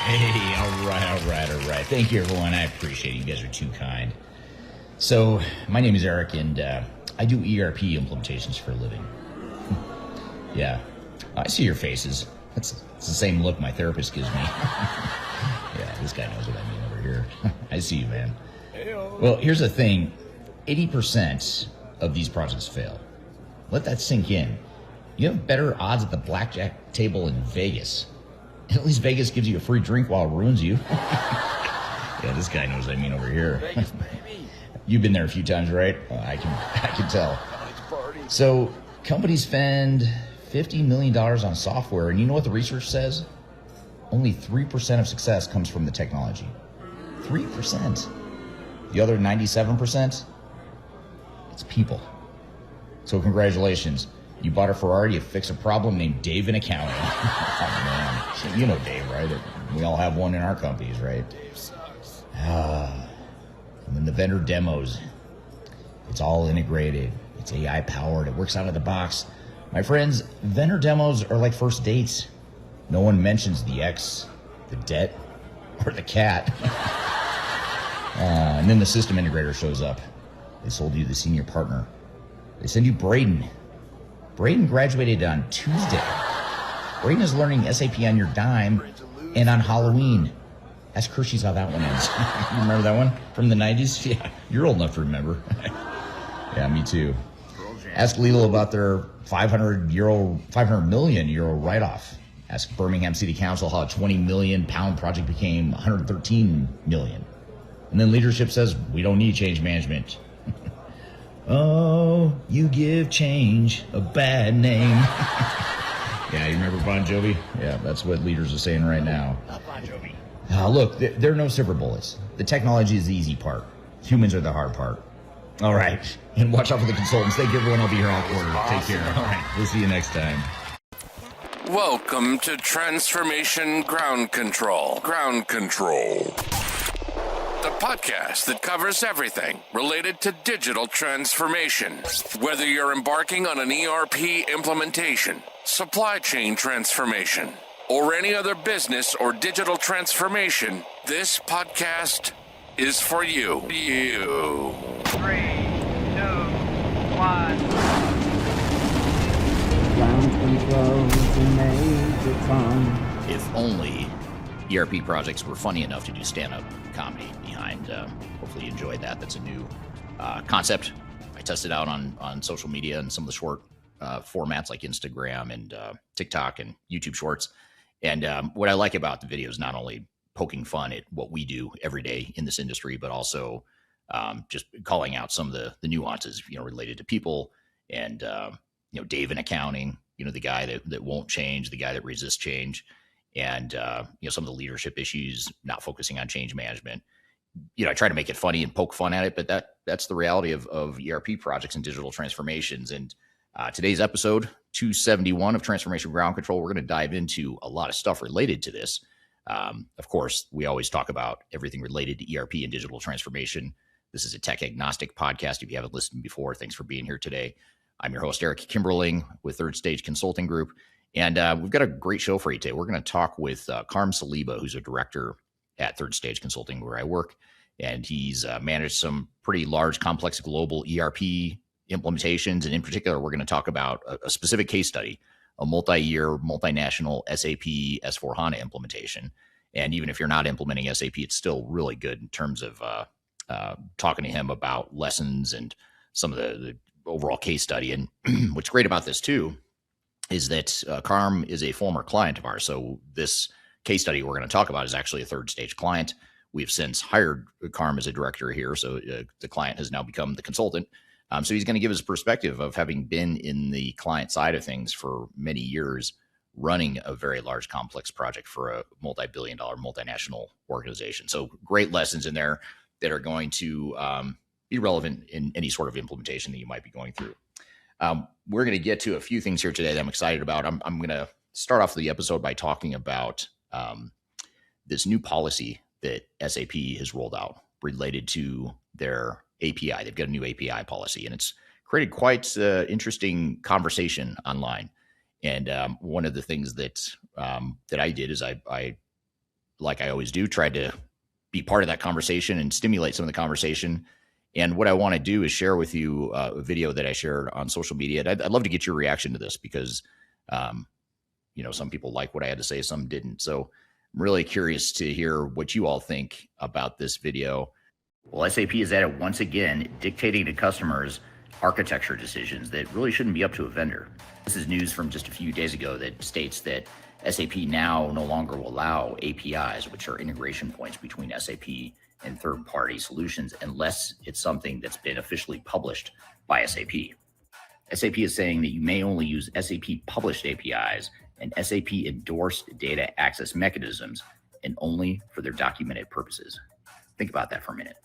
Hey, all right. Thank you, everyone. I appreciate it. You guys are too kind. So, my name is Eric, and I do ERP implementations for a living. Yeah, I see your faces. It's the same look my therapist gives me. Yeah, this guy knows what I mean over here. I see you, man. Well, here's the thing. 80% of these projects fail. Let that sink in. You have better odds at the blackjack table in Vegas. And at least Vegas gives you a free drink while it ruins you. Yeah, this guy knows what I mean over here. Vegas, baby. You've been there a few times, right? I can tell. So companies spend $50 million on software, and you know what the research says? Only 3% of success comes from the technology. 3%. The other 97%, it's people. So congratulations. You bought a Ferrari to fix a problem named Dave in accounting. Oh, man. So you know Dave, right? We all have one in our companies, right? Dave sucks. And then the vendor demos, it's all integrated. It's AI powered. It works out of the box. My friends, vendor demos are like first dates. No one mentions the ex, the debt, or the cat. And then the system integrator shows up. They sold you the senior partner. They send you Braden. Braden graduated on Tuesday. Braden is learning SAP on your dime and on Halloween. Ask Hershey's how that one ends. You remember that one from the 90s? Yeah, you're old enough to remember. Yeah, me too. Ask Lola about their 500 million euro write-off. Ask Birmingham City Council how a 20 million pound project became 113 million. And then leadership says, we don't need change management. Oh, you give change a bad name. Yeah, you remember Bon Jovi? Yeah, that's what leaders are saying right now. Bon Jovi. Look, there are no silver bullets. The technology is the easy part. Humans are the hard part. All right, and watch out for the consultants. Thank you, everyone. I'll be here all quarter. Take care. All right, we'll see you next time. Welcome to Transformation Ground Control. Ground Control. The podcast that covers everything related to digital transformation. Whether you're embarking on an ERP implementation, supply chain transformation, or any other business or digital transformation, this podcast is for you. 3, 2, 1. Ground control to Major Tom. If only ERP projects were funny enough to do stand-up comedy behind. Hopefully you enjoyed that. That's a new concept. I tested out on social media and some of the short formats like Instagram and TikTok and YouTube Shorts. And what I like about the video is not only poking fun at what we do every day in this industry, but also just calling out some of the nuances, related to people and, Dave in accounting, the guy that won't change, the guy that resists change, and, some of the leadership issues, not focusing on change management. I try to make it funny and poke fun at it, but that's the reality of ERP projects and digital transformations. And today's episode 271 of Transformation Ground Control, we're going to dive into a lot of stuff related to this. Of course, we always talk about everything related to ERP and digital transformation. This is a tech agnostic podcast. If you haven't listened before, thanks for being here today. I'm your host, Eric Kimberling with Third Stage Consulting Group. And we've got a great show for you today. We're going to talk with Karm Saliba, who's a director at Third Stage Consulting, where I work. And he's managed some pretty large, complex global ERP implementations. And in particular, we're going to talk about a specific case study, a multi-year, multinational SAP S/4HANA implementation. And even if you're not implementing SAP, it's still really good in terms of talking to him about lessons and some of the overall case study. And what's great about this too is that Karm is a former client of ours. So this case study we're going to talk about is actually a Third Stage client. We've since hired Karm as a director here. So the client has now become the consultant. So he's going to give his perspective of having been in the client side of things for many years, running a very large, complex project for a multi-billion-dollar multinational organization. So great lessons in there that are going to be relevant in any sort of implementation that you might be going through. We're going to get to a few things here today that I'm excited about. I'm going to start off the episode by talking about this new policy that SAP has rolled out related to their API. They've got a new API policy, and it's created quite interesting conversation online. And one of the things that I did is I like I always do, tried to be part of that conversation and stimulate some of the conversation. And what I want to do is share with you a video that I shared on social media. And I'd love to get your reaction to this because, some people like what I had to say, some didn't. So I'm really curious to hear what you all think about this video. Well, SAP is at it once again, dictating to customers architecture decisions that really shouldn't be up to a vendor. This is news from just a few days ago that states that SAP now no longer will allow APIs, which are integration points between SAP and third-party solutions, unless it's something that's been officially published by SAP. SAP is saying that you may only use SAP published APIs and SAP endorsed data access mechanisms, and only for their documented purposes. Think about that for a minute.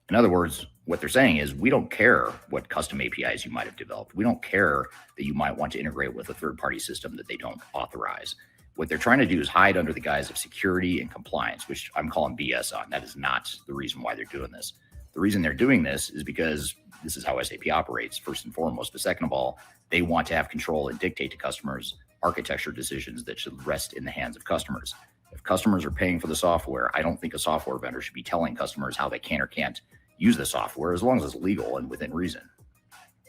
In other words, what they're saying is we don't care what custom APIs you might have developed. We don't care that you might want to integrate with a third-party system that they don't authorize. What they're trying to do is hide under the guise of security and compliance, which I'm calling BS on. That is not the reason why they're doing this. The reason they're doing this is because this is how SAP operates, first and foremost. But second of all, they want to have control and dictate to customers architecture decisions that should rest in the hands of customers. If customers are paying for the software, I don't think a software vendor should be telling customers how they can or can't use the software, as long as it's legal and within reason.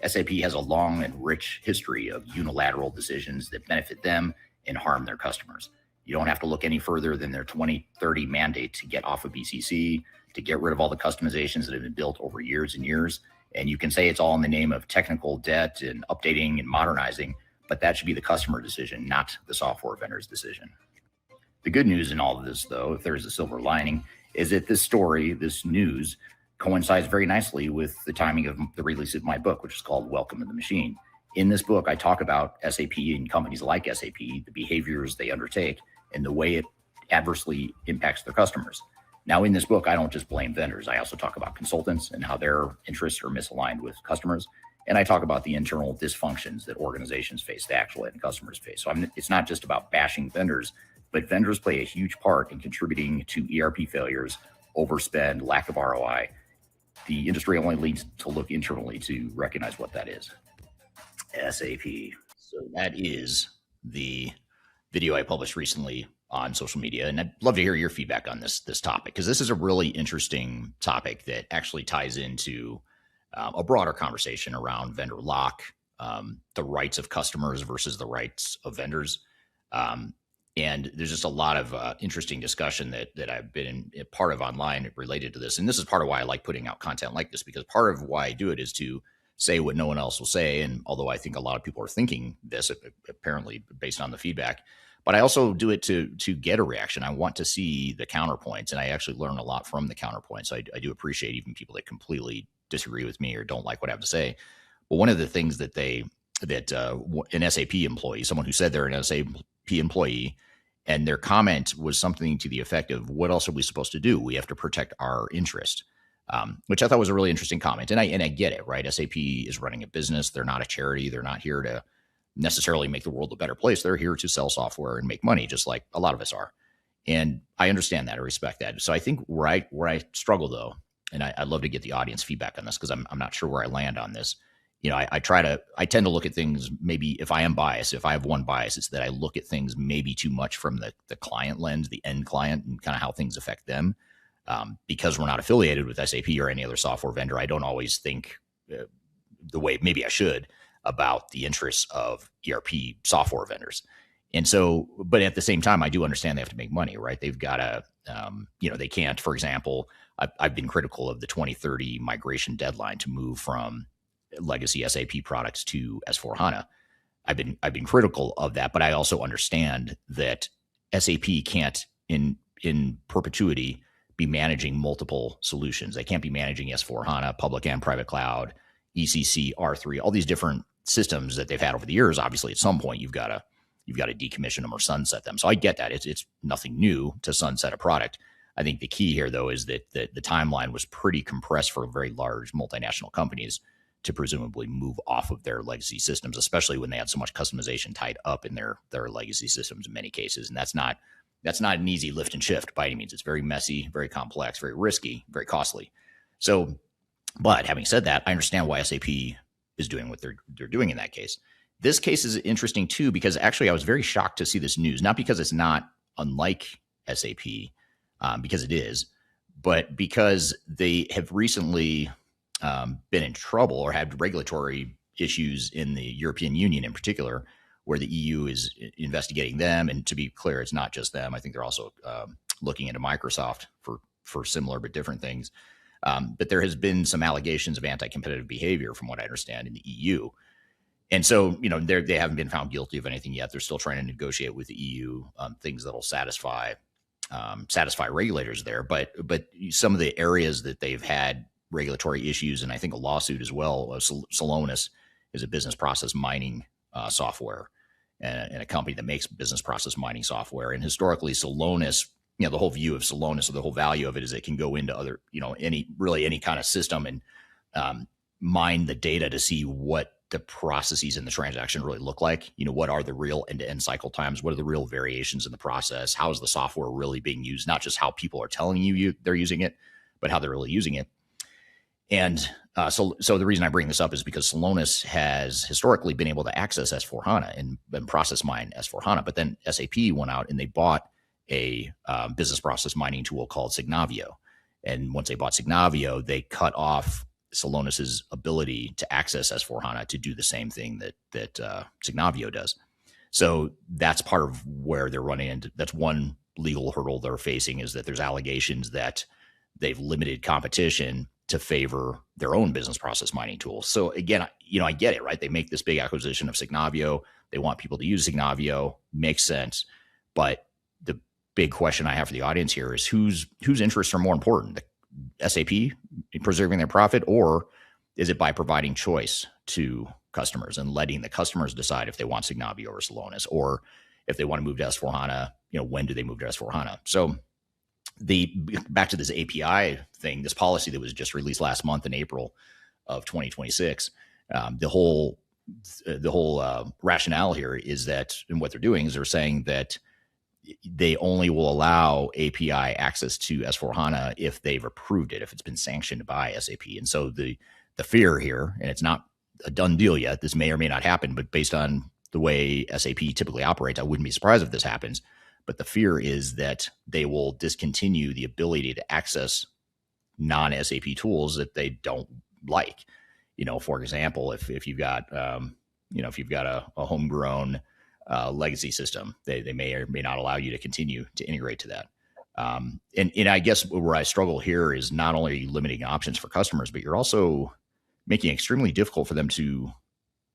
SAP has a long and rich history of unilateral decisions that benefit them and harm their customers. You don't have to look any further than their 2030 mandate to get off of BCC, to get rid of all the customizations that have been built over years and years. And you can say it's all in the name of technical debt and updating and modernizing, but that should be the customer decision, not the software vendor's decision. The good news in all of this, though, if there's a silver lining, is that this story, this news, coincides very nicely with the timing of the release of my book, which is called Welcome to the Machine. In this book, I talk about SAP and companies like SAP, the behaviors they undertake, and the way it adversely impacts their customers. Now, in this book, I don't just blame vendors. I also talk about consultants and how their interests are misaligned with customers. And I talk about the internal dysfunctions that organizations face, the actual end customers face. So it's not just about bashing vendors, but vendors play a huge part in contributing to ERP failures, overspend, lack of ROI. The industry only needs to look internally to recognize what that is. SAP. So that is the video I published recently on social media. And I'd love to hear your feedback on this topic, because this is a really interesting topic that actually ties into a broader conversation around vendor lock, the rights of customers versus the rights of vendors. And there's just a lot of interesting discussion that I've been a part of online related to this. And this is part of why I like putting out content like this, because part of why I do it is to say what no one else will say. And although I think a lot of people are thinking this, apparently based on the feedback, but I also do it to get a reaction. I want to see the counterpoints, and I actually learn a lot from the counterpoints. I do appreciate even people that completely disagree with me or don't like what I have to say. But one of the things that an SAP employee, someone who said they're an SAP employee, and their comment was something to the effect of, what else are we supposed to do? We have to protect our interest, which I thought was a really interesting comment. And I get it, right? SAP is running a business. They're not a charity. They're not here to necessarily make the world a better place. They're here to sell software and make money, just like a lot of us are. And I understand that. I respect that. So I think where I struggle, though, and I'd love to get the audience feedback on this, because I'm not sure where I land on this. I tend to look at things, maybe if I am biased, if I have one bias, it's that I look at things maybe too much from the client lens, the end client, and kind of how things affect them. Because we're not affiliated with SAP or any other software vendor, I don't always think the way maybe I should about the interests of ERP software vendors. And so, but at the same time, I do understand they have to make money, right? They've got to, they can't, for example, I've been critical of the 2030 migration deadline to move from legacy SAP products to S/4HANA. I've been critical of that, but I also understand that SAP can't in perpetuity be managing multiple solutions. They can't be managing S/4HANA, public and private cloud, ECC, R3, all these different systems that they've had over the years. Obviously, at some point, you've got to decommission them or sunset them. So I get that. It's nothing new to sunset a product. I think the key here, though, is that the timeline was pretty compressed for very large multinational companies to presumably move off of their legacy systems, especially when they had so much customization tied up in their legacy systems in many cases. And that's not an easy lift and shift by any means. It's very messy, very complex, very risky, very costly. So, but having said that, I understand why SAP is doing what they're doing in that case. This case is interesting too, because actually I was very shocked to see this news, not because it's not unlike SAP, because it is, but because they have recently been in trouble or had regulatory issues in the European Union in particular, where the EU is investigating them. And to be clear, it's not just them. I think they're also looking into Microsoft for similar but different things. But there has been some allegations of anti-competitive behavior, from what I understand, in the EU. And so, they haven't been found guilty of anything yet. They're still trying to negotiate with the EU things that'll satisfy regulators there. But some of the areas that they've had regulatory issues, and I think a lawsuit as well. Salonis is a business process mining software and a company that makes business process mining software. And historically, Salonis, the whole view of Salonis, or the whole value of it, is it can go into other, any kind of system and mine the data to see what the processes in the transaction really look like. What are the real end-to-end cycle times? What are the real variations in the process? How is the software really being used? Not just how people are telling you they're using it, but how they're really using it. And so the reason I bring this up is because Salonis has historically been able to access S4HANA and process mine S4HANA, but then SAP went out and they bought a business process mining tool called Signavio. And once they bought Signavio, they cut off Salonis's ability to access S4HANA to do the same thing that Signavio does. So that's part of where they're running into. That's one legal hurdle they're facing, is that there's allegations that they've limited competition to favor their own business process mining tools. So again, I get it, right? They make this big acquisition of Signavio. They want people to use Signavio. Makes sense. But the big question I have for the audience here is whose interests are more important? The SAP in preserving their profit, or is it by providing choice to customers and letting the customers decide if they want Signavio or Salonis, or if they want to move to S4HANA, when do they move to S4HANA? So back to this API thing, this policy that was just released last month in April of 2026, the whole rationale here is that, and what they're doing is they're saying that they only will allow API access to S4HANA if they've approved it, if it's been sanctioned by SAP. And so the fear here, and it's not a done deal yet, this may or may not happen, but based on the way SAP typically operates, I wouldn't be surprised if this happens. But the fear is that they will discontinue the ability to access non-SAP tools that they don't like. For example, if you've got, if you've got a homegrown legacy system, they may or may not allow you to continue to integrate to that. And I guess where I struggle here is not only are you limiting options for customers, but you're also making it extremely difficult for them to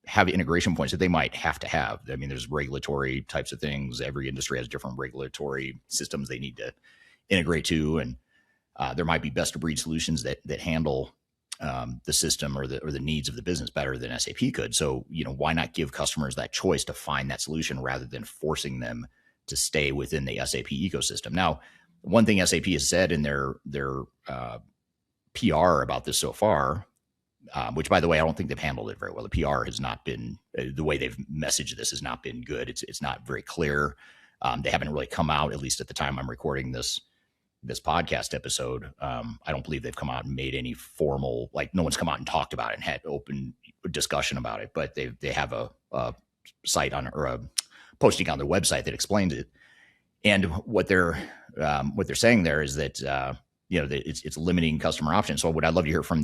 have integration points that they might have to have. I mean, there's regulatory types of things. Every industry has different regulatory systems they need to integrate to. And there might be best of breed solutions that handle the system or the needs of the business better than SAP could. So, why not give customers that choice to find that solution rather than forcing them to stay within the SAP ecosystem? Now, one thing SAP has said in their PR about this so far, which, by the way, I don't think they've handled it very well. The PR has not been, the way they've messaged this has not been good. It's not very clear. They haven't really come out, at least at the time I'm recording this podcast episode. I don't believe they've come out and made any formal, like no one's come out and talked about it and had open discussion about it, but they have a site on, or a posting on their website that explains it. And what they're saying there is that, it's limiting customer options. So what I'd love to hear from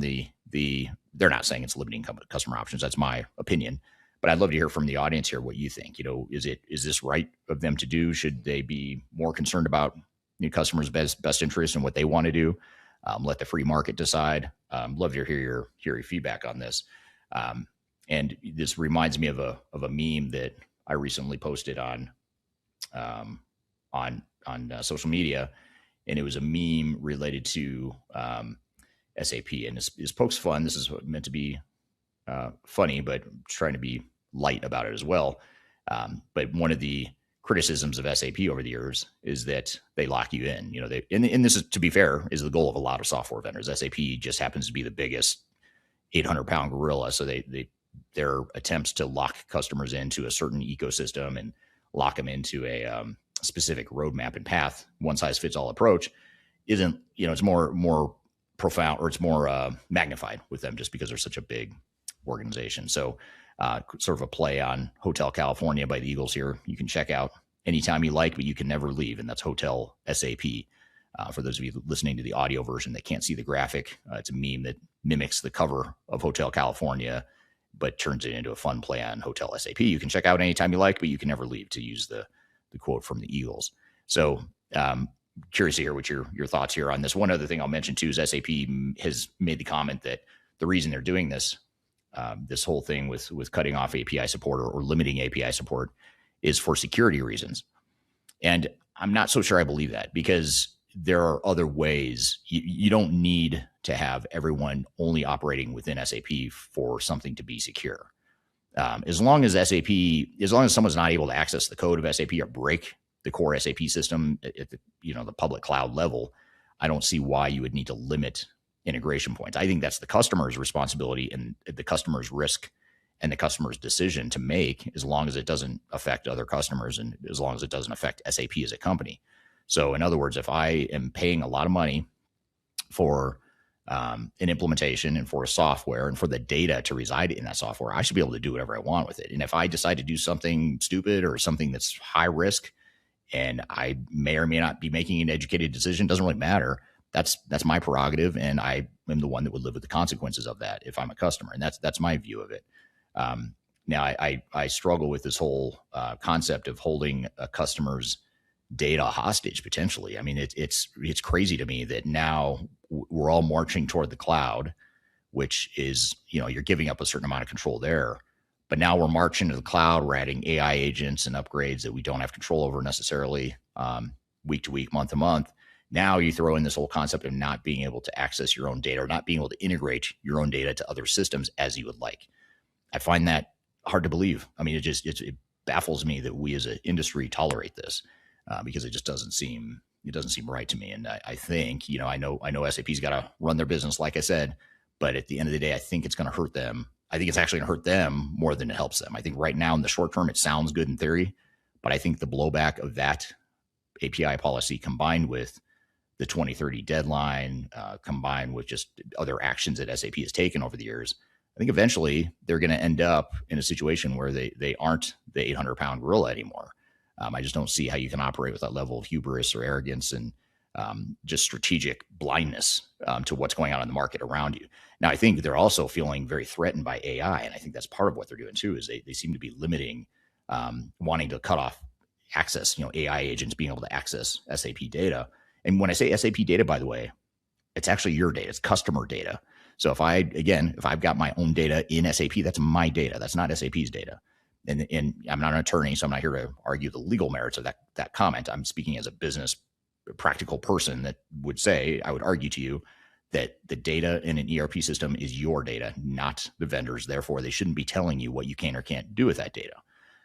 they're not saying it's limiting customer options. That's my opinion, but I'd love to hear from the audience here what you think. Is this right of them to do? Should they be more concerned about customers' best interest and what they want to do? Let the free market decide. Love to hear your feedback on this. And this reminds me of a meme that I recently posted on social media, and it was a meme related to SAP, and this pokes fun. This is meant to be funny, but trying to be light about it as well. But one of the criticisms of SAP over the years is that they lock you in. And this is, to be fair, is the goal of a lot of software vendors. SAP just happens to be the biggest 800-pound gorilla, so their attempts to lock customers into a certain ecosystem and lock them into a specific roadmap and path, one size fits all approach, isn't, it's more profound, or it's more magnified with them just because they're such a big organization. So sort of a play on Hotel California by the Eagles here. You can check out anytime you like, but you can never leave. And that's Hotel SAP. For those of you listening to the audio version that can't see the graphic, it's a meme that mimics the cover of Hotel California, but turns it into a fun play on Hotel SAP. You can check out anytime you like, but you can never leave, to use the quote from the Eagles. So curious to hear what your thoughts here on this. One other thing I'll mention too is SAP has made the comment that the reason they're doing this, this whole thing with cutting off API support or limiting API support, is for security reasons. And I'm not so sure I believe that, because there are other ways. You don't need to have everyone only operating within SAP for something to be secure. As long as someone's not able to access the code of SAP or break the core SAP system at the public cloud level, I don't see why you would need to limit integration points. I think that's the customer's responsibility and the customer's risk and the customer's decision to make, as long as it doesn't affect other customers and as long as it doesn't affect SAP as a company. So in other words, if I am paying a lot of money for an implementation and for a software and for the data to reside in that software, I should be able to do whatever I want with it. And if I decide to do something stupid or something that's high risk, and I may or may not be making an educated decision, doesn't really matter. That's my prerogative, and I am the one that would live with the consequences of that if I'm a customer. And that's my view of it. Now, I struggle with this whole concept of holding a customer's data hostage potentially. I mean, it's crazy to me that now we're all marching toward the cloud, which is, you're giving up a certain amount of control there. But now we're marching to the cloud. We're adding AI agents and upgrades that we don't have control over necessarily, week to week, month to month. Now you throw in this whole concept of not being able to access your own data or not being able to integrate your own data to other systems as you would like. I find that hard to believe. I mean, it baffles me that we as an industry tolerate this, because it just doesn't seem right to me. And I think, I know SAP's got to run their business, like I said, but at the end of the day, I think it's going to hurt them. I think it's actually going to hurt them more than it helps them. I think right now in the short term, it sounds good in theory, but I think the blowback of that API policy combined with the 2030 deadline, combined with just other actions that SAP has taken over the years, I think eventually they're going to end up in a situation where they aren't the 800-pound gorilla anymore. I just don't see how you can operate with that level of hubris or arrogance and just strategic blindness to what's going on in the market around you. Now, I think they're also feeling very threatened by AI, and I think that's part of what they're doing too, is they seem to be limiting, wanting to cut off access, AI agents being able to access SAP data. And when I say SAP data, by the way, it's actually your data, it's customer data. So if I've got my own data in SAP, that's my data. That's not SAP's data. And I'm not an attorney, so I'm not here to argue the legal merits of that comment. I'm speaking as a business practical person that would say, I would argue to you that the data in an ERP system is your data, not the vendor's. Therefore, they shouldn't be telling you what you can or can't do with that data.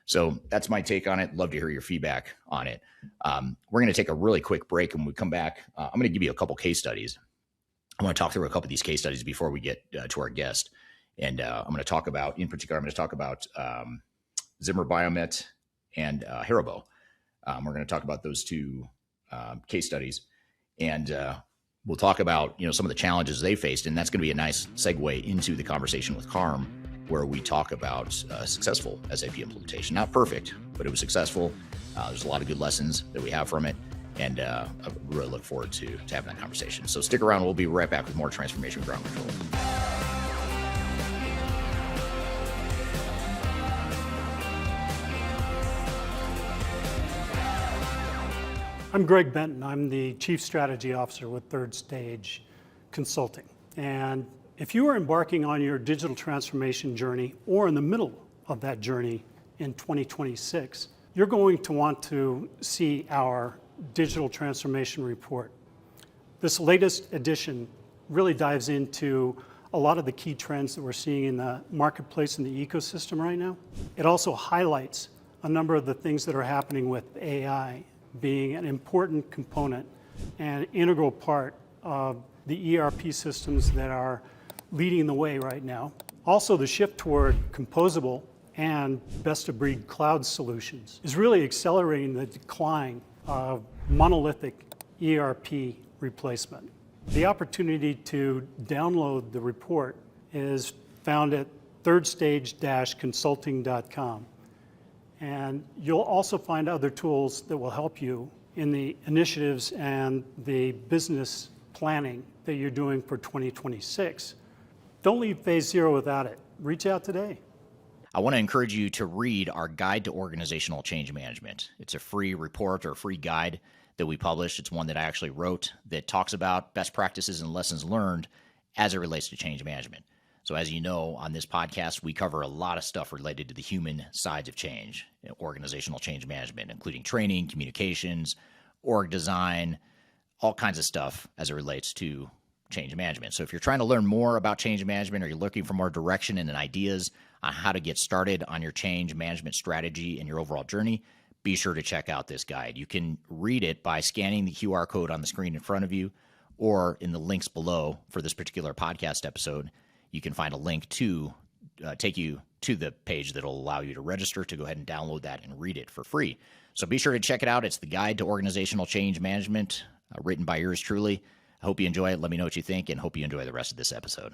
So that's my take on it. Love to hear your feedback on it. We're going to take a really quick break, and when we come back, I'm going to give you a couple case studies. I want to talk through a couple of these case studies before we get to our guest. And I'm going to talk about, in particular, Zimmer Biomet and Haribo. We're going to talk about those two case studies, and we'll talk about some of the challenges they faced, and that's going to be a nice segue into the conversation with Karm, where we talk about successful SAP implementation. Not perfect, but it was successful. There's a lot of good lessons that we have from it, and I really look forward to having that conversation. So stick around. We'll be right back with more Transformation Ground Control. I'm Greg Benton. I'm the Chief Strategy Officer with Third Stage Consulting. And if you are embarking on your digital transformation journey or in the middle of that journey in 2026, you're going to want to see our digital transformation report. This latest edition really dives into a lot of the key trends that we're seeing in the marketplace and the ecosystem right now. It also highlights a number of the things that are happening with AI being an important component and integral part of the ERP systems that are leading the way right now. Also, the shift toward composable and best-of-breed cloud solutions is really accelerating the decline of monolithic ERP replacement. The opportunity to download the report is found at thirdstage-consulting.com. And you'll also find other tools that will help you in the initiatives and the business planning that you're doing for 2026. Don't leave phase 0 without it. Reach out today. I want to encourage you to read our Guide to Organizational Change Management. It's a free report or a free guide that we published. It's one that I actually wrote that talks about best practices and lessons learned as it relates to change management. So as you know, on this podcast, we cover a lot of stuff related to the human sides of change, organizational change management, including training, communications, org design, all kinds of stuff as it relates to change management. So if you're trying to learn more about change management, or you're looking for more direction and ideas on how to get started on your change management strategy and your overall journey, be sure to check out this guide. You can read it by scanning the QR code on the screen in front of you, or in the links below for this particular podcast episode. You can find a link to take you to the page that will allow you to register to go ahead and download that and read it for free. So be sure to check it out. It's the Guide to Organizational Change Management, written by yours truly. I hope you enjoy it. Let me know what you think, and hope you enjoy the rest of this episode.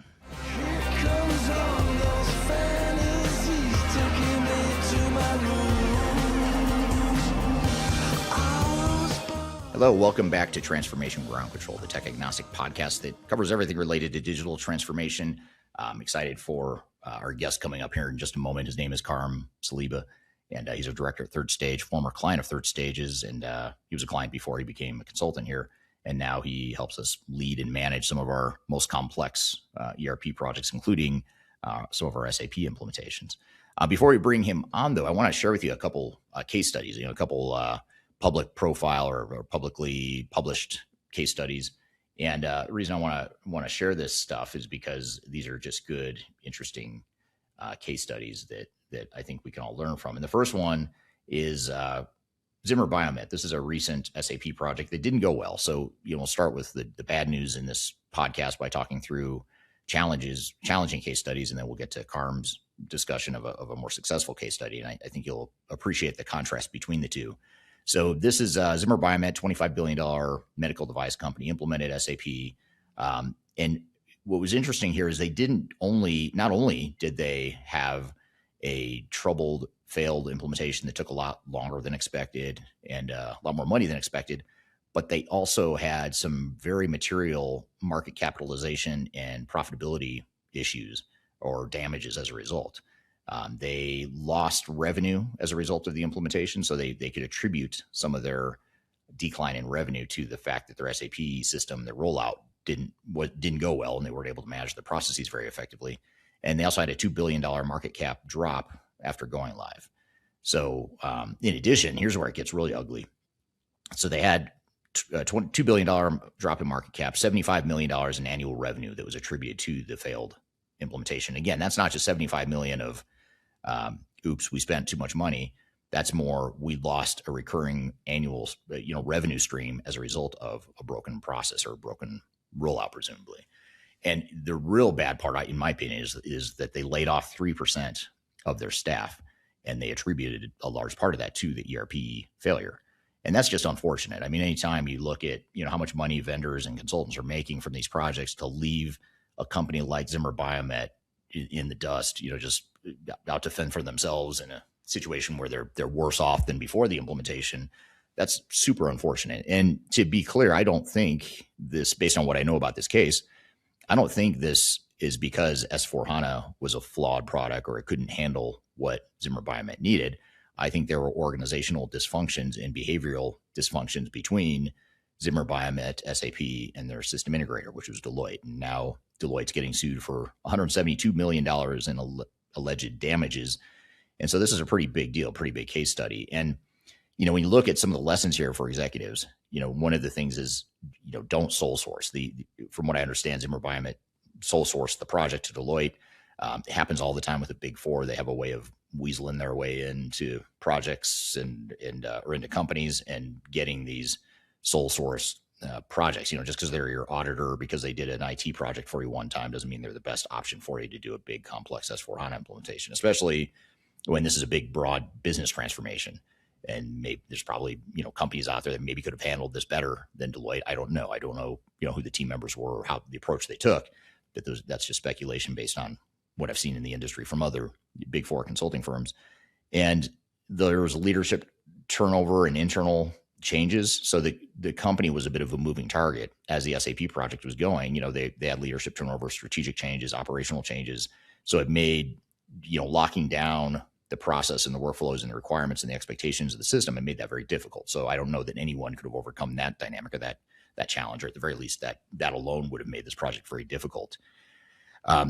Hello, welcome back to Transformation Ground Control, the tech agnostic podcast that covers everything related to digital transformation. I'm excited for our guest coming up here in just a moment. His name is Karm Saliba, and he's a director at Third Stage, former client of Third Stages, and he was a client before he became a consultant here. And now he helps us lead and manage some of our most complex ERP projects, including some of our SAP implementations. Before we bring him on, though, I want to share with you a couple case studies, a couple public profile or publicly published case studies. And the reason I want to share this stuff is because these are just good, interesting case studies that I think we can all learn from. And the first one is Zimmer Biomet. This is a recent SAP project that didn't go well. So, we'll start with the bad news in this podcast by talking through challenging case studies, and then we'll get to Karm's discussion of a more successful case study. And I think you'll appreciate the contrast between the two. So this is Zimmer Biomet, $25 billion medical device company, implemented SAP. And what was interesting here is not only did they have a troubled, failed implementation that took a lot longer than expected and a lot more money than expected, but they also had some very material market capitalization and profitability issues or damages as a result. They lost revenue as a result of the implementation, so they could attribute some of their decline in revenue to the fact that their SAP system, their rollout, didn't go well, and they weren't able to manage the processes very effectively. And they also had a $2 billion market cap drop after going live. So in addition, here's where it gets really ugly. So they had a $2 billion drop in market cap, $75 million in annual revenue that was attributed to the failed implementation. Again, that's not just $75 million of, oops, we spent too much money. That's more, we lost a recurring annual, revenue stream as a result of a broken process or a broken rollout, presumably. And the real bad part, in my opinion, is that they laid off 3% of their staff, and they attributed a large part of that to the ERP failure. And that's just unfortunate. I mean, anytime you look at, how much money vendors and consultants are making from these projects, to leave a company like Zimmer Biomet in the dust, just out to fend for themselves in a situation where they're worse off than before the implementation, that's super unfortunate. And to be clear, I don't think this, based on what I know about this case, I don't think this is because S/4HANA was a flawed product or it couldn't handle what Zimmer Biomet needed. I think there were organizational dysfunctions and behavioral dysfunctions between Zimmer Biomet, SAP, and their system integrator, which was Deloitte. And now Deloitte's getting sued for $172 million in alleged damages. And so this is a pretty big deal, pretty big case study. And, when you look at some of the lessons here for executives, one of the things is, don't sole source. From what I understand, Zimmer Biomet sole sourced the project to Deloitte. It happens all the time with the big four. They have a way of weaseling their way into projects and or into companies and getting these sole source projects. Just because they're your auditor, because they did an IT project for you one time, doesn't mean they're the best option for you to do a big complex S/4HANA implementation, especially when this is a big, broad business transformation. And maybe there's probably, companies out there that maybe could have handled this better than Deloitte. I don't know. I don't know, who the team members were or how the approach they took. But that's just speculation based on what I've seen in the industry from other big four consulting firms. And there was leadership turnover and internal changes. So the company was a bit of a moving target as the SAP project was going. They had leadership turnover, strategic changes, operational changes. So it made, locking down the process and the workflows and the requirements and the expectations of the system, it made that very difficult. So I don't know that anyone could have overcome that dynamic or that challenge, or at the very least that alone would have made this project very difficult.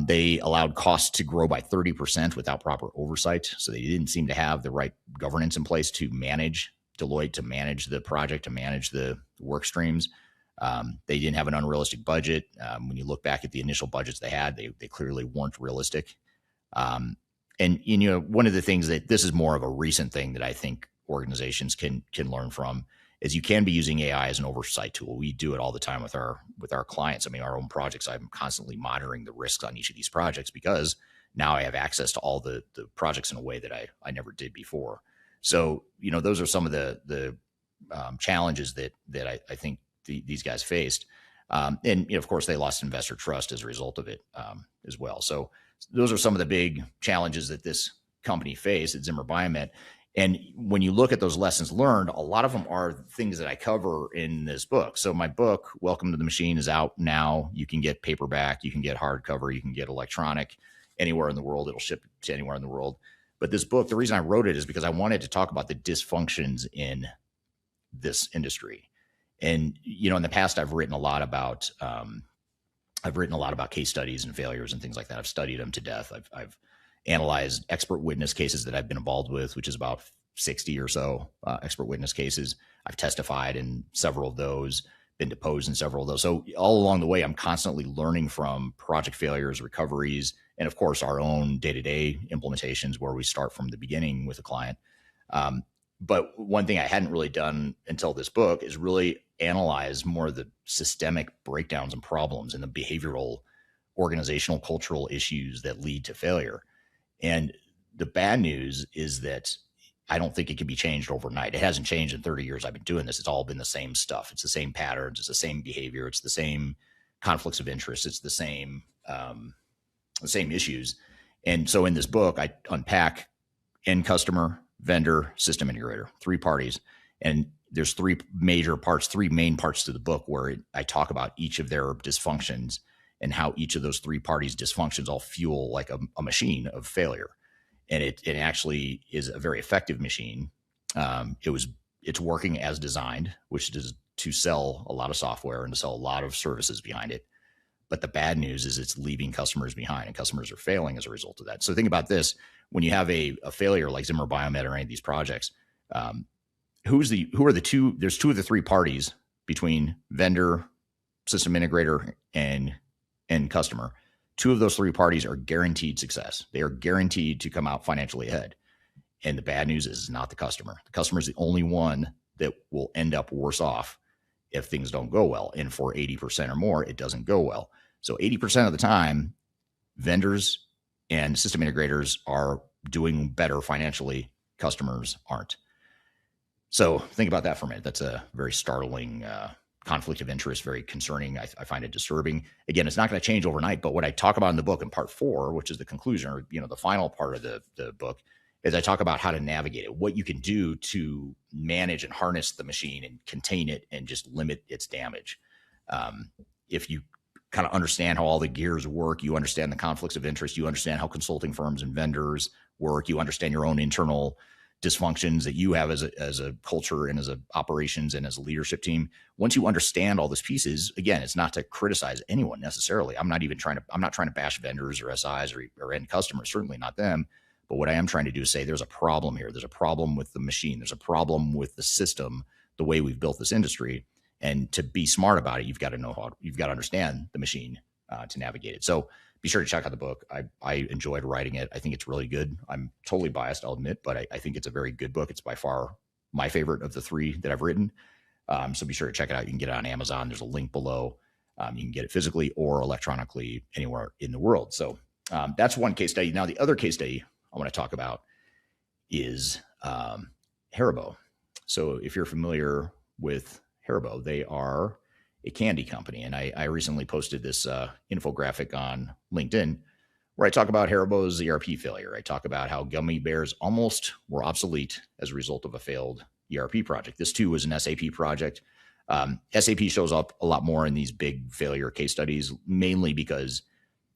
They allowed costs to grow by 30% without proper oversight. So they didn't seem to have the right governance in place to manage Deloitte, to manage the project, to manage the work streams. They didn't have an unrealistic budget. When you look back at the initial budgets they had, they clearly weren't realistic. And one of the things that this is more of a recent thing that I think organizations can learn from is you can be using AI as an oversight tool. We do it all the time with our clients. I mean, our own projects, I'm constantly monitoring the risks on each of these projects because now I have access to all the projects in a way that I never did before. So, those are some of the challenges that I think these guys faced. And of course, they lost investor trust as a result of it as well. So those are some of the big challenges that this company faced at Zimmer Biomet. And when you look at those lessons learned, a lot of them are things that I cover in this book. So my book, Welcome to the Machine, is out now. You can get paperback, you can get hardcover, you can get electronic anywhere in the world. It'll ship to anywhere in the world. But this book, the reason I wrote it is because I wanted to talk about the dysfunctions in this industry. And, in the past, I've written a lot about case studies and failures and things like that. I've studied them to death. I've analyzed expert witness cases that I've been involved with, which is about 60 or so expert witness cases. I've testified in several of those, been deposed in several of those. So all along the way, I'm constantly learning from project failures, recoveries, and of course, our own day-to-day implementations where we start from the beginning with a client. But one thing I hadn't really done until this book is really analyze more of the systemic breakdowns and problems and the behavioral, organizational, cultural issues that lead to failure. And the bad news is that I don't think it can be changed overnight. It hasn't changed in 30 years I've been doing this. It's all been the same stuff. It's the same patterns. It's the same behavior. It's the same conflicts of interest. It's the same issues. And so in this book, I unpack end customer, vendor, system integrator, three parties. And there's three main parts to the book where I talk about each of their dysfunctions and how each of those three parties' dysfunctions all fuel like a machine of failure. And it actually is a very effective machine. It's working as designed, which is to sell a lot of software and to sell a lot of services behind it. But the bad news is it's leaving customers behind, and customers are failing as a result of that. So think about this: when you have a failure like Zimmer Biomet or any of these projects, who are the two? There's two of the three parties between vendor, system integrator, and customer. Two of those three parties are guaranteed success. They are guaranteed to come out financially ahead. And the bad news is not the customer. The customer is the only one that will end up worse off if things don't go well. And for 80% or more, it doesn't go well. So 80% of the time, vendors and system integrators are doing better financially. Customers aren't. So think about that for a minute. That's a very startling conflict of interest, very concerning. I find it disturbing. Again, it's not going to change overnight, but what I talk about in the book in part 4, which is the conclusion, or the final part of the book, is I talk about how to navigate it, what you can do to manage and harness the machine and contain it and just limit its damage. If you kind of understand how all the gears work, you understand the conflicts of interest, you understand how consulting firms and vendors work, you understand your own internal dysfunctions that you have as a culture and as a operations and as a leadership team. Once you understand all these pieces, again, it's not to criticize anyone necessarily. I'm not trying to bash vendors or SIs or end customers, certainly not them. But what I am trying to do is say there's a problem here. There's a problem with the machine. There's a problem with the system, the way we've built this industry. And to be smart about it, you've got to understand the machine to navigate it. So be sure to check out the book. I enjoyed writing it. I think it's really good. I'm totally biased, I'll admit, but I think it's a very good book. It's by far my favorite of the 3 that I've written. So be sure to check it out. You can get it on Amazon. There's a link below. You can get it physically or electronically anywhere in the world. So that's one case study. Now, the other case study I want to talk about is Haribo. So if you're familiar with Haribo, they are a candy company. And I recently posted this infographic on LinkedIn where I talk about Haribo's ERP failure. I talk about how gummy bears almost were obsolete as a result of a failed ERP project. This too was an SAP project. SAP shows up a lot more in these big failure case studies, mainly because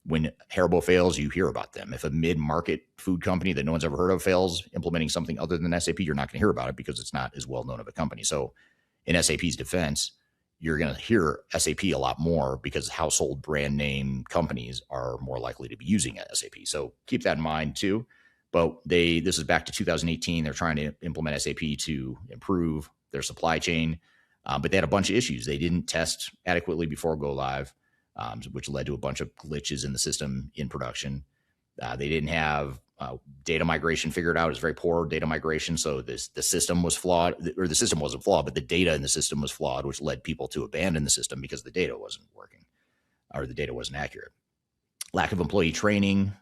when Haribo fails, you hear about them. If a mid-market food company that no one's ever heard of fails implementing something other than SAP, you're not going to hear about it because it's not as well known of a company. So in SAP's defense, you're going to hear SAP a lot more because household brand name companies are more likely to be using SAP. So keep that in mind too. But this is back to 2018. They're trying to implement SAP to improve their supply chain. But they had a bunch of issues. They didn't test adequately before go live, which led to a bunch of glitches in the system in production. They didn't have data migration figured out. It was very poor data migration. So the system was flawed, or the system wasn't flawed, but the data in the system was flawed, which led people to abandon the system because the data wasn't working or the data wasn't accurate. Lack of employee training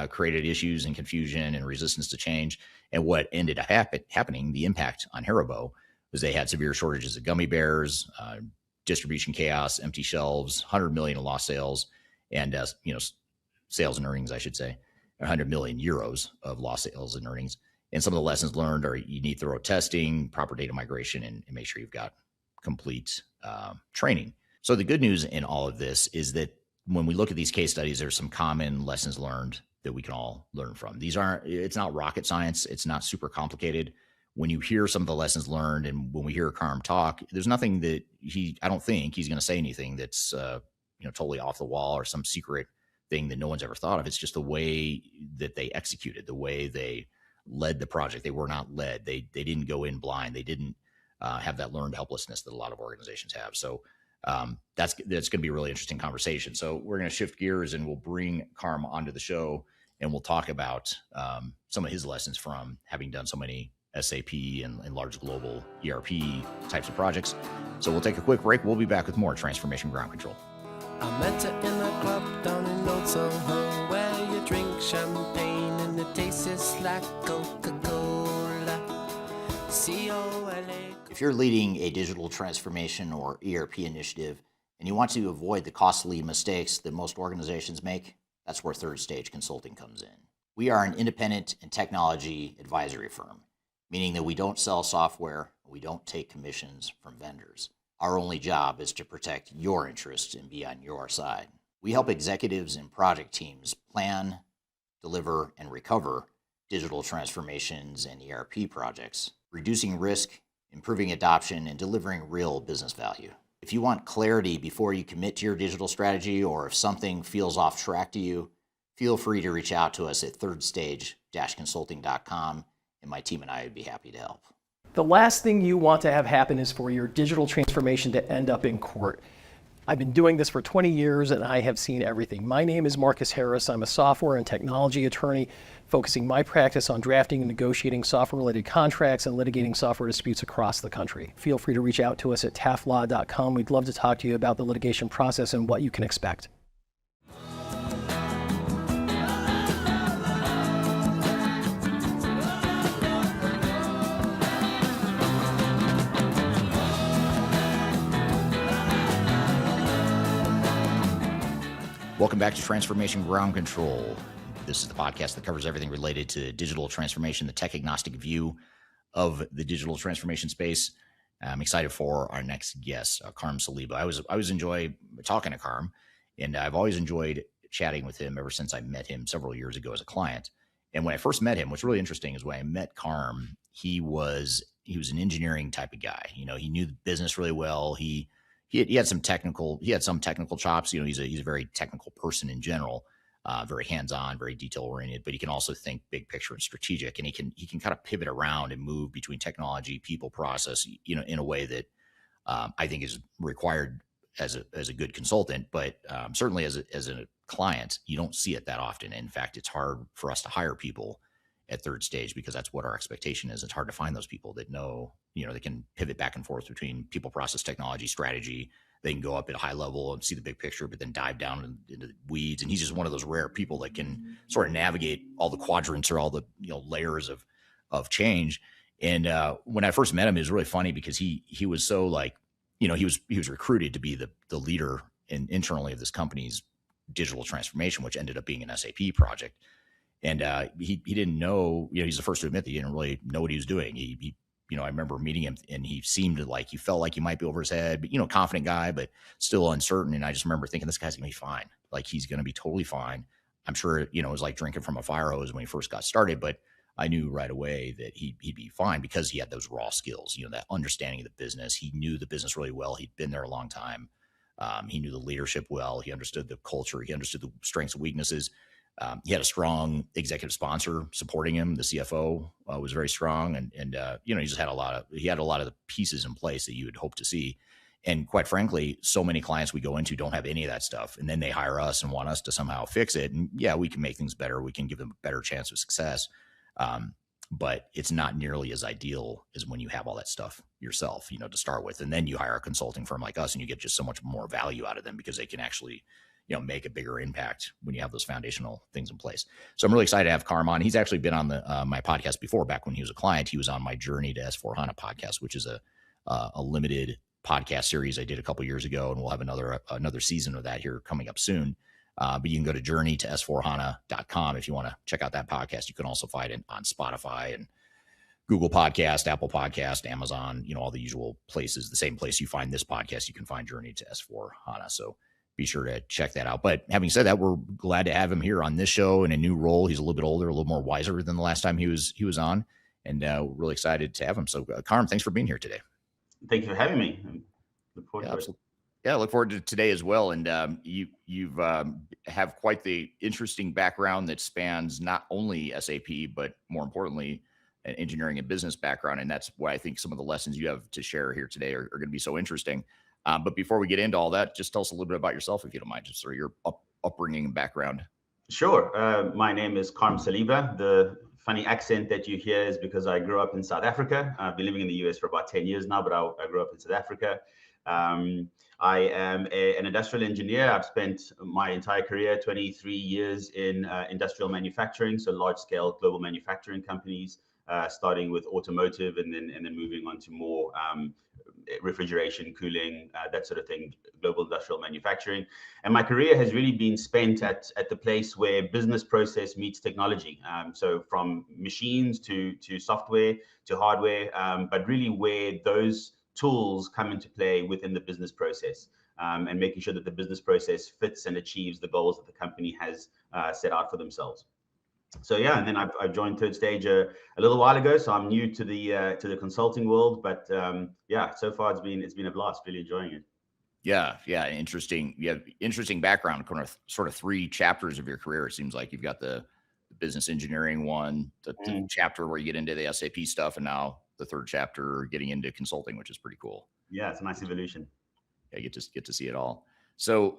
created issues and confusion and resistance to change. And what ended up happening, the impact on Haribo, was they had severe shortages of gummy bears, distribution chaos, empty shelves, 100 million in lost sales, and sales and earnings, I should say, 100 million euros of lost sales and earnings. And some of the lessons learned are you need thorough testing, proper data migration, and make sure you've got complete training. So the good news in all of this is that when we look at these case studies, there's some common lessons learned that we can all learn from. It's not rocket science. It's not super complicated. When you hear some of the lessons learned and when we hear Karm talk, there's nothing that I don't think he's going to say anything that's, totally off the wall or some secret thing that no one's ever thought of. It's just the way that they executed, the way they led the project. They were not led. They didn't go in blind. They didn't have that learned helplessness that a lot of organizations have. So that's going to be a really interesting conversation. So we're going to shift gears and we'll bring Karm onto the show and we'll talk about some of his lessons from having done so many SAP and large global ERP types of projects. So we'll take a quick break. We'll be back with more Transformation Ground Control. I met her in a club down in Old Soho, where you drink champagne and it tastes like Coca-Cola. C-O-L-A. If you're leading a digital transformation or ERP initiative and you want to avoid the costly mistakes that most organizations make, that's where Third Stage Consulting comes in. We are an independent and technology advisory firm, meaning that we don't sell software, we don't take commissions from vendors. Our only job is to protect your interests and be on your side. We help executives and project teams plan, deliver, and recover digital transformations and ERP projects, reducing risk, improving adoption, and delivering real business value. If you want clarity before you commit to your digital strategy, or if something feels off track to you, feel free to reach out to us at thirdstage-consulting.com, and my team and I would be happy to help. The last thing you want to have happen is for your digital transformation to end up in court. I've been doing this for 20 years and I have seen everything. My name is Marcus Harris. I'm a software and technology attorney focusing my practice on drafting and negotiating software-related contracts and litigating software disputes across the country. Feel free to reach out to us at taftlaw.com. We'd love to talk to you about the litigation process and what you can expect. Welcome back to Transformation Ground Control. This is the podcast that covers everything related to digital transformation, the tech-agnostic view of the digital transformation space. I'm excited for our next guest, Karm Saliba. I always enjoy talking to Karm, and I've always enjoyed chatting with him ever since I met him several years ago as a client. And when I first met him, what's really interesting is when I met Karm, he was an engineering type of guy. He knew the business really well. He had some technical chops. He's a very technical person in general, very hands-on, very detail-oriented, but he can also think big picture and strategic, and he can kind of pivot around and move between technology, people, process, in a way that I think is required as a good consultant, but certainly as a client, you don't see it that often. In fact, it's hard for us to hire people at Third Stage because that's what our expectation is. It's hard to find those people that know, they can pivot back and forth between people, process, technology, strategy. They can go up at a high level and see the big picture, but then dive down into the weeds. And he's just one of those rare people that can sort of navigate all the quadrants or all the layers of change. And when I first met him, it was really funny because he was so he was recruited to be the leader internally of this company's digital transformation, which ended up being an SAP project. And he didn't know, he's the first to admit that he didn't really know what he was doing. He I remember meeting him, and he seemed like he felt like he might be over his head, but confident guy, but still uncertain. And I just remember thinking, this guy's gonna be fine. Like, he's gonna be totally fine. I'm sure, it was like drinking from a fire hose when he first got started, but I knew right away that he'd be fine because he had those raw skills, that understanding of the business. He knew the business really well. He'd been there a long time. He knew the leadership well. He understood the culture. He understood the strengths and weaknesses. He had a strong executive sponsor supporting him. The CFO was very strong, and he just had a lot of the pieces in place that you would hope to see. And quite frankly, so many clients we go into don't have any of that stuff, and then they hire us and want us to somehow fix it. And yeah, we can make things better. We can give them a better chance of success, but it's not nearly as ideal as when you have all that stuff yourself, to start with, and then you hire a consulting firm like us, and you get just so much more value out of them because they can actually make a bigger impact when you have those foundational things in place. So I'm really excited to have Karm on. He's actually been on my podcast before. Back when he was a client, he was on my Journey to S4HANA podcast, which is a limited podcast series I did a couple of years ago, and we'll have another season of that here coming up soon. But you can go to journeyto s4hana.com if you want to check out that podcast. You can also find it on Spotify and Google Podcast, Apple Podcast, Amazon, all the usual places. The same place you find this podcast, you can find Journey to S4HANA. So be sure to check that out. But having said that, we're glad to have him here on this show in a new role. He's a little bit older, a little more wiser than the last time he was on, and we're really excited to have him. So, Karm, thanks for being here today. Thank you for having me. Look forward to it. Yeah, I look forward to today as well. And you've have quite the interesting background that spans not only SAP, but more importantly, an engineering and business background. And that's why I think some of the lessons you have to share here today are going to be so interesting. But before we get into all that, just tell us a little bit about yourself, if you don't mind, just sort of your upbringing and background. Sure. My name is Karm Saliba. The funny accent that you hear is because I grew up in South Africa. I've been living in the US for about 10 years now, but I grew up in South Africa. I am an industrial engineer. I've spent my entire career, 23 years in industrial manufacturing, so large-scale global manufacturing companies, starting with automotive and then moving on to more refrigeration, cooling, that sort of thing, global industrial manufacturing. And my career has really been spent at the place where business process meets technology. So from machines to software to hardware, but really where those tools come into play within the business process, and making sure that the business process fits and achieves the goals that the company has set out for themselves. So yeah, and then I've joined Third Stage a little while ago, so I'm new to the consulting world. But yeah, so far it's been a blast. Really enjoying it. Yeah, interesting. You have interesting background, kind of sort of 3 chapters of your career. It seems like you've got the business engineering one, the chapter where you get into the SAP stuff, and now the 3rd chapter getting into consulting, which is pretty cool. Yeah, it's a nice evolution. Yeah, you get to see it all. So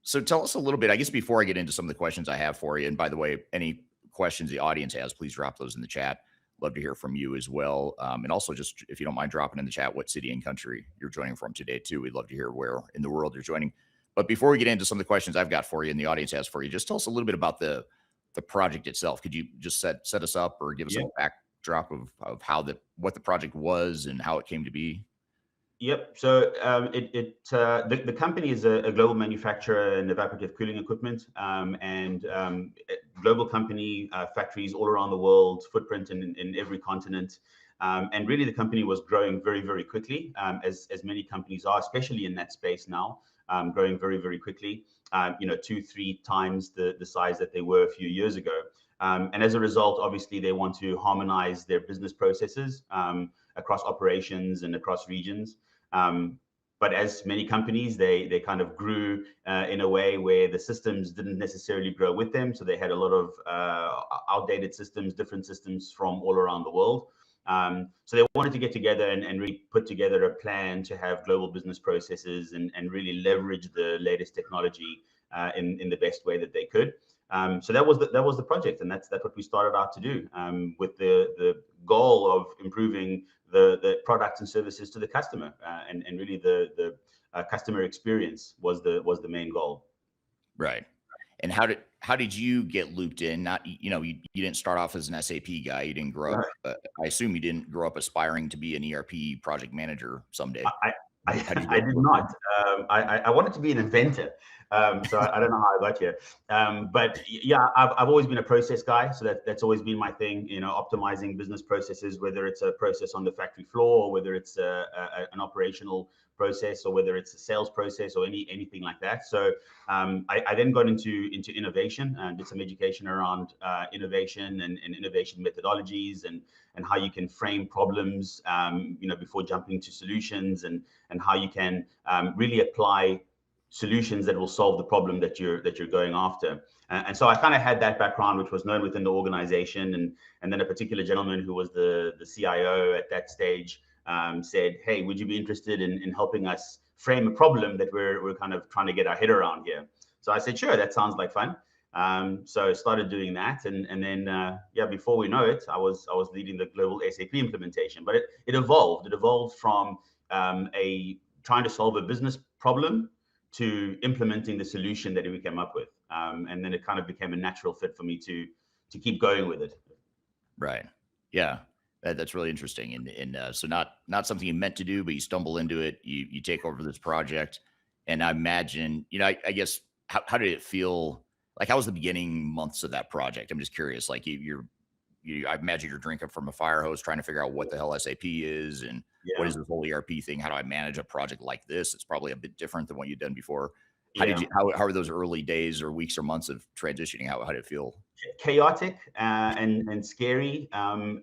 so tell us a little bit, I guess, before I get into some of the questions I have for you. And by the way, any questions the audience has, please drop those in the chat. Love to hear from you as well. And also, just if you don't mind dropping in the chat what city and country you're joining from today too. We'd love to hear where in the world you're joining. But before we get into some of the questions I've got for you and the audience has for you, just tell us a little bit about the project itself. Could you just set us up or give us a backdrop of what the project was and how it came to be? Yep. So the company is a global manufacturer in evaporative cooling equipment, and global company, factories all around the world, footprint in every continent. And really the company was growing very, very quickly, as many companies are, especially in that space now, growing very, very quickly, 2-3 times the size that they were a few years ago. And as a result, obviously, they want to harmonize their business processes across operations and across regions. But as many companies, they kind of grew in a way where the systems didn't necessarily grow with them. So they had a lot of outdated systems, different systems from all around the world. So they wanted to get together and really put together a plan to have global business processes and really leverage the latest technology in the best way that they could. So that was the project, and that's what we started out to do, with the goal of improving the products and services to the customer, and really the customer experience was the main goal. Right. And how did you get looped in? Not, you didn't start off as an SAP guy. You didn't grow up. I assume you didn't grow up aspiring to be an ERP project manager someday. How did you I get did to not. I wanted to be an inventor, so I don't know how I got here. But yeah, I've always been a process guy, so that's always been my thing. Optimizing business processes, whether it's a process on the factory floor, or whether it's an operational process, or whether it's a sales process, or anything like that. So I then got into innovation and did some education around innovation and innovation methodologies and how you can frame problems, before jumping to solutions, and how you can really apply solutions that will solve the problem that you're going after. And so I kind of had that background, which was known within the organization, and then a particular gentleman who was the CIO at that stage said, "Hey, would you be interested in helping us frame a problem that we're kind of trying to get our head around here?" So I said, "Sure, that sounds like fun." So I started doing that, and then before we know it, I was leading the global SAP implementation. But it evolved. It evolved from a trying to solve a business problem to implementing the solution that we came up with, and then it kind of became a natural fit for me to keep going with it. Right. Yeah. That's really interesting. And so not something you meant to do, but you stumble into it. You take over this project, and I imagine, I guess, how did it feel? Like, how was the beginning months of that project? I'm just curious. Like, I imagine you're drinking from a fire hose, trying to figure out what the hell SAP is and what is this whole ERP thing. How do I manage a project like this? It's probably a bit different than what you've done before. How are those early days or weeks or months of transitioning? How did it feel? Chaotic and scary.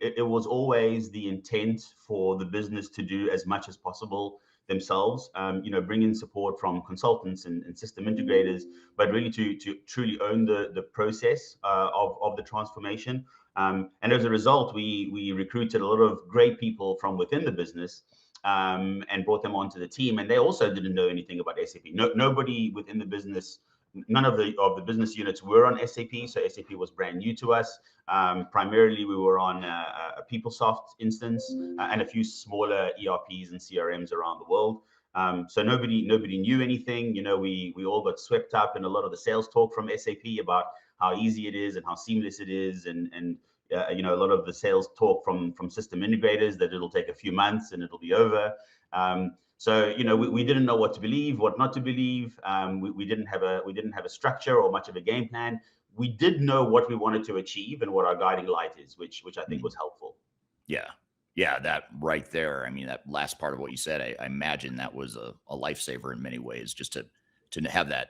It was always the intent for the business to do as much as possible themselves, bring in support from consultants and system integrators, but really to truly own the process of the transformation. And as a result, we recruited a lot of great people from within the business, and brought them onto the team. And they also didn't know anything about SAP. Nobody within the business, none of the business units were on SAP. So SAP was brand new to us. Primarily, we were on a PeopleSoft instance, and a few smaller ERPs and CRMs around the world. So nobody knew anything. We all got swept up in a lot of the sales talk from SAP about how easy it is and how seamless it is, and a lot of the sales talk from system integrators that it'll take a few months and it'll be over. So we didn't know what to believe, what not to believe. We didn't have a structure or much of a game plan. We did know what we wanted to achieve and what our guiding light is, which I think was helpful. Yeah, that right there. I mean, that last part of what you said, I imagine that was a lifesaver in many ways, just to have those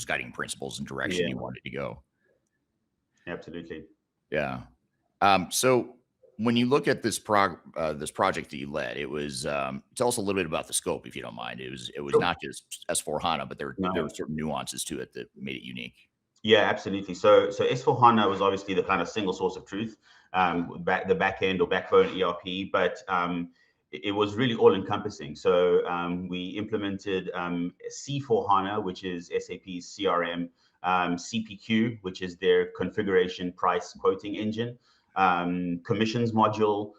guiding principles and direction you wanted to go. Absolutely. Yeah. So when you look at this project that you led, it was tell us a little bit about the scope, if you don't mind. It was Sure. not just S/4HANA, but there were certain nuances to it that made it unique. Yeah, absolutely. So S/4HANA was obviously the kind of single source of truth, the back end or backbone ERP, but it was really all encompassing. So we implemented C/4HANA, which is SAP's CRM, CPQ, which is their configuration price quoting engine, commissions module,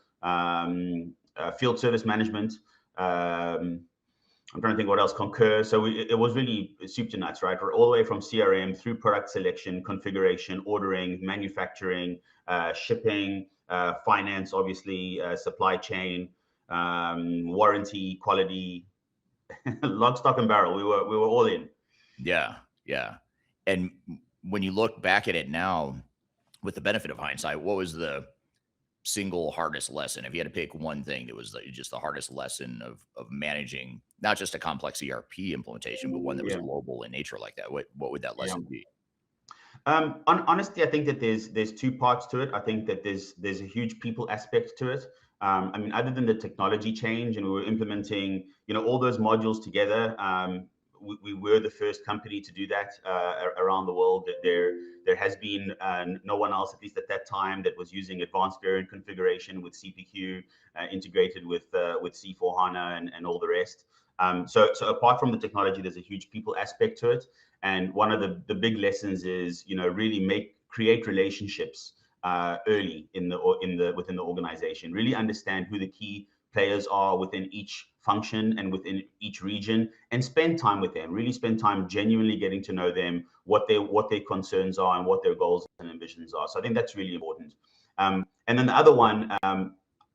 field service management. I'm trying to think what else, Concur. So it was really soup to nuts, right? We're all the way from CRM through product selection, configuration, ordering, manufacturing, shipping, finance, obviously, supply chain, warranty, quality, lock, stock, and barrel. We were all in. Yeah. And when you look back at it now, with the benefit of hindsight, what was the single hardest lesson? If you had to pick one thing that was just the hardest lesson of managing not just a complex ERP implementation, but one that was global in nature like that, what would that lesson be? Honestly, I think that there's two parts to it. I think that there's a huge people aspect to it. I mean, other than the technology change, and we were implementing, all those modules together. We were the first company to do that around the world. There has been no one else, at least at that time, that was using advanced variant configuration with CPQ integrated with C/4HANA and all the rest. So apart from the technology, there's a huge people aspect to it. And one of the big lessons is, really create relationships early within the organization. Really understand who the key players are within each function and within each region, and spend time with them. Really spend time genuinely getting to know them, what their concerns are, and what their goals and ambitions are. So I think that's really important. And then the other one,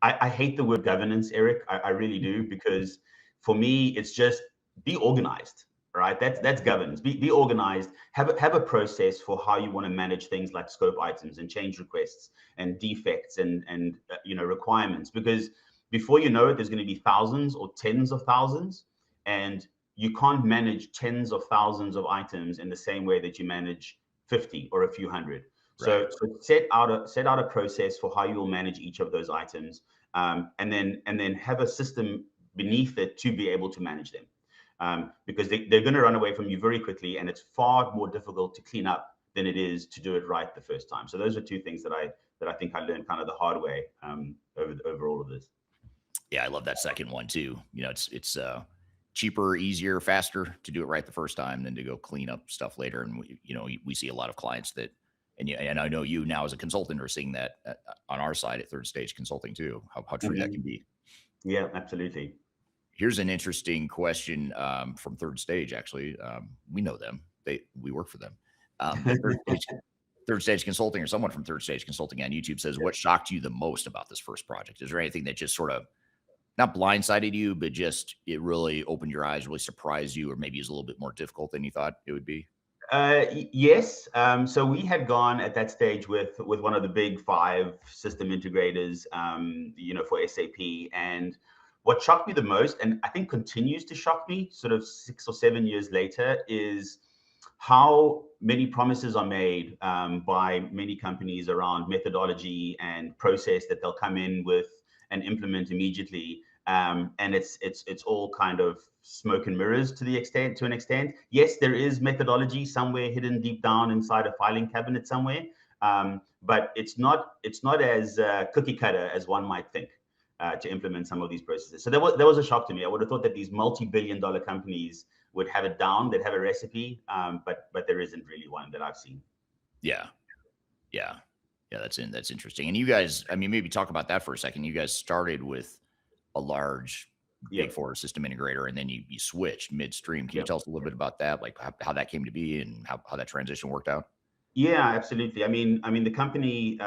I hate the word governance, Eric. I really do, because for me, it's just be organized, right? That's governance. Be organized. Have a process for how you want to manage things like scope items and change requests and defects and requirements, because before you know it, there's going to be thousands or tens of thousands, and you can't manage tens of thousands of items in the same way that you manage 50 or a few hundred. So, Right. so set out a process for how you will manage each of those items, and then have a system beneath it to be able to manage them, because they're going to run away from you very quickly, and it's far more difficult to clean up than it is to do it right the first time. So those are two things that I think I learned kind of the hard way over all of this. Yeah, I love that second one too. It's cheaper, easier, faster to do it right the first time than to go clean up stuff later. And we see a lot of clients that, and I know you now as a consultant are seeing that on our side at Third Stage Consulting too. How true that can be. Yeah, absolutely. Here's an interesting question from Third Stage. Actually, we know them. We work for them. Third Stage Consulting, or someone from Third Stage Consulting on YouTube says, "What shocked you the most about this first project? Is there anything that just sort of not blindsided you, but just it really opened your eyes, really surprised you, or maybe is a little bit more difficult than you thought it would be?" Yes. So we had gone at that stage with one of the big five system integrators, for SAP. And what shocked me the most, and I think continues to shock me sort of 6 or 7 years later, is how many promises are made by many companies around methodology and process that they'll come in with and implement immediately. And it's all kind of smoke and mirrors to an extent. Yes, there is methodology somewhere hidden deep down inside a filing cabinet somewhere, but it's not as cookie cutter as one might think to implement some of these processes. So that was a shock to me. I would have thought that these multi-billion-dollar companies would have it down, they'd have a recipe, but there isn't really one that I've seen. Yeah. That's interesting. And you guys, I mean, maybe talk about that for a second. You guys started with a large Big Four system integrator, and then you switched midstream. Can you tell us a little bit about that, like how that came to be and how that transition worked out? Yeah, absolutely. I mean, the company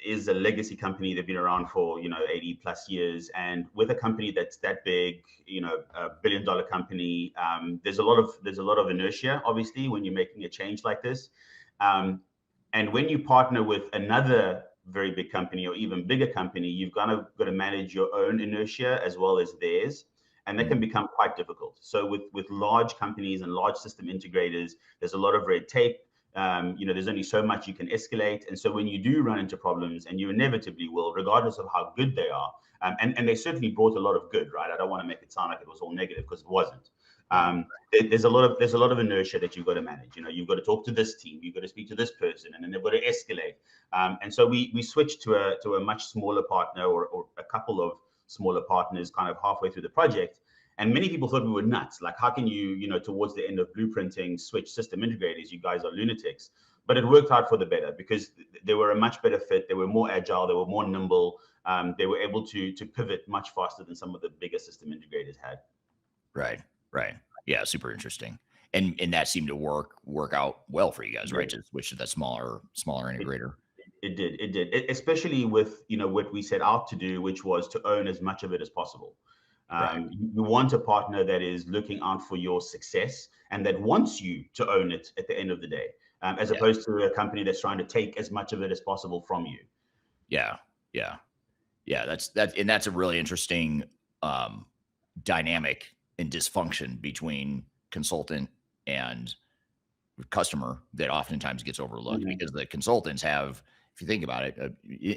is a legacy company. They've been around for 80 plus years, and with a company that's that big, a billion-dollar company, there's a lot of inertia, obviously, when you're making a change like this, and when you partner with another very big company or even bigger company, you've got to manage your own inertia as well as theirs, and that can become quite difficult. So with large companies and large system integrators, there's a lot of red tape. There's only so much you can escalate. And so when you do run into problems, and you inevitably will, regardless of how good they are, and they certainly brought a lot of good, right? I don't want to make it sound like it was all negative, because it wasn't. There's a lot of inertia that you've got to manage. You've got to talk to this team, you've got to speak to this person, and then they've got to escalate. And so we switched to a much smaller partner, or a couple of smaller partners, kind of halfway through the project. And many people thought we were nuts. Like, how can you, towards the end of blueprinting, switch system integrators? You guys are lunatics. But it worked out for the better, because they were a much better fit. They were more agile. They were more nimble. They were able to pivot much faster than some of the bigger system integrators had. Right. Yeah, super interesting. And that seemed to work out well for you guys, right? To switch to that smaller integrator. It did, especially with what we set out to do, which was to own as much of it as possible. Right. You want a partner that is looking out for your success and that wants you to own it at the end of the day, as opposed to a company that's trying to take as much of it as possible from you. Yeah. That's a really interesting dynamic and dysfunction between consultant and customer that oftentimes gets overlooked, because the consultants have, if you think about it,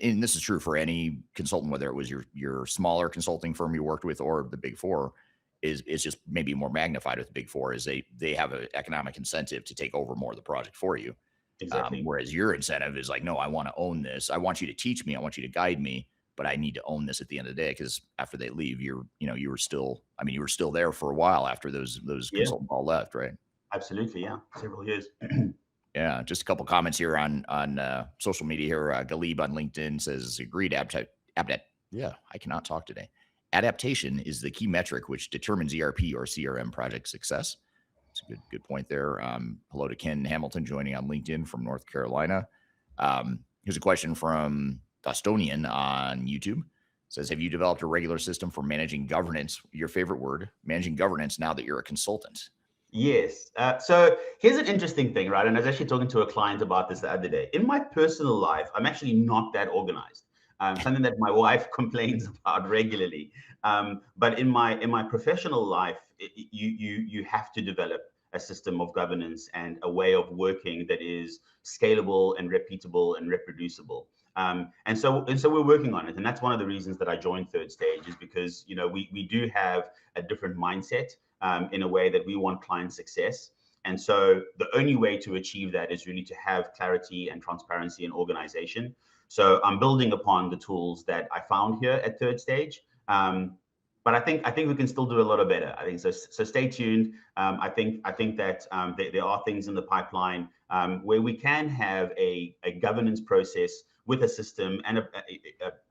and this is true for any consultant, whether it was your smaller consulting firm you worked with or the Big Four, is just maybe more magnified with the Big Four, is they have an economic incentive to take over more of the project for you. Exactly. Whereas your incentive is like, no, I want to own this. I want you to teach me. I want you to guide me, but I need to own this at the end of the day, because after they leave, you were still there for a while after those consultants all left, right? Absolutely, yeah, several years. Yeah, just a couple comments here on social media here. Galib on LinkedIn says, agreed. Yeah, I cannot talk today. Adaptation is the key metric which determines ERP or CRM project success. It's a good point there. Hello to Ken Hamilton joining on LinkedIn from North Carolina. Here's a question from Dostonian on YouTube. Says, have you developed a regular system for managing governance? Your favorite word, managing governance, now that you're a consultant. Yes. So here's an interesting thing, right? And I was actually talking to a client about this the other day. In my personal life, I'm actually not that organized. Something that my wife complains about regularly. But in my professional life, you have to develop a system of governance and a way of working that is scalable and repeatable and reproducible. And so we're working on it, and that's one of the reasons that I joined Third Stage, is because we do have a different mindset in a way that we want client success. And so the only way to achieve that is really to have clarity and transparency in organization. So I'm building upon the tools that I found here at Third Stage. But I think we can still do a lot better. I think so. So stay tuned. I think that there are things in the pipeline where we can have a governance process with a system and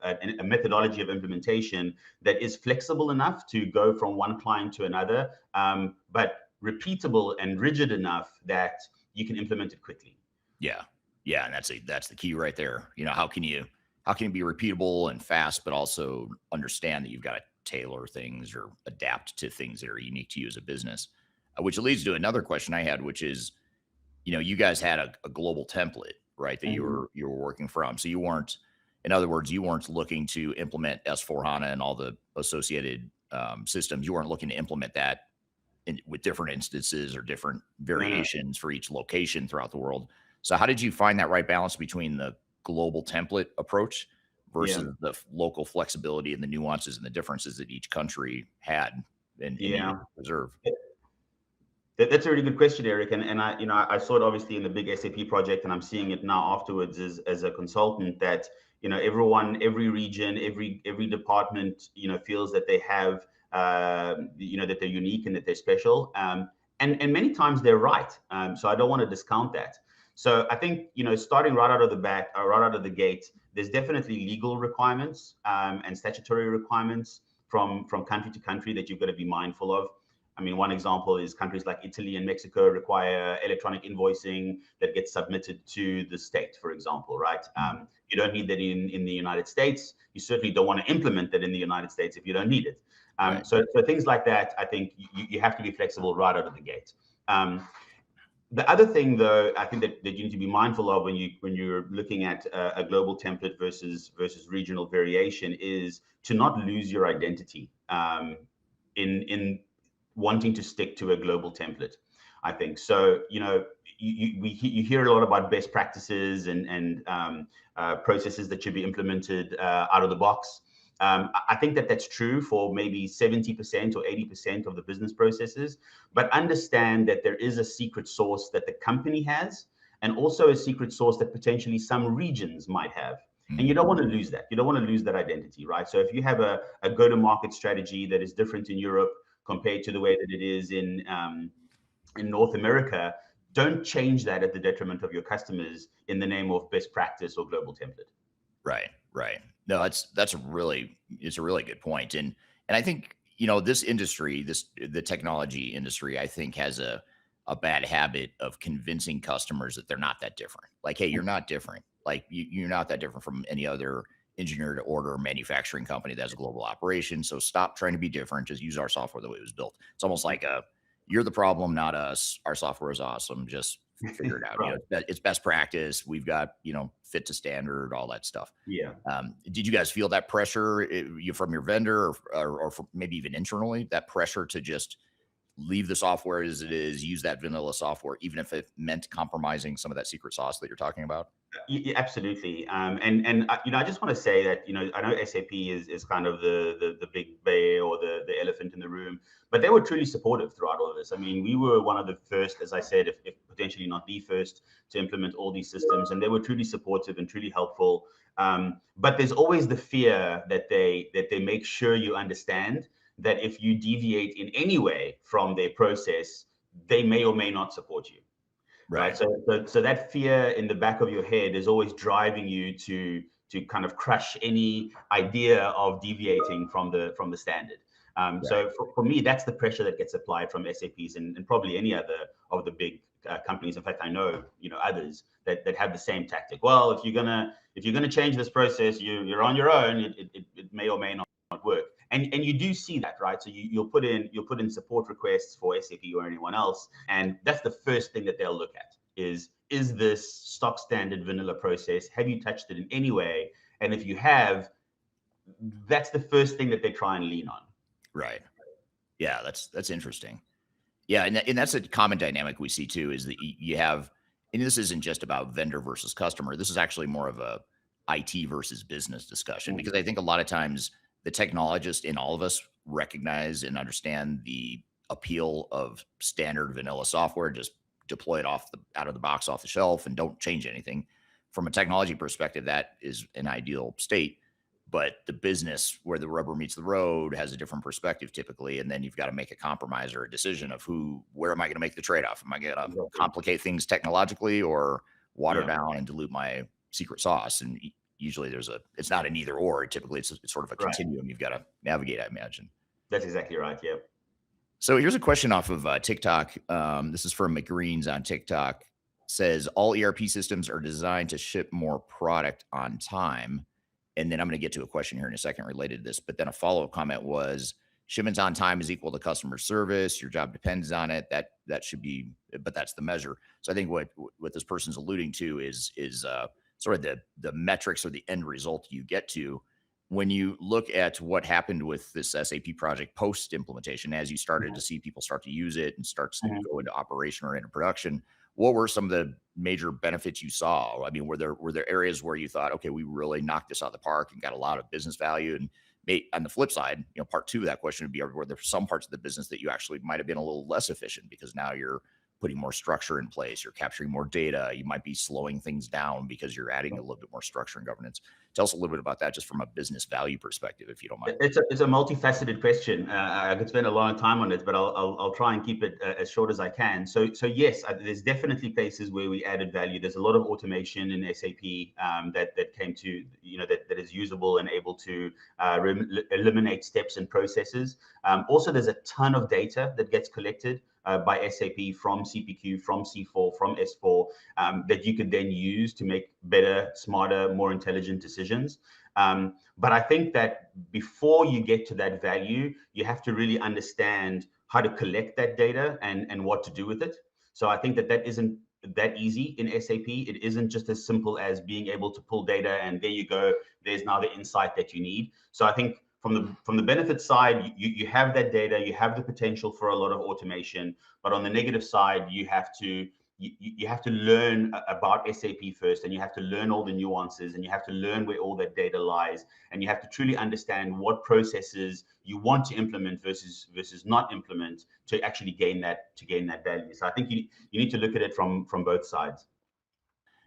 a methodology of implementation that is flexible enough to go from one client to another, but repeatable and rigid enough that you can implement it quickly. Yeah, and that's the key right there. How can you be repeatable and fast, but also understand that you've got to tailor things or adapt to things that are unique to you as a business, which leads to another question I had, which is, you guys had a global template, right, that you were working from. So you weren't, in other words, you weren't looking to implement S/4HANA and all the associated systems. You weren't looking to implement that with different instances or different variations for each location throughout the world. So how did you find that right balance between the global template approach versus the local flexibility and the nuances and the differences that each country had and needed to preserve? That's a really good question, Eric. And I saw it obviously in the big SAP project, and I'm seeing it now afterwards as a consultant, that everyone, every region, every department feels that they have that they're unique and that they're special. And many times they're right. So I don't want to discount that. So I think starting right out of the gate, there's definitely legal requirements and statutory requirements from country to country that you've got to be mindful of. I mean, one example is countries like Italy and Mexico require electronic invoicing that gets submitted to the state, for example, right? You don't need that in the United States. You certainly don't want to implement that in the United States if you don't need it. So things like that, I think you have to be flexible right out of the gate. The other thing, though, I think that you need to be mindful of when you're looking at a global template versus regional variation is to not lose your identity in wanting to stick to a global template. I think so. You hear a lot about best practices and processes that should be implemented out of the box. I think that's true for maybe 70% or 80% of the business processes, but understand that there is a secret sauce that the company has, and also a secret sauce that potentially some regions might have. And you don't want to lose that. You don't want to lose that identity, right? So if you have a go-to-market strategy that is different in Europe compared to the way that it is in North America, don't change that at the detriment of your customers in the name of best practice or global template. Right. No, it's a really good point. And I think, this industry, the technology industry, I think has a bad habit of convincing customers that they're not that different. Like, hey, you're not different. Like you're not that different from any other engineer to order manufacturing company that has a global operation. So stop trying to be different. Just use our software the way it was built. It's almost like you're the problem, not us. Our software is awesome. Just figure it out. Right. It's best practice. We've got, fit to standard, all that stuff. Yeah. Did you guys feel that pressure from your vendor or from maybe even internally, that pressure to just leave the software as it is, use that vanilla software, even if it meant compromising some of that secret sauce that you're talking about? Yeah, absolutely. I just want to say that, I know SAP is kind of the big bear or the elephant in the room, but they were truly supportive throughout all of this. I mean, we were one of the first, as I said, if potentially not the first, to implement all these systems, and they were truly supportive and truly helpful. But there's always the fear that they make sure you understand that if you deviate in any way from their process, they may or may not support you. Right. So that fear in the back of your head is always driving you to kind of crush any idea of deviating from the standard. So for me, that's the pressure that gets applied from SAPs and probably any other of the big companies. In fact, I know others that have the same tactic. Well, if you're if you're going to change this process, you're on your own. It may or may not work. And you do see that, right? So you'll put in support requests for SAP or anyone else, and that's the first thing that they'll look at is this stock standard vanilla process? Have you touched it in any way? And if you have, that's the first thing that they try and lean on. Right. Yeah, that's interesting. Yeah, and that's a common dynamic we see too, is that you have, and this isn't just about vendor versus customer. This is actually more of a IT versus business discussion, because I think a lot of times the technologists in all of us recognize and understand the appeal of standard vanilla software. Just deploy it out of the box, off the shelf, and don't change anything. From a technology perspective, that is an ideal state. But the business, where the rubber meets the road, has a different perspective typically, and then you've got to make a compromise or a decision of where am I going to make the trade-off? Am I going to complicate things technologically, or water down and dilute my secret sauce? And usually it's not an either or. Typically it's sort of a continuum you've got to navigate, I imagine. That's exactly right. Yeah. So here's a question off of TikTok. This is from McGreens on TikTok. Says all ERP systems are designed to ship more product on time. And then I'm going to get to a question here in a second related to this. But then a follow-up comment was, shipments on time is equal to customer service. Your job depends on it. That should be, but that's the measure. So I think what this person's alluding to is sort of the metrics or the end result you get to when you look at what happened with this SAP project post implementation, as you started to see people start to use it and start to go into operation or into production. What were some of the major benefits you saw? I mean, were there areas where you thought, okay, we really knocked this out of the park and got a lot of business value? And on the flip side, part two of that question would be, were there some parts of the business that you actually might have been a little less efficient because now you're putting more structure in place, you're capturing more data, you might be slowing things down because you're adding a little bit more structure and governance. Tell us a little bit about that, just from a business value perspective, if you don't mind. It's a multifaceted question. I could spend a long time on it, but I'll try and keep it as short as I can. So yes, there's definitely places where we added value. There's a lot of automation in SAP that came to, that is usable and able to eliminate steps and processes. Also, there's a ton of data that gets collected by SAP from CPQ, from C4, from S4, that you could then use to make better, smarter, more intelligent decisions. But I think that before you get to that value, you have to really understand how to collect that data and what to do with it. So I think that isn't that easy in SAP. It isn't just as simple as being able to pull data and there you go, there's now the insight that you need. So I think from the benefit side, you have that data, you have the potential for a lot of automation, but on the negative side, you have to learn about SAP first, and you have to learn all the nuances, and you have to learn where all that data lies, and you have to truly understand what processes you want to implement versus not implement to actually gain that value. So I think you need to look at it from both sides.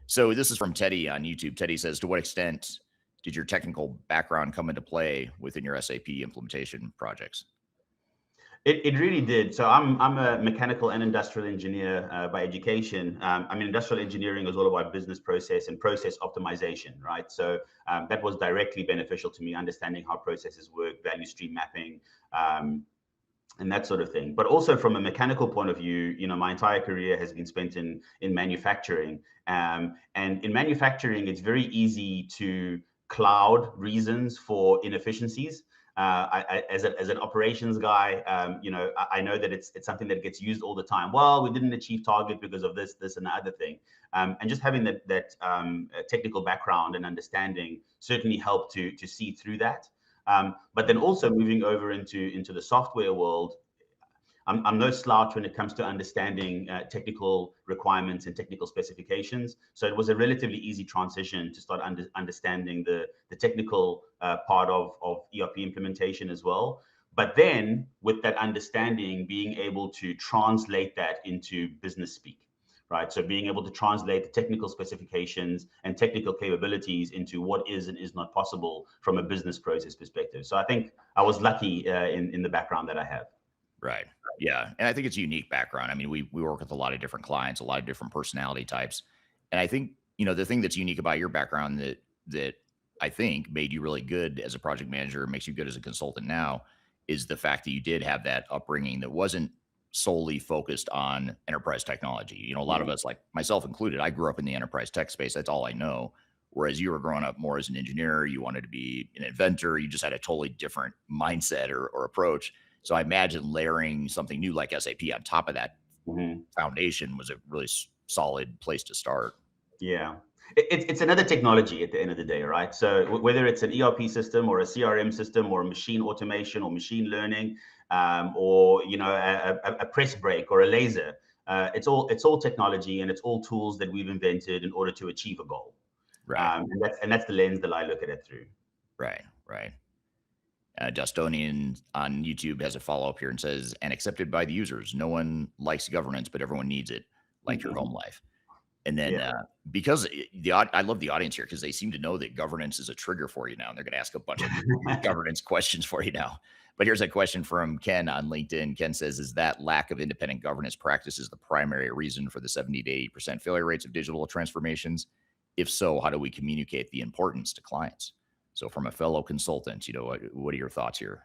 So this is from Teddy on YouTube. Teddy says, to what extent did your technical background come into play within your SAP implementation projects? It really did. So I'm a mechanical and industrial engineer by education. Industrial engineering is all about business process and process optimization, right? So that was directly beneficial to me, understanding how processes work, value stream mapping, and that sort of thing. But also from a mechanical point of view, my entire career has been spent in manufacturing. And in manufacturing, it's very easy to cloud reasons for inefficiencies. As an operations guy, I know that it's something that gets used all the time. Well, we didn't achieve target because of this, and the other thing. And just having that technical background and understanding certainly helped to see through that. But then also moving over into the software world, I'm no slouch when it comes to understanding technical requirements and technical specifications. So it was a relatively easy transition to start understanding the technical part of ERP implementation as well. But then with that understanding, being able to translate that into business speak, right? So being able to translate the technical specifications and technical capabilities into what is and is not possible from a business process perspective. So I think I was lucky in the background that I have. Right. Yeah. And I think it's a unique background. I mean, we work with a lot of different clients, a lot of different personality types. And I think, the thing that's unique about your background that I think made you really good as a project manager, makes you good as a consultant now, is the fact that you did have that upbringing that wasn't solely focused on enterprise technology. A lot of us, like myself included, I grew up in the enterprise tech space. That's all I know. Whereas you were growing up more as an engineer, you wanted to be an inventor, you just had a totally different mindset or approach. So I imagine layering something new like SAP on top of that foundation was a really solid place to start. Yeah. It's another technology at the end of the day, right? So whether it's an ERP system or a CRM system or machine automation or machine learning, or a press brake or a laser, it's all technology, and it's all tools that we've invented in order to achieve a goal. Right. And that's the lens that I look at it through. Right. Right. Dustonian on YouTube has a follow up here and says, and accepted by the users. No one likes governance, but everyone needs it, like your home life. And then because I love the audience here because they seem to know that governance is a trigger for you now. And they're going to ask a bunch of governance questions for you now. But here's a question from Ken on LinkedIn. Ken says, is that lack of independent governance practices the primary reason for the 70 to 80% failure rates of digital transformations? If so, how do we communicate the importance to clients? So from a fellow consultant, what are your thoughts here?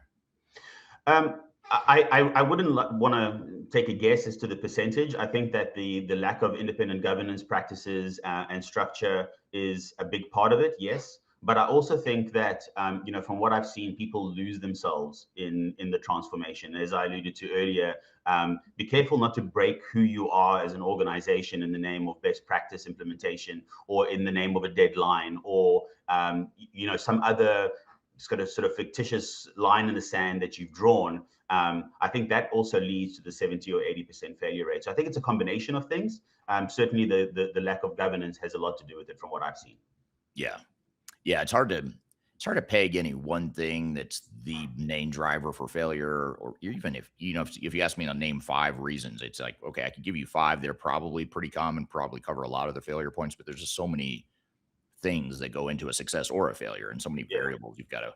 I wouldn't want to take a guess as to the percentage. I think that the lack of independent governance practices and structure is a big part of it, yes. But I also think that, from what I've seen, people lose themselves in the transformation. As I alluded to earlier, be careful not to break who you are as an organization in the name of best practice implementation or in the name of a deadline or, some other sort of fictitious line in the sand that you've drawn. I think that also leads to the 70 or 80% failure rate. So I think it's a combination of things. Certainly the lack of governance has a lot to do with it from what I've seen. Yeah. It's hard to peg any one thing that's the main driver for failure, or even if you ask me to name 5 reasons, it's like, okay, I can give you 5. They're probably pretty common, probably cover a lot of the failure points, but there's just so many things that go into a success or a failure and so many variables you've got to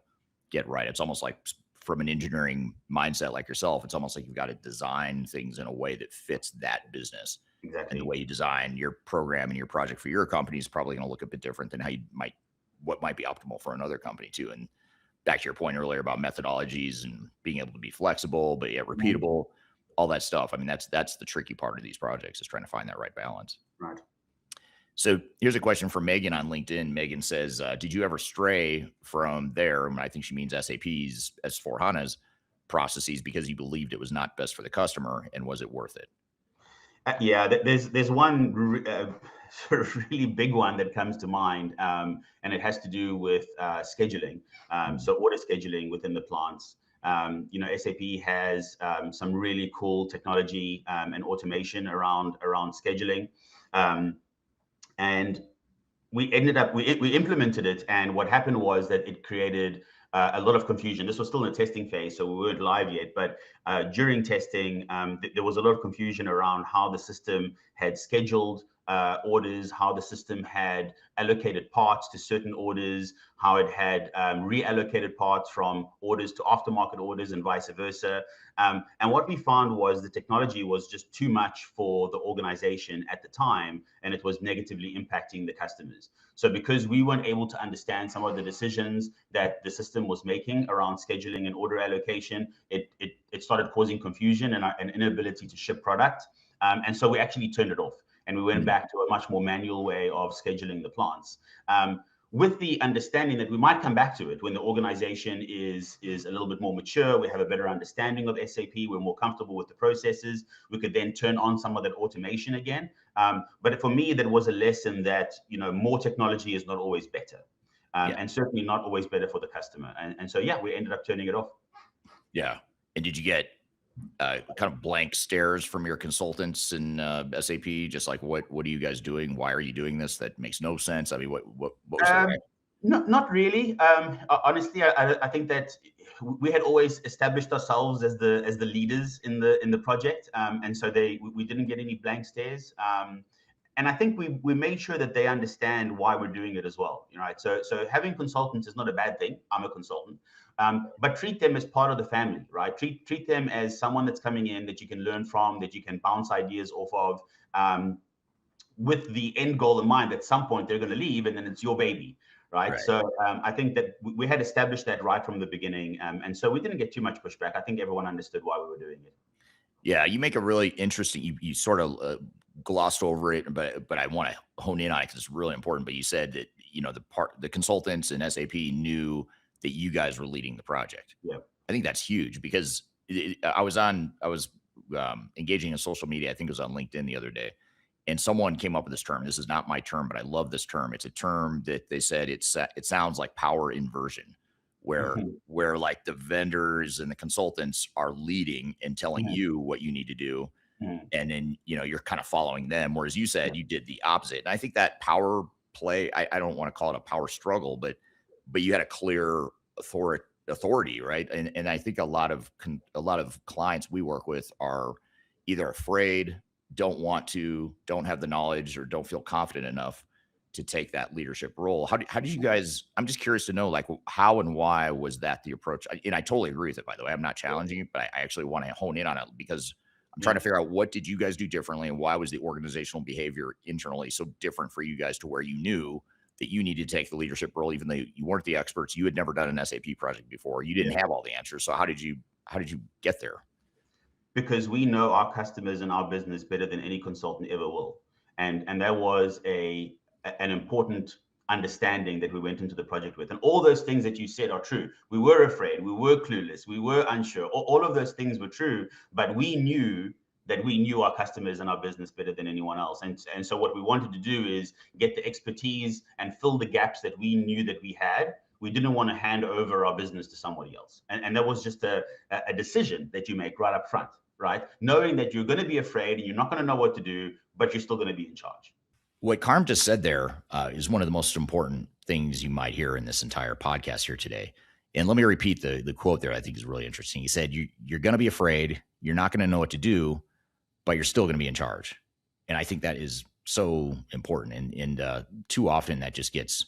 get right. It's almost like from an engineering mindset like yourself, it's almost like you've got to design things in a way that fits that business. Exactly. And the way you design your program and your project for your company is probably going to look a bit different than what might be optimal for another company too. And back to your point earlier about methodologies and being able to be flexible, but yet repeatable, all that stuff. I mean, that's the tricky part of these projects is trying to find that right balance. Right. So here's a question from Megan on LinkedIn. Megan says, did you ever stray from there? And I think she means SAP's S4HANA's processes because you believed it was not best for the customer, and was it worth it? There's one sort of really big one that comes to mind, and it has to do with scheduling. So order scheduling within the plants. SAP has some really cool technology and automation around scheduling. And we implemented it, and what happened was that it created a lot of confusion. This was still in the testing phase, so we weren't live yet, but during testing, there was a lot of confusion around how the system had scheduled orders, how the system had allocated parts to certain orders, how it had reallocated parts from orders to aftermarket orders and vice versa. And what we found was the technology was just too much for the organization at the time, and it was negatively impacting the customers. So because we weren't able to understand some of the decisions that the system was making around scheduling and order allocation, it started causing confusion and an inability to ship product. And so we actually turned it off, and we went back to a much more manual way of scheduling the plants. With the understanding that we might come back to it when the organization is a little bit more mature, we have a better understanding of SAP, we're more comfortable with the processes, we could then turn on some of that automation again. But for me, that was a lesson that, more technology is not always better, and certainly not always better for the customer. And so, we ended up turning it off. Yeah. And did you get kind of blank stares from your consultants in SAP? Just like, what are you guys doing? Why are you doing this? That makes no sense. I mean, what was the Not really. Honestly, I think that we had established ourselves as the leaders in the project, and so we didn't get any blank stares. And I think we made sure that they understand why we're doing it as well. Right. So having consultants is not a bad thing. I'm a consultant. But treat them as part of the family, right? Treat them as someone that's coming in that you can learn from, that you can bounce ideas off of, with the end goal in mind. At some point, they're going to leave, and then it's your baby, right? So I think that we had established that right from the beginning, and so we didn't get too much pushback. I think everyone understood why we were doing it. Yeah, you make a really interesting. You sort of glossed over it, but I want to hone in on it because it's really important. But you said that the consultants and SAP knew that you guys were leading the project. Yeah. I think that's huge because I was engaging in social media. I think it was on LinkedIn the other day, and someone came up with this term. This is not my term, but I love this term. It's a term that they said it sounds like power inversion, where like the vendors and the consultants are leading and telling you what you need to do. And then, you're kind of following them. Whereas you said you did the opposite. And I think that power play, I don't want to call it a power struggle, but you had a clear authority, right? And I think a lot of clients we work with are either afraid, don't want to, don't have the knowledge, or don't feel confident enough to take that leadership role. How did you guys, I'm just curious to know, like, how and why was that the approach? And I totally agree with it, by the way. I'm not challenging it, but I actually want to hone in on it because I'm trying to figure out what did you guys do differently and why was the organizational behavior internally so different for you guys to where you knew that you needed to take the leadership role, even though you weren't the experts. You had never done an SAP project before. You didn't have all the answers. So how did you get there? Because we know our customers and our business better than any consultant ever will. And that was an important understanding that we went into the project with. And all those things that you said are true. We were afraid, we were clueless, we were unsure. All of those things were true, but we knew that we knew our customers and our business better than anyone else. And so what we wanted to do is get the expertise and fill the gaps that we knew that we had. We didn't want to hand over our business to somebody else. And that was just a decision that you make right up front, right? Knowing that you're going to be afraid and you're not going to know what to do, but you're still going to be in charge. What Karm just said there is one of the most important things you might hear in this entire podcast here today. And let me repeat the quote there. I think is really interesting. He said, you're going to be afraid. You're not going to know what to do, but you're still going to be in charge. And I think that is so important. And too often that just gets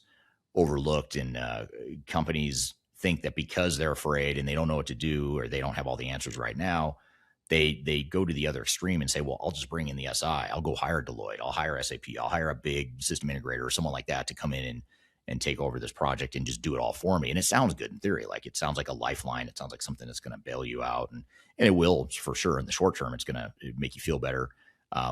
overlooked. And companies think that because they're afraid and they don't know what to do, or they don't have all the answers right now, they go to the other extreme and say, well, I'll just bring in the SI. I'll go hire Deloitte. I'll hire SAP. I'll hire a big system integrator or someone like that to come in and take over this project and just do it all for me. And it sounds good in theory. Like, it sounds like a lifeline. It sounds like something that's going to bail you out. And it will, for sure. In the short term, it's going to make you feel better.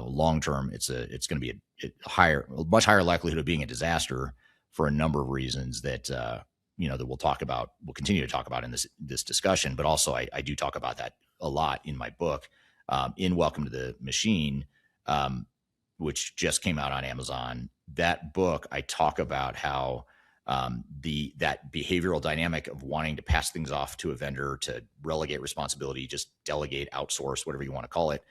Long term, it's going to be a much higher likelihood of being a disaster for a number of reasons that, that we'll continue to talk about in this discussion. But also I do talk about that a lot in my book, in Welcome to the Machine, which just came out on Amazon. That book, I talk about how that behavioral dynamic of wanting to pass things off to a vendor, to relegate responsibility, just delegate, outsource, whatever you want to call it,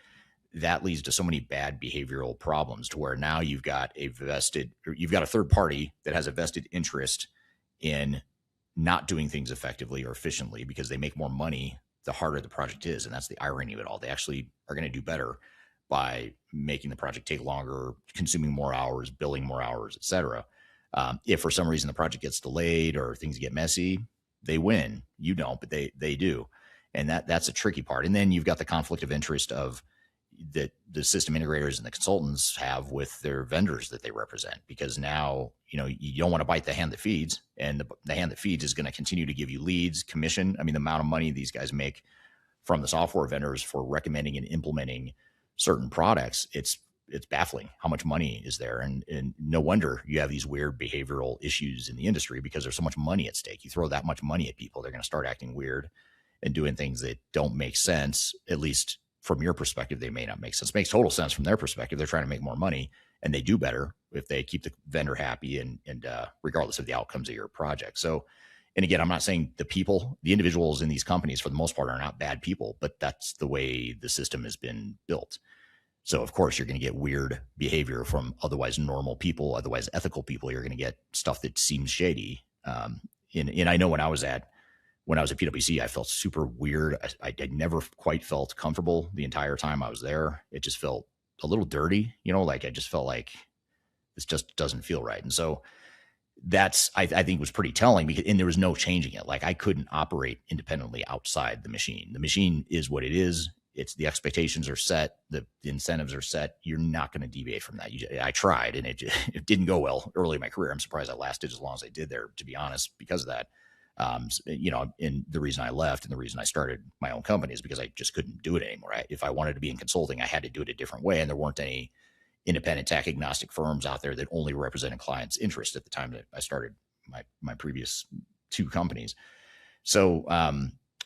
that leads to so many bad behavioral problems, to where now you've got a third party that has a vested interest in not doing things effectively or efficiently because they make more money the harder the project is. And that's the irony of it all. They actually are going to do better by making the project take longer, consuming more hours, billing more hours, et cetera. If for some reason the project gets delayed or things get messy, they win. You don't, but they do. And that's a tricky part. And then you've got the conflict of interest of that the system integrators and the consultants have with their vendors that they represent, because now, you don't want to bite the hand that feeds, and the hand that feeds is going to continue to give you leads, commission. I mean, the amount of money these guys make from the software vendors for recommending and implementing certain products, it's baffling how much money is there. And no wonder you have these weird behavioral issues in the industry, because there's so much money at stake. You throw that much money at people, they're going to start acting weird and doing things that don't make sense. At least from your perspective, they may not make sense. It makes total sense from their perspective. They're trying to make more money, and they do better if they keep the vendor happy and regardless of the outcomes of your project. So, and again, I'm not saying the individuals in these companies for the most part are not bad people, but that's the way the system has been built. So of course you're going to get weird behavior from otherwise normal people, otherwise ethical people. You're going to get stuff that seems shady. And I know when I was at PwC, I felt super weird. I never quite felt comfortable the entire time I was there. It just felt a little dirty, like I just felt like this just doesn't feel right. And so that's, I think was pretty telling, and there was no changing it. Like, I couldn't operate independently outside the machine. The machine is what it is. It's the expectations are set. The incentives are set. You're not going to deviate from that. I tried, and it didn't go well early in my career. I'm surprised I lasted as long as I did there, to be honest, because of that. And the reason I left and the reason I started my own company is because I just couldn't do it anymore. If I wanted to be in consulting, I had to do it a different way. And there weren't any independent tech agnostic firms out there that only represented clients' interest at the time that I started my previous 2 companies. So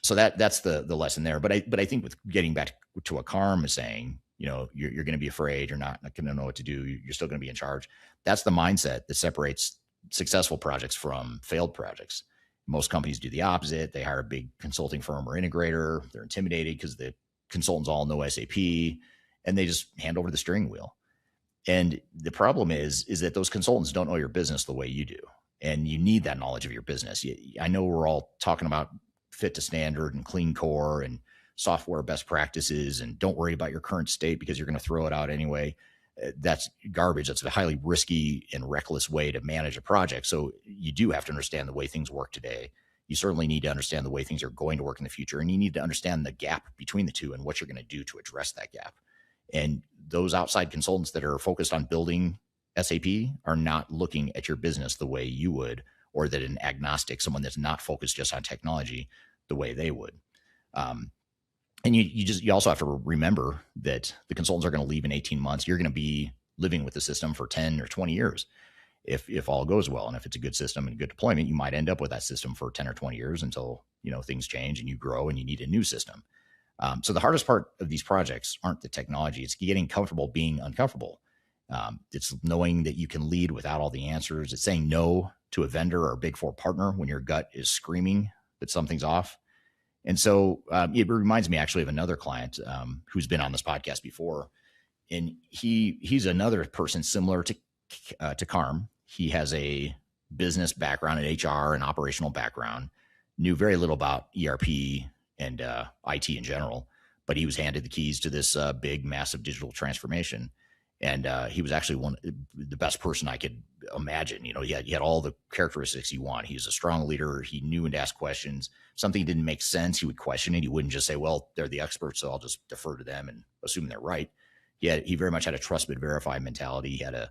so that's the lesson there. But I think with getting back to what Karm is saying, you're going to be afraid, you're not going to know what to do, you're still going to be in charge. That's the mindset that separates successful projects from failed projects. Most companies do the opposite. They hire a big consulting firm or integrator. They're intimidated because the consultants all know SAP, and they just hand over the steering wheel. And the problem is that those consultants don't know your business the way you do. And you need that knowledge of your business. I know we're all talking about fit to standard and clean core and software best practices, and don't worry about your current state because you're going to throw it out anyway. That's garbage. That's a highly risky and reckless way to manage a project. So you do have to understand the way things work today. You certainly need to understand the way things are going to work in the future. And you need to understand the gap between the two and what you're going to do to address that gap. And those outside consultants that are focused on building SAP are not looking at your business the way you would, or that an agnostic, someone that's not focused just on technology, the way they would. And you also have to remember that the consultants are going to leave in 18 months. You're going to be living with the system for 10 or 20 years if all goes well. And if it's a good system and good deployment, you might end up with that system for 10 or 20 years until things change and you grow and you need a new system. So the hardest part of these projects aren't the technology. It's getting comfortable being uncomfortable. It's knowing that you can lead without all the answers. It's saying no to a vendor or a Big Four partner when your gut is screaming that something's off. And so it reminds me actually of another client who's been on this podcast before. And he's another person similar to Karm. He has a business background in HR and operational background, knew very little about ERP and IT in general, but he was handed the keys to this big, massive digital transformation. And he was actually the best person I could imagine. He had all the characteristics you want. He was a strong leader. He knew when to ask questions. Something didn't make sense, he would question it. He wouldn't just say, well, they're the experts, so I'll just defer to them and assume they're right. He very much had a trust but verify mentality. He had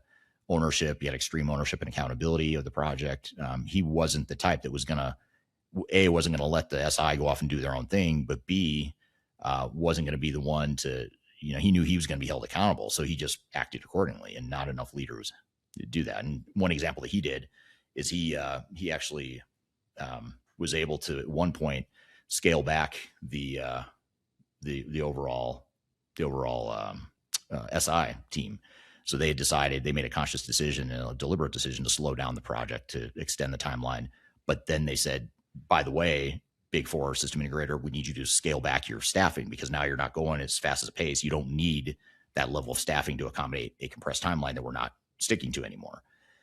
ownership. He had extreme ownership and accountability of the project. He wasn't the type that was going to, wasn't going to let the SI go off and do their own thing, but B, wasn't going to be the one to, he knew he was going to be held accountable. So he just acted accordingly, and not enough leaders do that. And one example that he did is he actually was able to at one point scale back the overall SI team. So they made a conscious decision and a deliberate decision to slow down the project to extend the timeline. But then they said, by the way, Big Four system integrator, we need you to scale back your staffing because now you're not going as fast as a pace. You don't need that level of staffing to accommodate a compressed timeline that we're not sticking to anymore.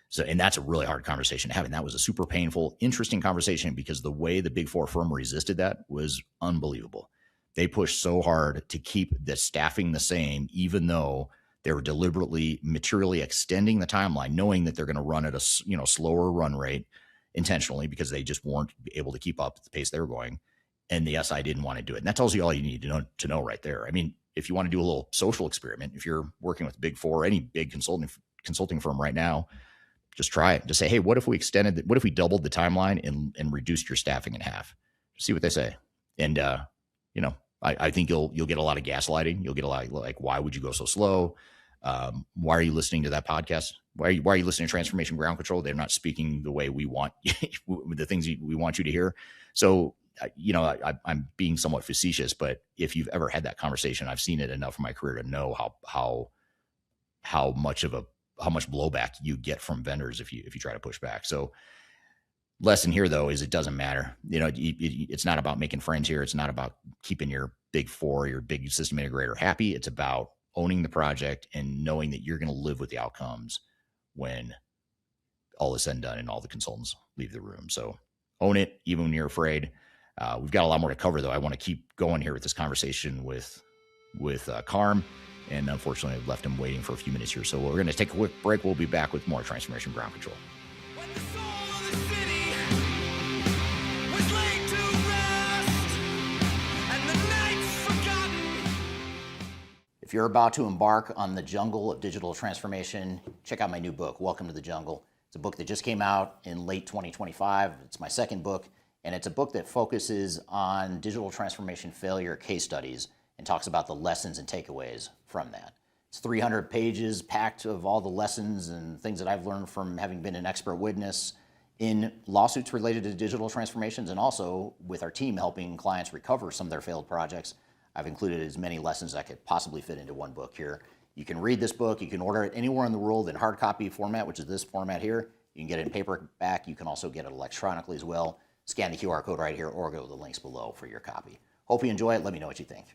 So, and that's a really hard conversation to have. And that was a super painful, interesting conversation because the way the Big Four firm resisted that was unbelievable. They pushed so hard to keep the staffing the same, even though they were deliberately, materially extending the timeline, knowing that they're going to run at a slower run rate intentionally because they just weren't able to keep up at the pace they were going. And the SI didn't want to do it. And that tells you all you need to know right there. I mean, if you want to do a little social experiment, if you're working with Big Four, any big consulting firm right now, just try it. Just say, hey, what if we doubled the timeline and reduced your staffing in half? See what they say. And, I think you'll get a lot of gaslighting. You'll get a lot of, like, why would you go so slow? Why are you listening to that podcast? Why are you listening to Transformation Ground Control? They're not speaking the way we want, the things we want you to hear. So, I'm being somewhat facetious, but if you've ever had that conversation, I've seen it enough in my career to know how much blowback you get from vendors if you try to push back. So, lesson here though is it doesn't matter. It's not about making friends here. It's not about keeping your Big Four, your big system integrator happy. It's about owning the project and knowing that you're going to live with the outcomes when all is said and done and all the consultants leave the room. So own it, even when you're afraid. We've got a lot more to cover though. I want to keep going here with this conversation with Karm, and unfortunately I've left him waiting for a few minutes here. So we're going to take a quick break. We'll be back with more Transformation Ground Control. If you're about to embark on the jungle of digital transformation, check out my new book, Welcome to the Jungle. It's a book that just came out in late 2025. It's my second book, and it's a book that focuses on digital transformation failure case studies and talks about the lessons and takeaways from that. It's 300 pages packed of all the lessons and things that I've learned from having been an expert witness in lawsuits related to digital transformations, and also with our team helping clients recover some of their failed projects. I've included as many lessons as I could possibly fit into one book here. You can read this book. You can order it anywhere in the world in hard copy format, which is this format here. You can get it in paperback. You can also get it electronically as well. Scan the QR code right here or go to the links below for your copy. Hope you enjoy it. Let me know what you think.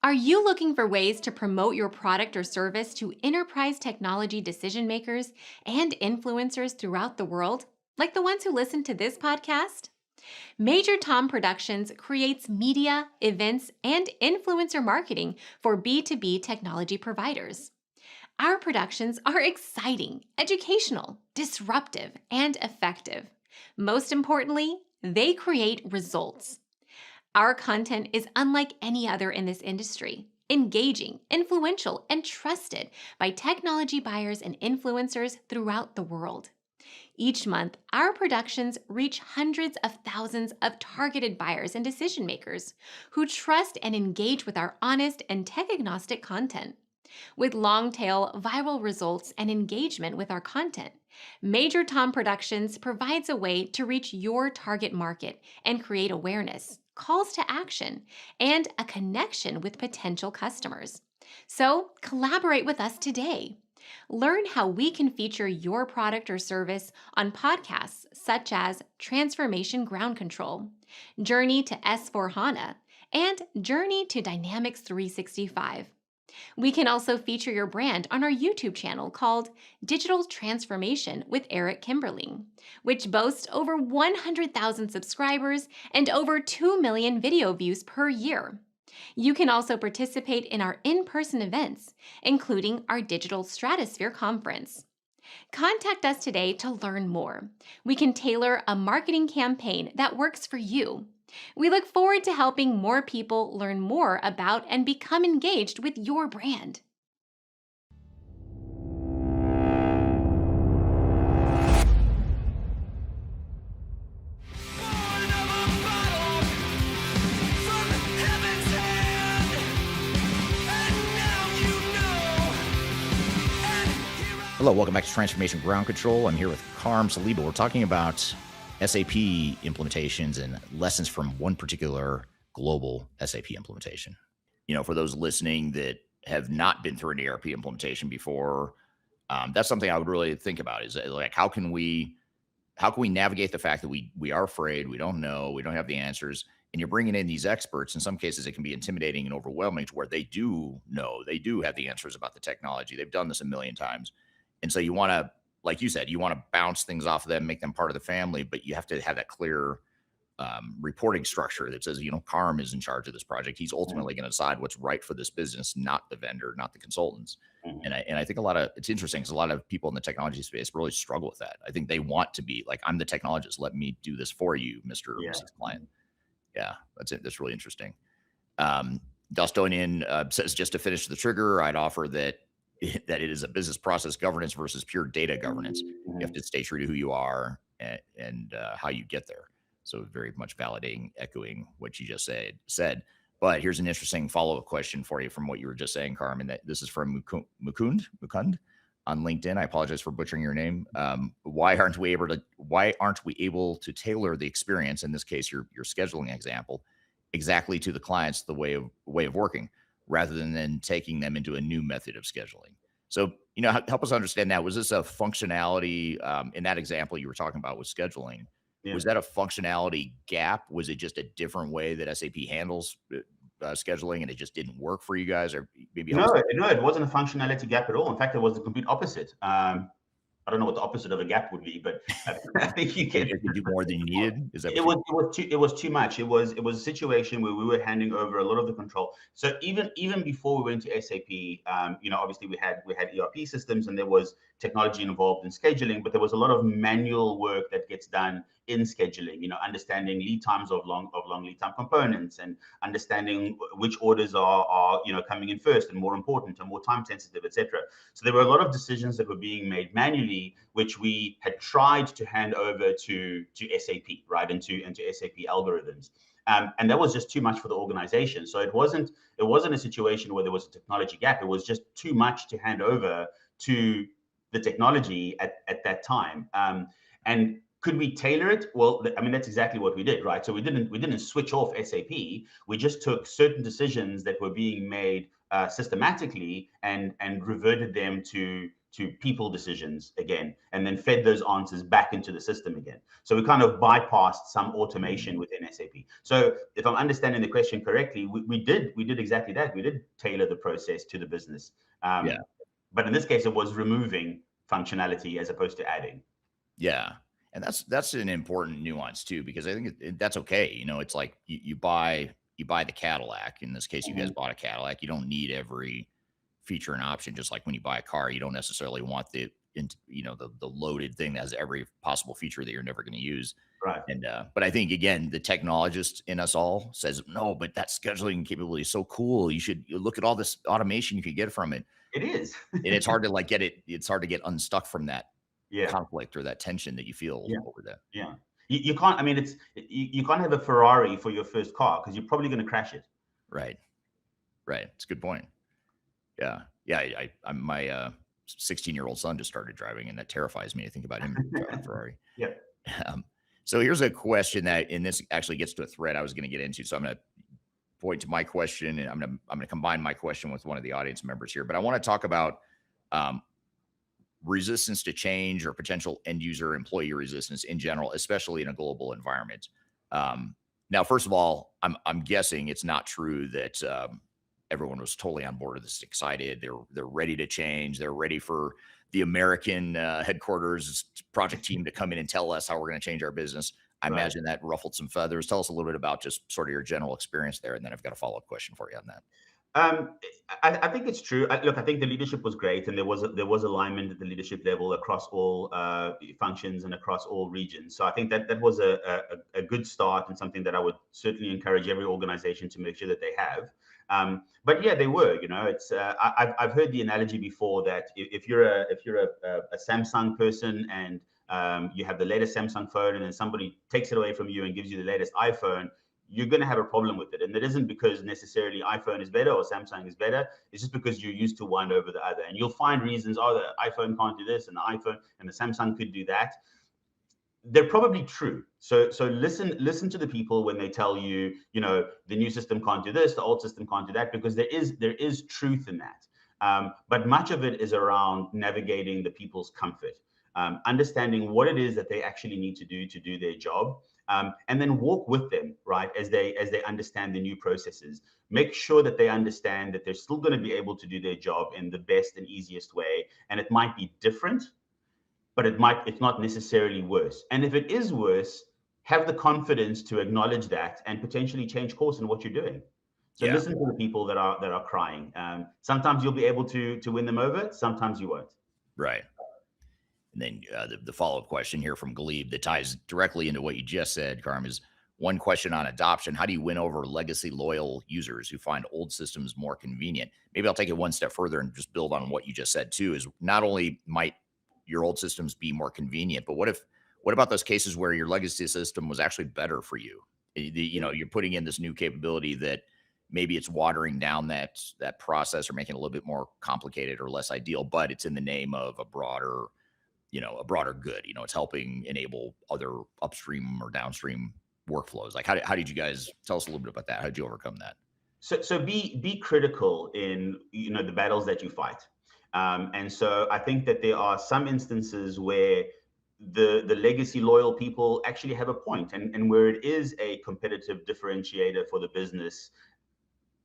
Are you looking for ways to promote your product or service to enterprise technology decision makers and influencers throughout the world, like the ones who listen to this podcast? Major Tom Productions creates media, events, and influencer marketing for B2B technology providers. Our productions are exciting, educational, disruptive, and effective. Most importantly, they create results. Our content is unlike any other in this industry, engaging, influential, and trusted by technology buyers and influencers throughout the world. Each month, our productions reach hundreds of thousands of targeted buyers and decision makers who trust and engage with our honest and tech-agnostic content. With long-tail viral results and engagement with our content, Major Tom Productions provides a way to reach your target market and create awareness, calls to action, and a connection with potential customers. So collaborate with us today. Learn how we can feature your product or service on podcasts such as Transformation Ground Control, Journey to S4HANA, and Journey to Dynamics 365. We can also feature your brand on our YouTube channel called Digital Transformation with Eric Kimberling, which boasts over 100,000 subscribers and over 2 million video views per year. You can also participate in our in-person events, including our Digital Stratosphere Conference. Contact us today to learn more. We can tailor a marketing campaign that works for you. We look forward to helping more people learn more about and become engaged with your brand. Hello, welcome back to Transformation Ground Control. I'm here with Karm, Saliba. We're talking about SAP implementations and lessons from one particular global SAP implementation. You know, for those listening that have not been through an ERP implementation before, that's something I would really think about is like, how can we navigate the fact that we are afraid, we don't know, we don't have the answers, and you're bringing in these experts. In some cases, it can be intimidating and overwhelming to where they do know, they do have the answers about the technology. They've done this a million times. And so you want to, like you said, you want to bounce things off of them, make them part of the family, but you have to have that clear reporting structure that says, you know, Karm is in charge of this project. He's ultimately going to decide what's right for this business, not the vendor, not the consultants. And I think it's interesting because a lot of people in the technology space really struggle with that. I think they want to be like, I'm the technologist. Let me do this for you, Mr. or Mrs. Client. Yeah, that's it. That's really interesting. Dostonian says, just to finish the trigger, I'd offer that it is a business process governance versus pure data governance. You have to stay true to who you are and how you get there. So very much validating, echoing what you just said. But here's an interesting follow-up question for you from what you were just saying, Carmen. That this is from Mukund on LinkedIn. I apologize for butchering your name. Why aren't we able to tailor the experience, in this case, your scheduling example, exactly to the clients, the way of working, rather than then taking them into a new method of scheduling? So, you know, help us understand that. Was this a functionality in that example you were talking about with scheduling? Yeah. Was that a functionality gap? Was it just a different way that SAP handles scheduling and it just didn't work for you guys? Or maybe no, it wasn't a functionality gap at all. In fact, it was the complete opposite. I don't know what the opposite of a gap would be, but I think you can do more than you needed. Is that it was too much. It was a situation where we were handing over a lot of the control. So even before we went to SAP, you know, obviously we had ERP systems and there was technology involved in scheduling, but there was a lot of manual work that gets done in scheduling. You know, understanding lead times of long lead time components and understanding which orders are you know coming in first and more important and more time sensitive, etc. So there were a lot of decisions that were being made manually, which we had tried to hand over to SAP, right, into SAP algorithms. And that was just too much for the organization. So it wasn't a situation where there was a technology gap. It was just too much to hand over to the technology at that time. And could we tailor it? Well, I mean, that's exactly what we did, right? So we didn't switch off SAP. We just took certain decisions that were being made systematically and reverted them to people decisions again, and then fed those answers back into the system again. So we kind of bypassed some automation within SAP. So if I'm understanding the question correctly, we did exactly that. We did tailor the process to the business. But in this case, it was removing functionality as opposed to adding. Yeah. And that's an important nuance too, because I think that's okay. You know, it's like you buy the Cadillac. In this case, you guys bought a Cadillac. You don't need every feature and option. Just like when you buy a car, you don't necessarily want the loaded thing that has every possible feature that you're never going to use. Right. And but I think again, the technologist in us all says, no, but that scheduling capability is so cool. You look at all this automation you could get from it. It is. And it's hard to like get it. It's hard to get unstuck from that yeah. conflict or that tension that you feel over that. Yeah. You can't, I mean, you can't have a Ferrari for your first car because you're probably going to crash it. Right. It's a good point. Yeah. I'm my 16-year-old son just started driving, and that terrifies me to think about him driving a Ferrari. Yeah. So here's a question that, and this actually gets to a thread I was going to get into. So I'm going to point to my question, and I'm going to combine my question with one of the audience members here. But I want to talk about resistance to change or potential end user employee resistance in general, especially in a global environment. Now, first of all, I'm guessing it's not true that everyone was totally on board with this, excited. They're ready to change. They're ready for the American headquarters project team to come in and tell us how we're going to change our business. I imagine that ruffled some feathers. Tell us a little bit about just sort of your general experience there, and then I've got a follow-up question for you on that. I think it's true. Look, I think the leadership was great, and there was alignment at the leadership level across all functions and across all regions. So I think that was a good start, and something that I would certainly encourage every organization to make sure that they have. But yeah, they were. You know, it's I've heard the analogy before that if you're a Samsung person and you have the latest Samsung phone, and then somebody takes it away from you and gives you the latest iPhone, you're going to have a problem with it. And it isn't because necessarily iPhone is better or Samsung is better. It's just because you're used to one over the other. And you'll find reasons, oh, the iPhone can't do this and the iPhone and the Samsung could do that. They're probably true. So listen to the people when they tell you, you know, the new system can't do this, the old system can't do that, because there is truth in that. But much of it is around navigating the people's comfort, understanding what it is that they actually need to do their job. And then walk with them, right, as they understand the new processes. Make sure that they understand that they're still going to be able to do their job in the best and easiest way. And it might be different, but it's not necessarily worse. And if it is worse, have the confidence to acknowledge that and potentially change course in what you're doing. So listen to the people that are crying. Sometimes you'll be able to win them over. Sometimes you won't. Right. And then the follow-up question here from Glebe that ties directly into what you just said, Karm, is one question on adoption. How do you win over legacy loyal users who find old systems more convenient? Maybe I'll take it one step further and just build on what you just said too, is not only might your old systems be more convenient, but what about those cases where your legacy system was actually better for you? You know, you're putting in this new capability that maybe it's watering down that process or making it a little bit more complicated or less ideal, but it's in the name of a broader good. You know, it's helping enable other upstream or downstream workflows. Like how did you guys tell us a little bit about that? How did you overcome that? So be critical in, you know, the battles that you fight. And so I think that there are some instances where the legacy loyal people actually have a point, and where it is a competitive differentiator for the business.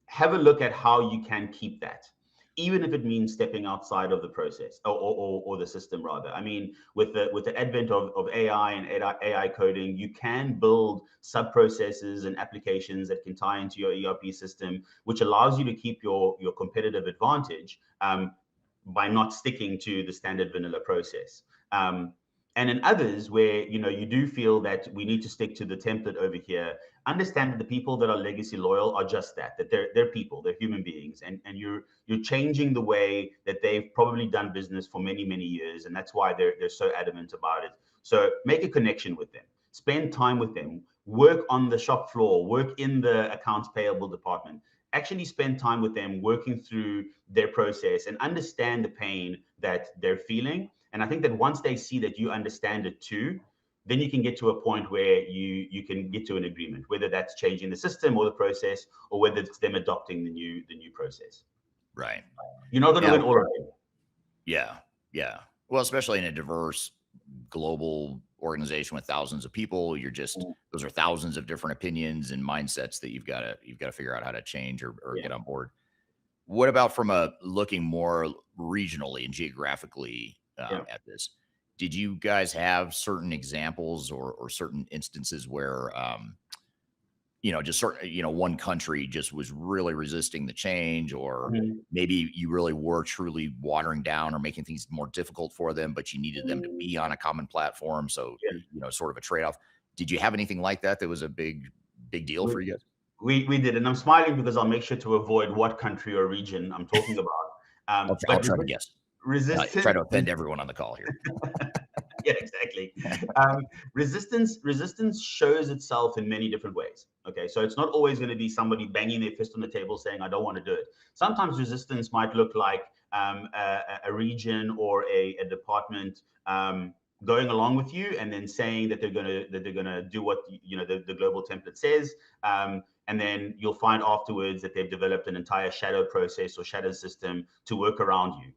Have a look at how you can keep that, even if it means stepping outside of the process or the system rather. I mean, with the advent of AI and AI coding, you can build sub-processes and applications that can tie into your ERP system, which allows you to keep your competitive advantage by not sticking to the standard vanilla process. And in others where, you know, you do feel that we need to stick to the template over here, understand that the people that are legacy loyal are just that they're people, they're human beings, and you're changing the way that they've probably done business for many, many years, and that's why they're so adamant about it. So make a connection with them, spend time with them, work on the shop floor, work in the accounts payable department, actually spend time with them working through their process and understand the pain that they're feeling. And I think that once they see that you understand it too, then you can get to a point where you can get to an agreement, whether that's changing the system or the process, or whether it's them adopting the new process. Right. You're not going to win all of them. Yeah. Yeah. Well, especially in a diverse global organization with thousands of people, you're just, those are thousands of different opinions and mindsets that you've got to figure out how to change or get on board. What about from a looking more regionally and geographically at this? Did you guys have certain examples or certain instances where, just certain, one country just was really resisting the change, or maybe you really were truly watering down or making things more difficult for them, but you needed them to be on a common platform. So, sort of a trade-off. Did you have anything like that was a big deal for you guys? We did. And I'm smiling because I'll make sure to avoid what country or region I'm talking about. I'll try to guess. Resistance. Try to offend everyone on the call here. Yeah, exactly. Resistance shows itself in many different ways. Okay, so it's not always going to be somebody banging their fist on the table saying, I don't want to do it. Sometimes resistance might look like a region or a department going along with you and then saying that they're gonna do what the global template says, and then you'll find afterwards that they've developed an entire shadow process or shadow system to work around you.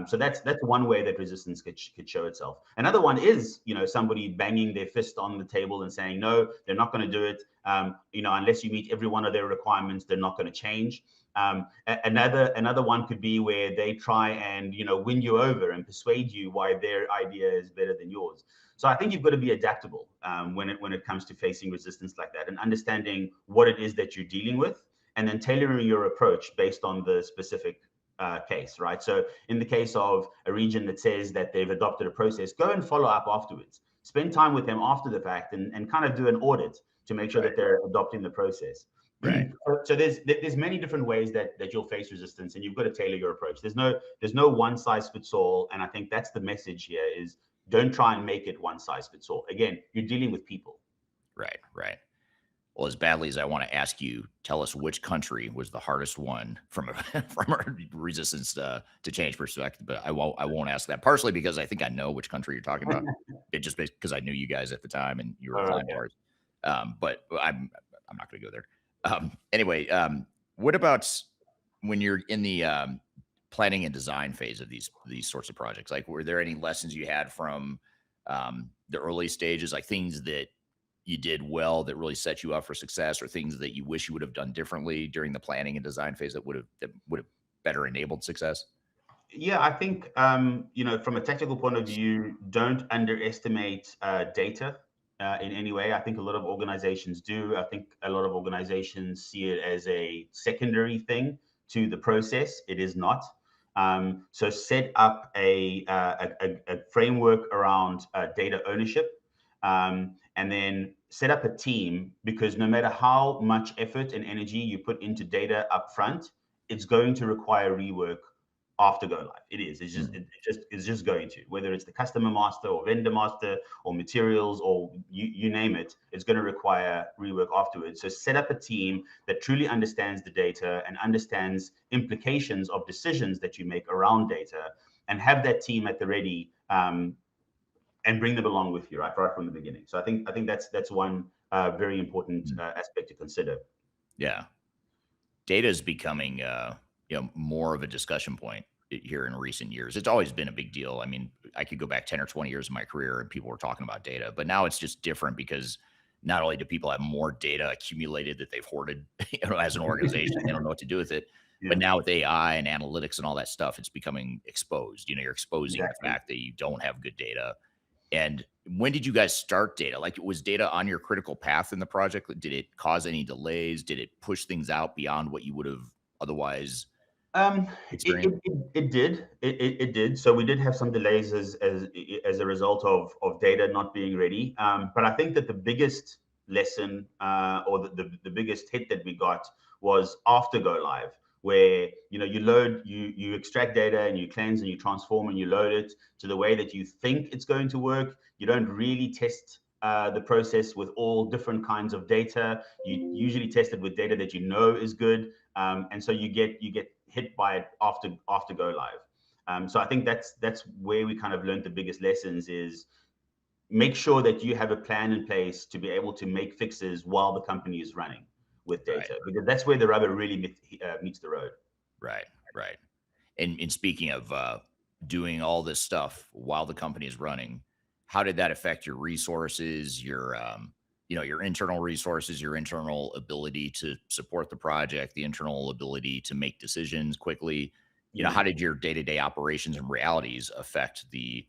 So that's one way that resistance could show itself. Another one is, somebody banging their fist on the table and saying, no, they're not going to do it. Unless you meet every one of their requirements, they're not going to change. Another one could be where they try and, win you over and persuade you why their idea is better than yours. So I think you've got to be adaptable when it comes to facing resistance like that, and understanding what it is that you're dealing with, and then tailoring your approach based on the specific case, right? So in the case of a region that says that they've adopted a process, go and follow up afterwards. Spend time with them after the fact and kind of do an audit to make sure that they're adopting the process. Right. So there's many different ways that you'll face resistance, and you've got to tailor your approach. There's no one size fits all, and I think that's the message here: is don't try and make it one size fits all. Again, you're dealing with people. Right. Well, as badly as I want to ask you, tell us which country was the hardest one from a resistance to change perspective. But I won't ask that, partially because I think I know which country you're talking about. It just because I knew you guys at the time and you were client ours. But I'm not going to go there. Anyway, what about when you're in the planning and design phase of these sorts of projects? Like, were there any lessons you had from the early stages, like things that you did well that really set you up for success, or things that you wish you would have done differently during the planning and design phase that would have better enabled success? Yeah, I think from a technical point of view, don't underestimate data in any way. I think a lot of organizations do. I think a lot of organizations see it as a secondary thing to the process. It is not. So set up a framework around data ownership. And then set up a team, because no matter how much effort and energy you put into data up front, it's going to require rework after go live. It is. It's just going to, whether it's the customer master or vendor master or materials or you name it, it's going to require rework afterwards. So set up a team that truly understands the data and understands implications of decisions that you make around data, and have that team at the ready, and bring them along with you right from the beginning. So I think that's one very important aspect to consider. Yeah, data is becoming more of a discussion point here in recent years. It's always been a big deal. I mean, I could go back 10 or 20 years of my career and people were talking about data, but now it's just different, because not only do people have more data accumulated that they've hoarded, as an organization, they don't know what to do with it. Yeah. But now with AI and analytics and all that stuff, it's becoming exposed. You're exposing the fact that you don't have good data. And when did you guys start data? Like, was data on your critical path in the project? Did it cause any delays? Did it push things out beyond what you would have otherwise experienced? It did. So we did have some delays as a result of data not being ready. But I think that the biggest lesson or the biggest hit that we got was after go live, where you extract data and you cleanse and you transform and you load it to the way that you think it's going to work. You don't really test the process with all different kinds of data. You usually test it with data that you know is good, and so you get hit by it after go live. So I think that's where we kind of learned the biggest lessons is make sure that you have a plan in place to be able to make fixes while the company is running with data, because that's where the rubber really meets the road. Right. And speaking of doing all this stuff while the company is running, how did that affect your resources, your your internal resources, your internal ability to support the project, the internal ability to make decisions quickly? How did your day-to-day operations and realities affect the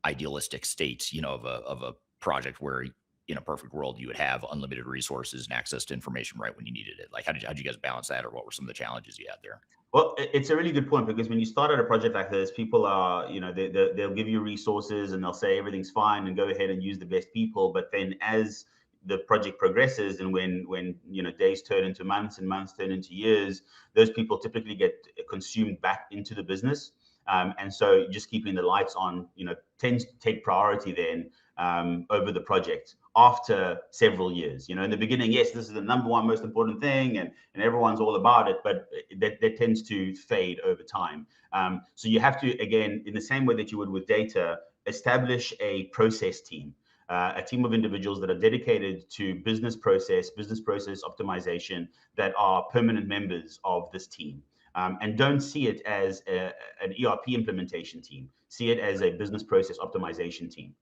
idealistic state, of a project where in a perfect world you would have unlimited resources and access to information right when you needed it? Like, how'd you guys balance that, or what were some of the challenges you had there? Well, it's a really good point, because when you start at a project like this, people are, they'll give you resources and they'll say everything's fine and go ahead and use the best people. But then as the project progresses and when days turn into months and months turn into years, those people typically get consumed back into the business. And so just keeping the lights on, tends to take priority then over the project after several years. In the beginning, yes, this is the number one most important thing, and everyone's all about it, but that tends to fade over time. So you have to, again, in the same way that you would with data, establish a process team. A team of individuals that are dedicated to business process optimization, that are permanent members of this team. And don't see it as an ERP implementation team. See it as a business process optimization team.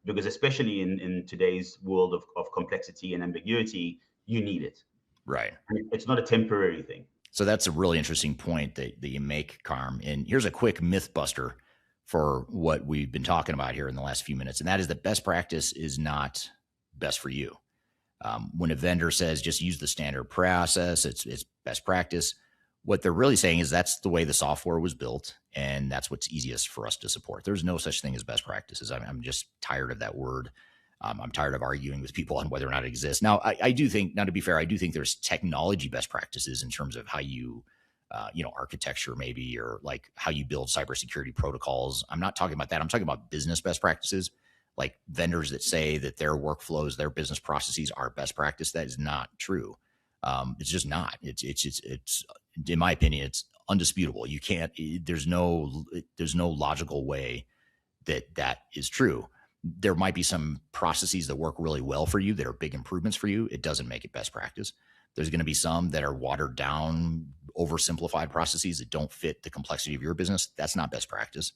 Because especially in today's world of complexity and ambiguity, you need it. Right. It's not a temporary thing. So that's a really interesting point that you make, Karm. And here's a quick myth buster for what we've been talking about here in the last few minutes. And that is that best practice is not best for you. When a vendor says just use the standard process, it's best practice. What they're really saying is that's the way the software was built, and that's what's easiest for us to support. There's no such thing as best practices. I'm just tired of that word. I'm tired of arguing with people on whether or not it exists. Now, I do think, now to be fair, I do think there's technology best practices in terms of how you, architecture maybe, or like how you build cybersecurity protocols. I'm not talking about that. I'm talking about business best practices, like vendors that say that their workflows, their business processes are best practice. That is not true. It's just not. It's in my opinion, it's undisputable. You can't. There's no logical way that is true. There might be some processes that work really well for you that are big improvements for you. It doesn't make it best practice. There's going to be some that are watered down, oversimplified processes that don't fit the complexity of your business. That's not best practice.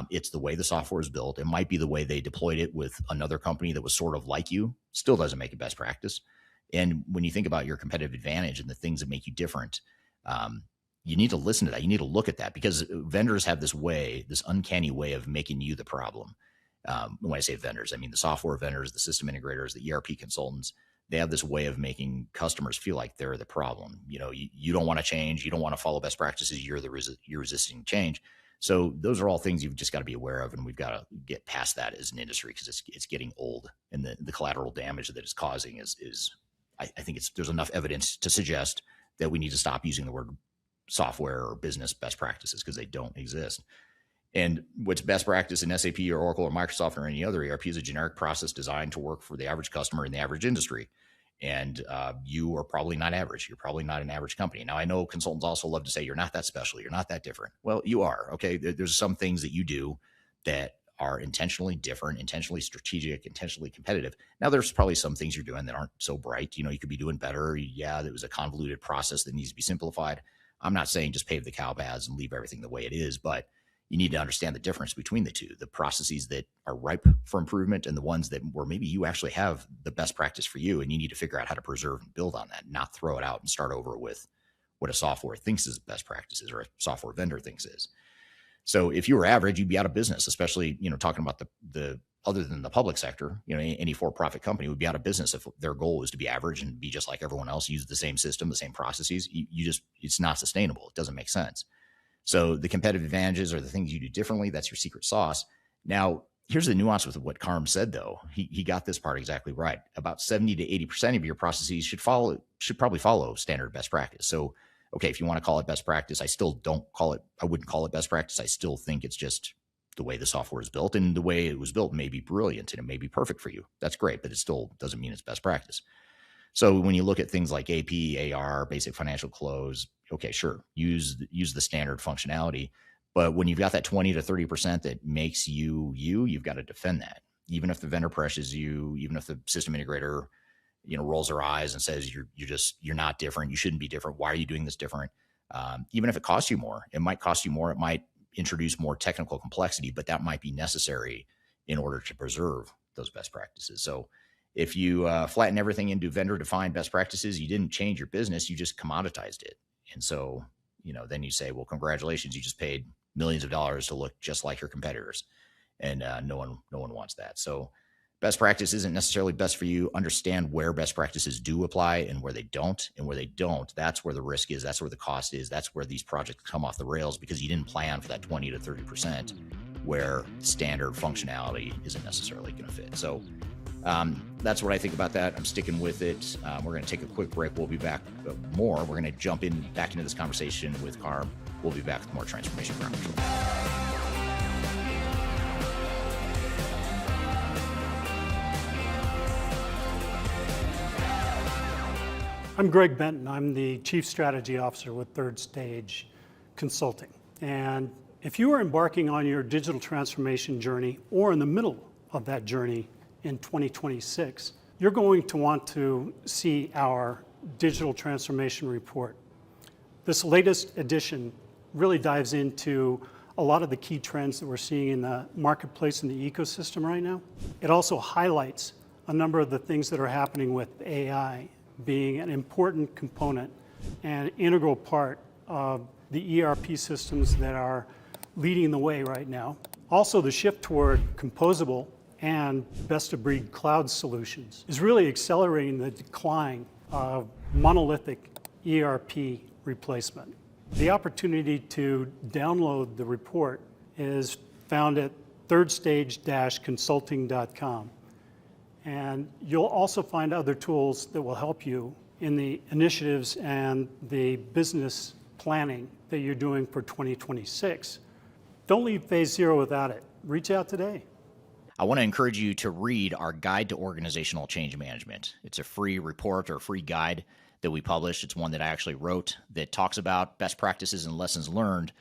It's the way the software is built. It might be the way they deployed it with another company that was sort of like you. Still doesn't make it best practice. And when you think about your competitive advantage and the things that make you different, you need to listen to that. You need to look at that, because vendors have this uncanny way of making you the problem. When I say vendors, I mean the software vendors, the system integrators, the ERP consultants. They have this way of making customers feel like they're the problem. You don't want to change. You don't want to follow best practices. You're resisting change. So those are all things you've just got to be aware of, and we've got to get past that as an industry, because it's getting old, and the collateral damage that it's causing is I think there's enough evidence to suggest that we need to stop using the word software or business best practices, because they don't exist. And what's best practice in SAP or Oracle or Microsoft or any other ERP is a generic process designed to work for the average customer in the average industry. And you are probably not average. You're probably not an average company. Now, I know consultants also love to say you're not that special. You're not that different. Well, you are. Okay. There's some things that you do that are intentionally different, intentionally strategic, intentionally competitive. Now, there's probably some things you're doing that aren't so bright. You could be doing better. Yeah, there was a convoluted process that needs to be simplified. I'm not saying just pave the cow paths and leave everything the way it is, but you need to understand the difference between the two, the processes that are ripe for improvement and the ones that where maybe you actually have the best practice for you, and you need to figure out how to preserve and build on that, not throw it out and start over with what a software thinks is best practices or a software vendor thinks is. So if you were average, you'd be out of business, especially, talking about the other than the public sector, any for-profit company would be out of business if their goal was to be average and be just like everyone else, use the same system, the same processes. It's not sustainable. It doesn't make sense. So the competitive advantages are the things you do differently. That's your secret sauce. Now, here's the nuance with what Karm said, though. He got this part exactly right. About 70 to 80% of your processes should probably follow standard best practice. So, okay, if you want to call it best practice, I wouldn't call it best practice. I still think it's just the way the software is built, and the way it was built may be brilliant and it may be perfect for you. That's great, but it still doesn't mean it's best practice. So when you look at things like AP, AR, basic financial close, okay, sure, use the standard functionality. But when you've got that 20 to 30% that makes you've got to defend that. Even if the vendor presses you, even if the system integrator, rolls their eyes and says you're not different, you shouldn't be different. Why are you doing this different? Even if it costs you more, it might cost you more. It might introduce more technical complexity, but that might be necessary in order to preserve those best practices. So if you flatten everything into vendor-defined best practices, you didn't change your business, you just commoditized it. And so, then you say, well, congratulations, you just paid millions of dollars to look just like your competitors. And no one wants that. So best practice isn't necessarily best for you. Understand where best practices do apply and where they don't. And where they don't, that's where the risk is. That's where the cost is. That's where these projects come off the rails because you didn't plan for that 20 to 30% where standard functionality isn't necessarily going to fit. So that's what I think about that. I'm sticking with it. We're going to take a quick break. We'll be back more. We're going to jump back into this conversation with Karm. We'll be back with more Transformation Ground Control. I'm Greg Benton. I'm the Chief Strategy Officer with Third Stage Consulting. And if you are embarking on your digital transformation journey or in the middle of that journey in 2026, you're going to want to see our digital transformation report. This latest edition really dives into a lot of the key trends that we're seeing in the marketplace and the ecosystem right now. It also highlights a number of the things that are happening with AI being an important component and integral part of the ERP systems that are leading the way right now. Also, the shift toward composable and best-of-breed cloud solutions is really accelerating the decline of monolithic ERP replacement. The opportunity to download the report is found at thirdstage-consulting.com. And you'll also find other tools that will help you in the initiatives and the business planning that you're doing for 2026. Don't leave phase zero without it. Reach out today. I want to encourage you to read our Guide to Organizational Change Management. It's a free report or a free guide that we published. It's one that I actually wrote that talks about best practices and lessons learned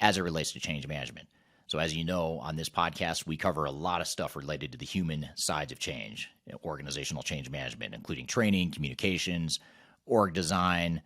as it relates to change management. So as you know, on this podcast, we cover a lot of stuff related to the human sides of change, organizational change management, including training, communications, org design,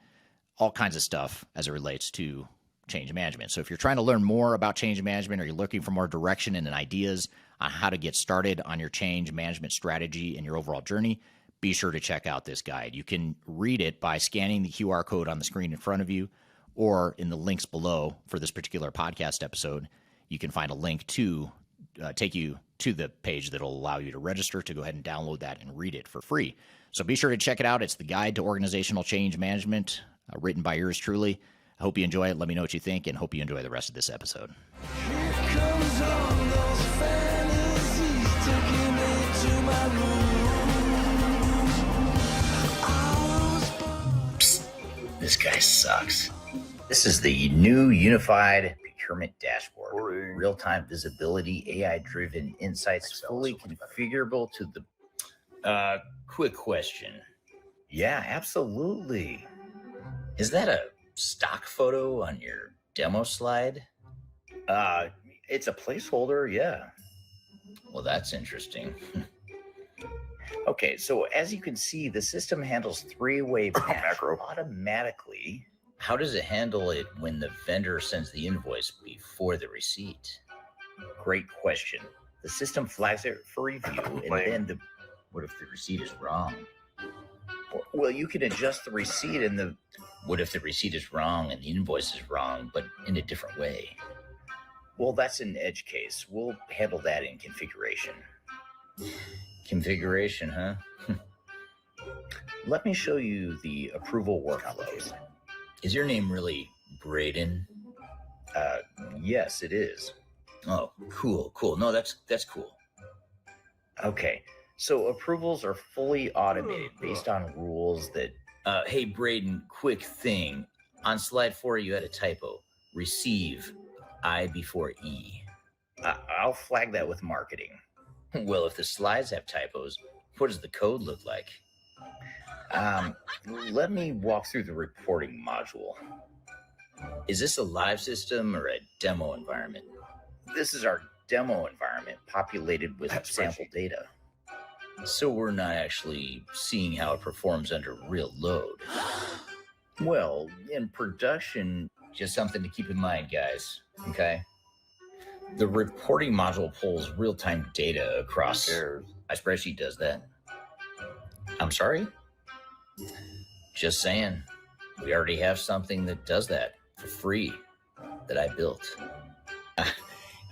all kinds of stuff as it relates to change management. So if you're trying to learn more about change management or you're looking for more direction and ideas on how to get started on your change management strategy and your overall journey, be sure to check out this guide. You can read it by scanning the QR code on the screen in front of you or in the links below for this particular podcast episode. You can find a link to take you to the page that will allow you to register to go ahead and download that and read it for free. So be sure to check it out. It's the Guide to Organizational Change Management, written by yours truly. I hope you enjoy it. Let me know what you think, and hope you enjoy the rest of this episode. Here comes all those fantasies taking me to my room. Psst, this guy sucks. This is the new unified procurement dashboard. Real-time visibility, AI-driven insights, fully configurable to the... quick question. Yeah, absolutely. Is that a stock photo on your demo slide? It's a placeholder, yeah. Well, that's interesting. Okay, so as you can see, the system handles three-way macro automatically. How does it handle it when the vendor sends the invoice before the receipt? Great question. The system flags it for review, and then what if the receipt is wrong? Well, you can adjust the receipt and what if the receipt is wrong and the invoice is wrong, but in a different way? Well, that's an edge case. We'll handle that in configuration. Configuration, huh? Let me show you the approval workflows. Is your name really Braden? Yes, it is. Oh, cool. No, that's cool. Okay, so approvals are fully automated based on rules that... hey, Braden, quick thing. On slide 4, you had a typo. Receive I before E. I'll flag that with marketing. Well, if the slides have typos, what does the code look like? Um, Let me walk through the reporting module. Is this a live system or a demo environment? This is our demo environment populated with sample data. So we're not actually seeing how it performs under real load. Well, in production, just something to keep in mind, guys, okay? The reporting module pulls real-time data across. My spreadsheet does that. I'm sorry? Just saying. We already have something that does that for free that I built.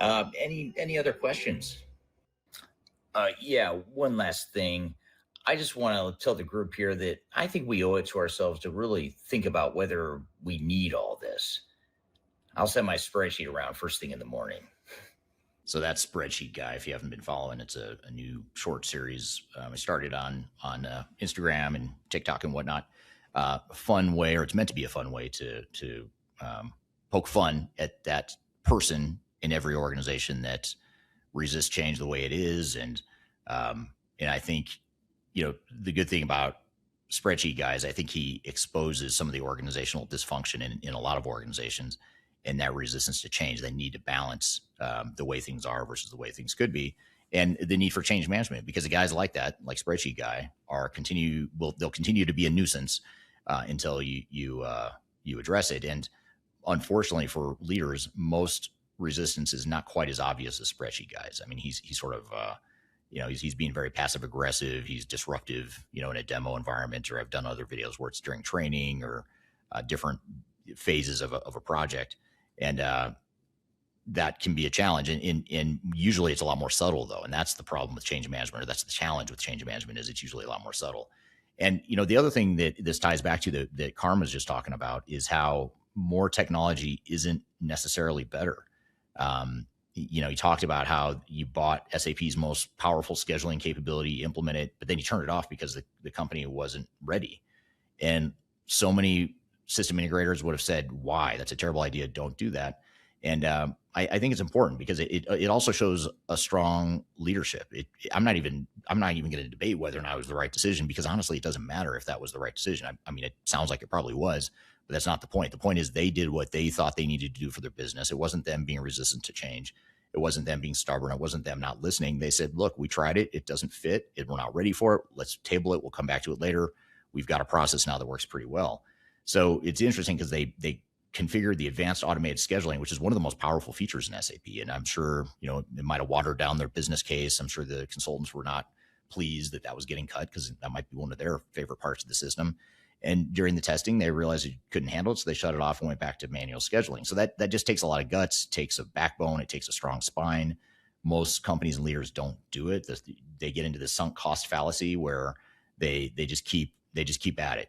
Any other questions? Yeah, one last thing. I just want to tell the group here that I think we owe it to ourselves to really think about whether we need all this. I'll send my spreadsheet around first thing in the morning. So that's Spreadsheet Guy. If you haven't been following, it's a new short series. I started on Instagram and TikTok and whatnot. A fun way, or it's meant to be a fun way to poke fun at that person in every organization that resists change the way it is. And I think, the good thing about Spreadsheet Guys, I think he exposes some of the organizational dysfunction in a lot of organizations and that resistance to change. They need to balance the way things are versus the way things could be, and the need for change management, because the guys like that, like Spreadsheet Guy, they'll continue to be a nuisance until you address it. And unfortunately for leaders, most resistance is not quite as obvious as Spreadsheet Guys. I mean, he's sort of he's being very passive aggressive. He's disruptive, in a demo environment, or I've done other videos where it's during training or different phases of a project. And that can be a challenge. And usually it's a lot more subtle, though. And that's the problem with change management, or that's the challenge with change management, is it's usually a lot more subtle. And, the other thing that this ties back to that Karm was just talking about is how more technology isn't necessarily better. He talked about how you bought SAP's most powerful scheduling capability, implement it, but then you turned it off because the company wasn't ready. And so many system integrators would have said, why? That's a terrible idea. Don't do that. And I think it's important because it also shows a strong leadership. I'm not even going to debate whether or not it was the right decision, because honestly, it doesn't matter if that was the right decision. I mean, it sounds like it probably was, but that's not the point. The point is they did what they thought they needed to do for their business. It wasn't them being resistant to change. It wasn't them being stubborn. It wasn't them not listening. They said, look, we tried it. It doesn't fit. We're not ready for it. Let's table it. We'll come back to it later. We've got a process now that works pretty well. So it's interesting because they configured the advanced automated scheduling, which is one of the most powerful features in SAP. And I'm sure, it might have watered down their business case. I'm sure the consultants were not pleased that was getting cut, because that might be one of their favorite parts of the system. And during the testing, they realized it couldn't handle it. So they shut it off and went back to manual scheduling. So that just takes a lot of guts, takes a backbone, it takes a strong spine. Most companies and leaders don't do it. They get into the sunk cost fallacy where they just keep at it.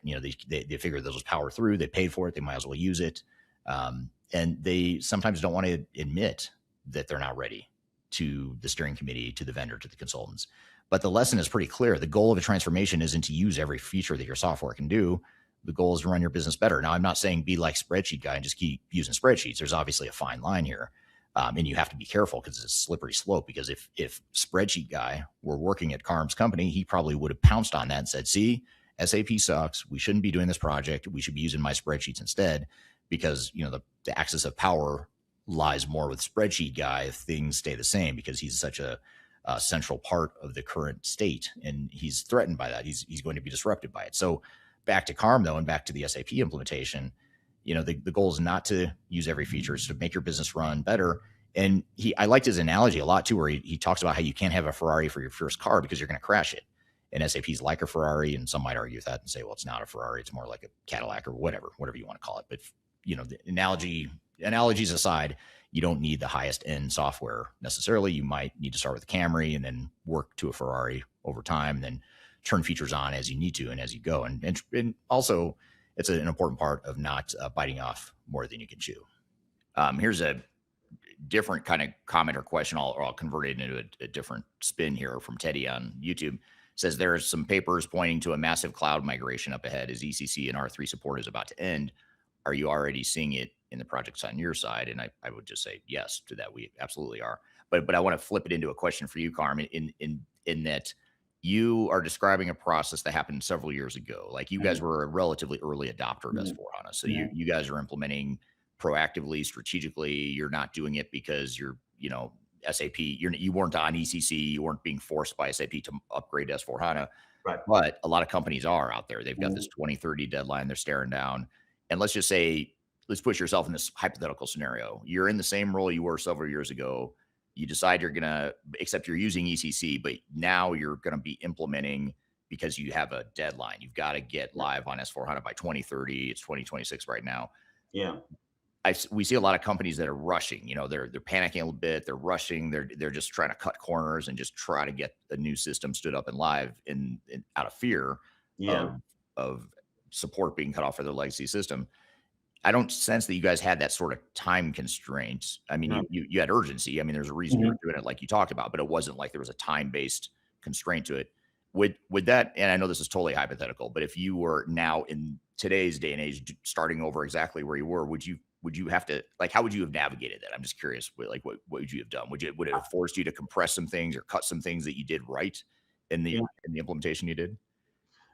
They figure they'll just power through. They paid for it. They might as well use it. And they sometimes don't want to admit that they're not ready to the steering committee, to the vendor, to the consultants. But the lesson is pretty clear. The goal of a transformation isn't to use every feature that your software can do. The goal is to run your business better. Now, I'm not saying be like Spreadsheet Guy and just keep using spreadsheets. There's obviously a fine line here. And you have to be careful because it's a slippery slope. Because if Spreadsheet Guy were working at Karm's company, he probably would have pounced on that and said, see, SAP sucks. We shouldn't be doing this project. We should be using my spreadsheets instead, because the axis of power lies more with Spreadsheet Guy if things stay the same, because he's such a central part of the current state, and he's threatened by that. He's going to be disrupted by it. So back to Karm, though, and back to the SAP implementation, the goal is not to use every feature. It's to make your business run better. And I liked his analogy a lot too, where he talks about how you can't have a Ferrari for your first car because you're going to crash it. And SAP's like a Ferrari, and some might argue with that and say, well, it's not a Ferrari. It's more like a Cadillac, or whatever you want to call it. But, the analogies aside, you don't need the highest end software necessarily. You might need to start with a Camry and then work to a Ferrari over time, and then turn features on as you need to and as you go. And also, it's an important part of not biting off more than you can chew. Here's a different kind of comment or question. I'll convert it into a different spin here from Teddy on YouTube. Says there are some papers pointing to a massive cloud migration up ahead as ECC and R3 support is about to end. Are you already seeing it in the projects on your side? And I would just say yes to that. We absolutely are. but I want to flip it into a question for you, Karm, in that you are describing a process that happened several years ago. Like you guys were a relatively early adopter of S/4HANA. So you guys are implementing proactively, strategically. You're not doing it because you're, SAP, you weren't on ECC, you weren't being forced by SAP to upgrade to S/4HANA. Right. But a lot of companies are out there. They've got this 2030 deadline they're staring down. And let's just say, let's put yourself in this hypothetical scenario. You're in the same role you were several years ago. You decide you're going to, except you're using ECC, but now you're going to be implementing because you have a deadline. You've got to get live on S/4HANA by 2030. It's 2026 right now. Yeah. We see a lot of companies that are rushing, they're panicking a little bit. They're rushing. They're just trying to cut corners and just try to get a new system stood up and live in out of fear of support being cut off for their legacy system. I don't sense that you guys had that sort of time constraint. I mean, you had urgency. I mean, there's a reason you were doing it like you talked about, but it wasn't like there was a time-based constraint to it. Would that, and I know this is totally hypothetical, but if you were now in today's day and age starting over exactly where you were, would you have to, like, how would you have navigated that? I'm just curious, like, what would you have done? Would it have forced you to compress some things or cut some things that you did right in the implementation you did?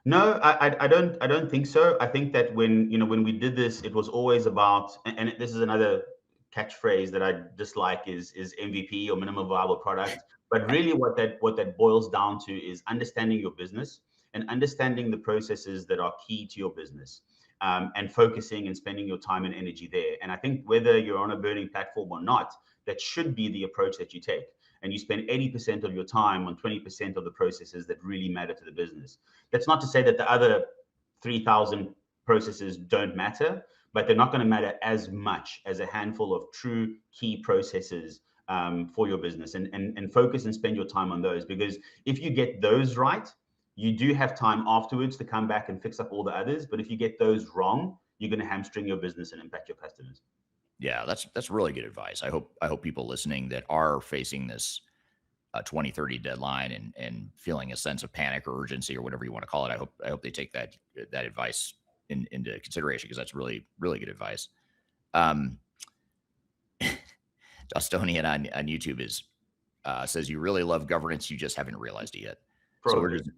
No, I don't think so. I think that when we did this, it was always about, and this is another catchphrase that I dislike is MVP or minimum viable product. But really what that boils down to is understanding your business and understanding the processes that are key to your business. And focusing and spending your time and energy there. And I think whether you're on a burning platform or not, that should be the approach that you take. And you spend 80% of your time on 20% of the processes that really matter to the business. That's not to say that the other 3,000 processes don't matter, but they're not going to matter as much as a handful of true key processes for your business. And focus and spend your time on those, because if you get those right, you do have time afterwards to come back and fix up all the others. But if you get those wrong, you're going to hamstring your business and impact your customers. Yeah, that's really good advice. I hope people listening that are facing this 2030 deadline and feeling a sense of panic or urgency or whatever you want to call it, I hope they take that advice into consideration, because that's really, really good advice. Dostonian on YouTube says you really love governance, you just haven't realized it yet. Probably. So we're just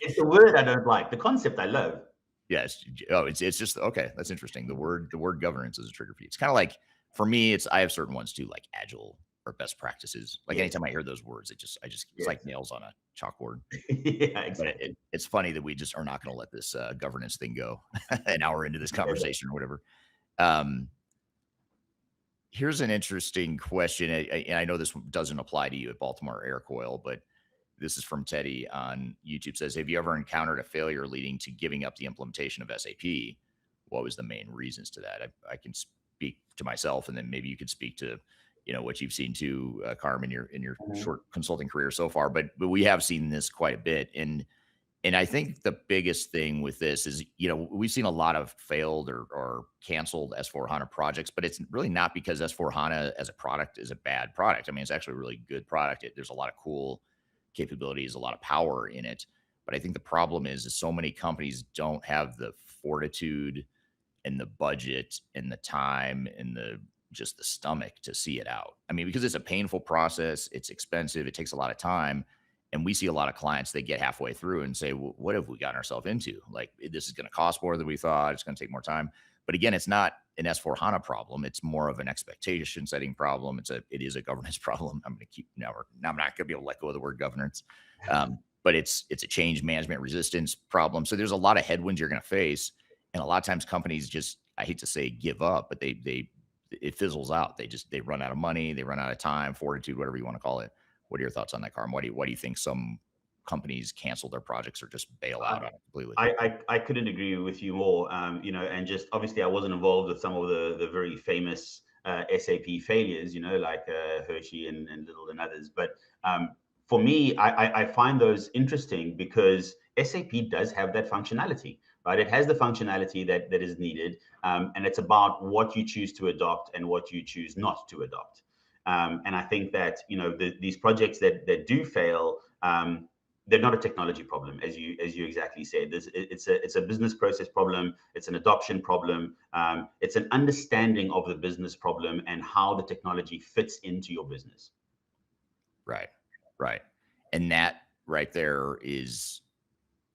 it's the word I don't like. The concept I love. Yes. Oh, it's just okay. That's interesting. The word governance is a trigger for you. It's kind of like, for me, I have certain ones too, like agile or best practices. Like anytime I hear those words, it's like nails on a chalkboard. Yeah, exactly. But it's funny that we just are not going to let this governance thing go an hour into this conversation or whatever. Here's an interesting question, and I know this doesn't apply to you at Baltimore Aircoil, but this is from Teddy on YouTube. Says, have you ever encountered a failure leading to giving up the implementation of SAP? What was the main reasons to that? I can speak to myself, and then maybe you could speak to, what you've seen too, Karm, in your short consulting career so far. But we have seen this quite a bit. And I think the biggest thing with this is, we've seen a lot of failed or canceled S/4HANA projects, but it's really not because S/4HANA as a product is a bad product. I mean, it's actually a really good product. There's a lot of cool capabilities, a lot of power in it. But I think the problem is so many companies don't have the fortitude and the budget and the time and just the stomach to see it out. I mean, because it's a painful process, it's expensive, it takes a lot of time. And we see a lot of clients, they get halfway through and say, well, what have we gotten ourselves into? Like, this is going to cost more than we thought. It's going to take more time. But again, it's not an S/4HANA problem. It's more of an expectation setting problem. It is a governance problem. I'm going to keep now. I'm not going to be able to let go of the word governance, but it's a change management resistance problem. So there's a lot of headwinds you're going to face, and a lot of times companies just, I hate to say give up, but it fizzles out. They run out of money, they run out of time, fortitude, whatever you want to call it. What are your thoughts on that, Karm? Why do you think some companies cancel their projects or just bail out on it completely? I couldn't agree with you more. And just obviously I wasn't involved with some of the very famous SAP failures, like Hershey and Little and others. But for me, I find those interesting because SAP does have that functionality, right? It has the functionality that is needed, and it's about what you choose to adopt and what you choose not to adopt. And I think that these projects that do fail, they're not a technology problem, as you exactly said. It's a business process problem. It's an adoption problem. It's an understanding of the business problem and how the technology fits into your business. Right. Right. And that right there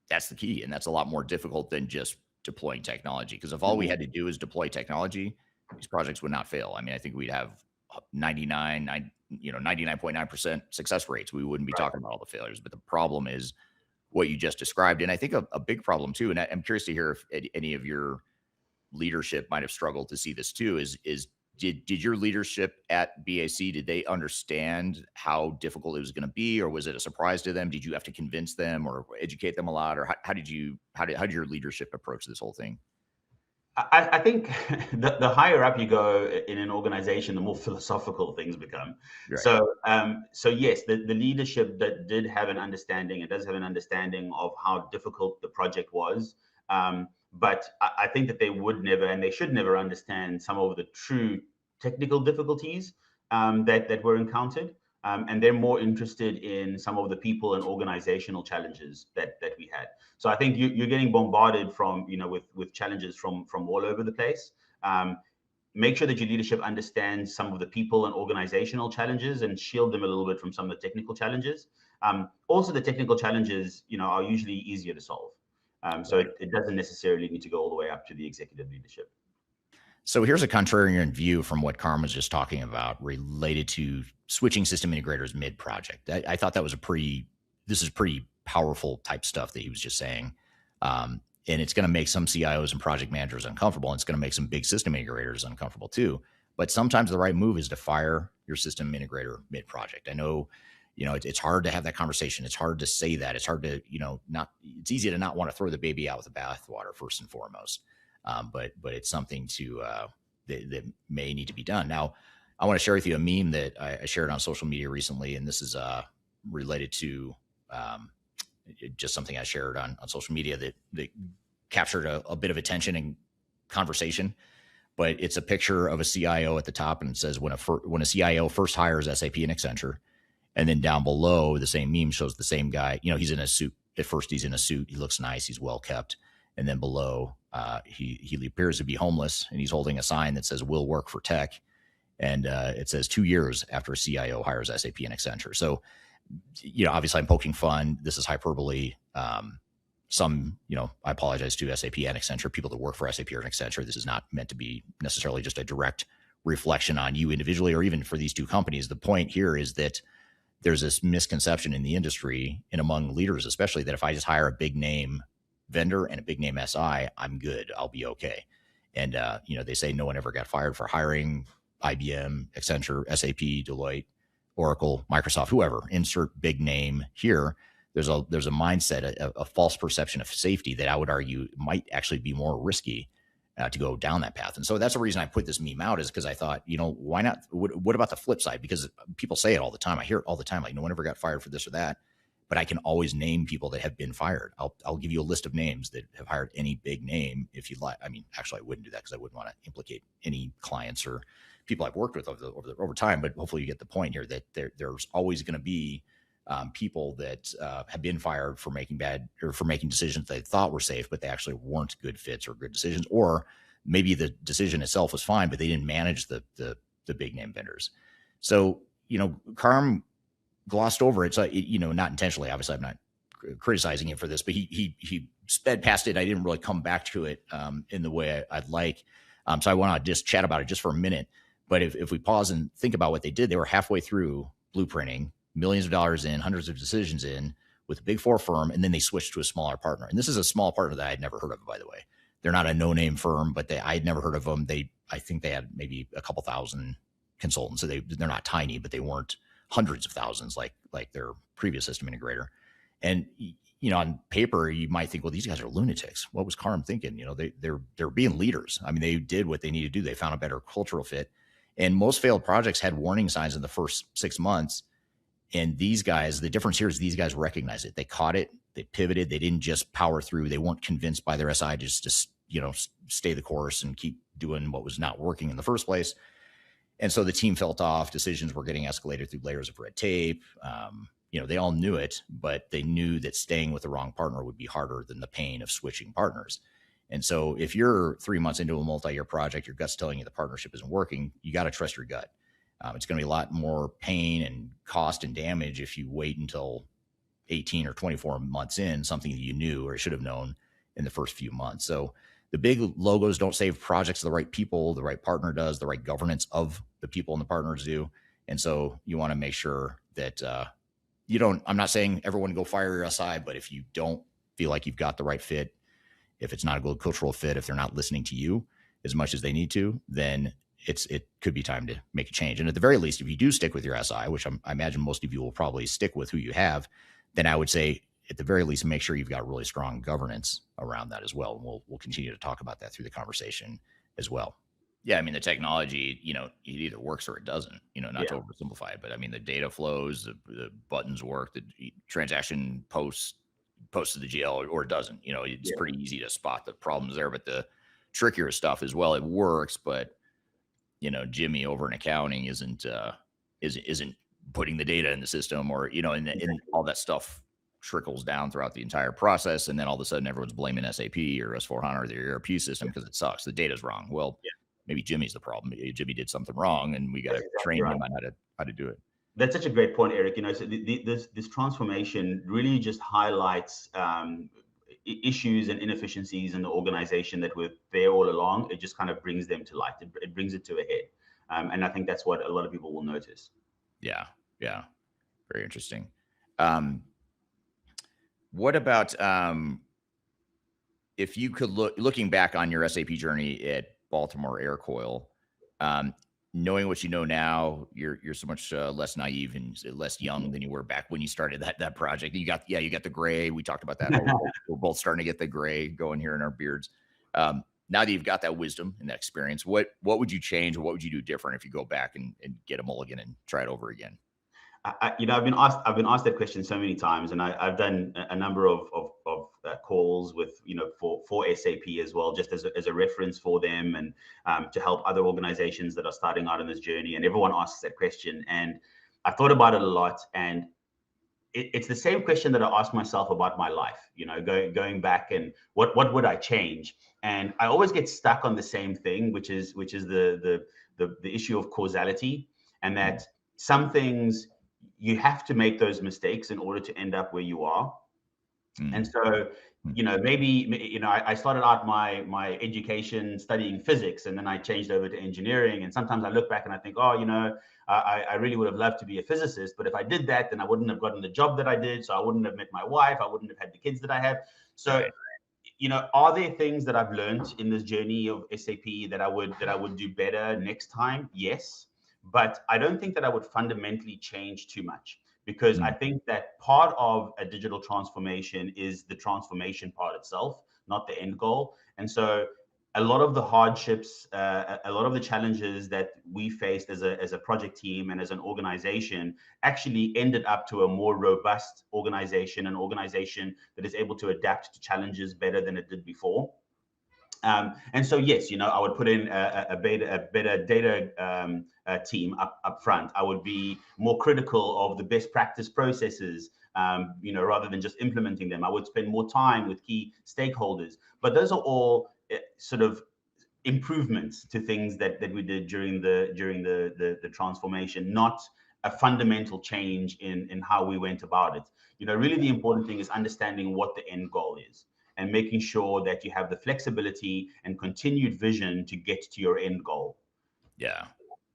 that's the key. And that's a lot more difficult than just deploying technology. Because if all we had to do is deploy technology, these projects would not fail. I mean, I think we'd have 99.9% success rates. We wouldn't be talking about all the failures. But the problem is what you just described. And I think a big problem too, and I'm curious to hear if any of your leadership might have struggled to see this too, is did your leadership at BAC, did they understand how difficult it was going to be, or was it a surprise to them? Did you have to convince them or educate them a lot, or how did your leadership approach this whole thing? I think the higher up you go in an organization, the more philosophical things become. Right. So yes, the leadership that did have an understanding, it does have an understanding of how difficult the project was. But I think that they would never, and they should never, understand some of the true technical difficulties that were encountered. And they're more interested in some of the people and organizational challenges that we had. So I think you're getting bombarded from, with challenges from all over the place. Make sure that your leadership understands some of the people and organizational challenges and shield them a little bit from some of the technical challenges. Also, the technical challenges, are usually easier to solve. So it doesn't necessarily need to go all the way up to the executive leadership. So here's a contrarian view from what Karm was just talking about related to switching system integrators mid-project. I thought that was this is pretty powerful type stuff that he was just saying. And it's going to make some CIOs and project managers uncomfortable. And it's going to make some big system integrators uncomfortable too. But sometimes the right move is to fire your system integrator mid-project. I know, it's hard to have that conversation. It's hard to say that. It's hard to, it's easy to not want to throw the baby out with the bathwater first and foremost. But it's something that may need to be done. Now, I want to share with you a meme that I shared on social media recently, and this is related to just something I shared on social media that captured a bit of attention and conversation. But it's a picture of a CIO at the top, and it says when a CIO first hires SAP and Accenture, and then down below the same meme shows the same guy. He's in a suit. At first, he's in a suit. He looks nice. He's well kept. And then below, he appears to be homeless, and he's holding a sign that says "Will work for tech," and it says 2 years after a CIO hires SAP and Accenture. So, obviously, I'm poking fun. This is hyperbole. I apologize to SAP and Accenture, people that work for SAP or Accenture. This is not meant to be necessarily just a direct reflection on you individually, or even for these two companies. The point here is that there's this misconception in the industry and among leaders, especially, that if I just hire a big name vendor and a big name SI, I'm good. I'll be okay. And, they say no one ever got fired for hiring IBM, Accenture, SAP, Deloitte, Oracle, Microsoft, whoever. Insert big name here. There's a mindset, a false perception of safety that I would argue might actually be more risky to go down that path. And so that's the reason I put this meme out, is because I thought, why not? What about the flip side? Because people say it all the time. I hear it all the time. Like, no one ever got fired for this or that. But I can always name people that have been fired. I'll give you a list of names that have hired any big name if you'd like. I mean, actually, I wouldn't do that because I wouldn't want to implicate any clients or people I've worked with over time. But hopefully you get the point here that there's always going to be people that have been fired for making decisions they thought were safe, but they actually weren't good fits or good decisions. Or maybe the decision itself was fine, but they didn't manage the big name vendors. So, Karm glossed over it. So, not intentionally, obviously I'm not criticizing him for this, but he sped past it. I didn't really come back to it in the way I'd like. So I want to just chat about it just for a minute. But if we pause and think about what they did, they were halfway through blueprinting, millions of dollars in, hundreds of decisions in, with a big four firm, and then they switched to a smaller partner. And this is a small partner that I had never heard of, by the way. They're not a no-name firm, but I had never heard of them. I think they had maybe a couple thousand consultants. So they're not tiny, but they weren't hundreds of thousands like their previous system integrator. And on paper, you might think, well, these guys are lunatics. What was Karm thinking? They're being leaders. I mean, they did what they needed to do. They found a better cultural fit. And most failed projects had warning signs in the first 6 months. And these guys, the difference here is these guys recognized it. They caught it. They pivoted. They didn't just power through. They weren't convinced by their SI just to stay the course and keep doing what was not working in the first place. And so the team felt off. Decisions were getting escalated through layers of red tape. They all knew it, but they knew that staying with the wrong partner would be harder than the pain of switching partners. And so if you're 3 months into a multi-year project, your gut's telling you the partnership isn't working, you got to trust your gut. It's going to be a lot more pain and cost and damage if you wait until 18 or 24 months in, something that you knew or should have known in the first few months. So the big logos don't save projects to the right people. The right partner does, the right governance of the people and the partners do. And so you want to make sure that you don't, I'm not saying everyone go fire your SI, but if you don't feel like you've got the right fit, if it's not a good cultural fit, if they're not listening to you as much as they need to, then it could be time to make a change. And at the very least, if you do stick with your SI, which I imagine most of you will probably stick with who you have, then I would say at the very least, make sure you've got really strong governance around that as well. And we'll continue to talk about that through the conversation as well. Yeah, I mean, the technology, it either works or it doesn't, not to oversimplify it, but I mean, the data flows, the buttons work, the transaction posts to the GL or it doesn't, it's pretty easy to spot the problems there, but the trickier stuff as well, it works, but Jimmy over in accounting isn't putting the data in the system or, and all that stuff trickles down throughout the entire process. And then all of a sudden everyone's blaming SAP or S4HANA or their ERP system because it sucks. The data's wrong. Well, maybe Jimmy's the problem. Maybe Jimmy did something wrong and we got to train him on how to do it. That's such a great point, Eric. So this transformation really just highlights issues and inefficiencies in the organization that were there all along. It just kind of brings them to light. It brings it to a head. And I think that's what a lot of people will notice. Yeah. Very interesting. What about if you could looking back on your SAP journey at Baltimore Aircoil, knowing what you know now, you're so much less naive and less young than you were back when you started that project. You got the gray. We talked about that. We're both starting to get the gray going here in our beards. Now that you've got that wisdom and that experience, what would you change or what would you do different if you go back and get a mulligan and try it over again? I've been asked that question so many times, and I've done a number of calls with for SAP as well, just as a reference for them and to help other organizations that are starting out on this journey. And everyone asks that question, and I've thought about it a lot. And it's the same question that I ask myself about my life. Going back and what would I change? And I always get stuck on the same thing, which is the issue of causality, and that some things you have to make those mistakes in order to end up where you are. And so, maybe, I started out my education studying physics, and then I changed over to engineering. And sometimes I look back and I think, I really would have loved to be a physicist. But if I did that, then I wouldn't have gotten the job that I did. So I wouldn't have met my wife. I wouldn't have had the kids that I have. So, are there things that I've learned in this journey of SAP that I would do better next time? Yes. But I don't think that I would fundamentally change too much, because I think that part of a digital transformation is the transformation part itself, not the end goal. And so a lot of the hardships, a lot of the challenges that we faced as a project team and as an organization actually ended up to a more robust organization, an organization that is able to adapt to challenges better than it did before. And so, yes, I would put in a better data team up front. I would be more critical of the best practice processes, rather than just implementing them. I would spend more time with key stakeholders. But those are all sort of improvements to things that we did during the transformation, not a fundamental change in how we went about it. Really the important thing is understanding what the end goal is, and making sure that you have the flexibility and continued vision to get to your end goal. Yeah,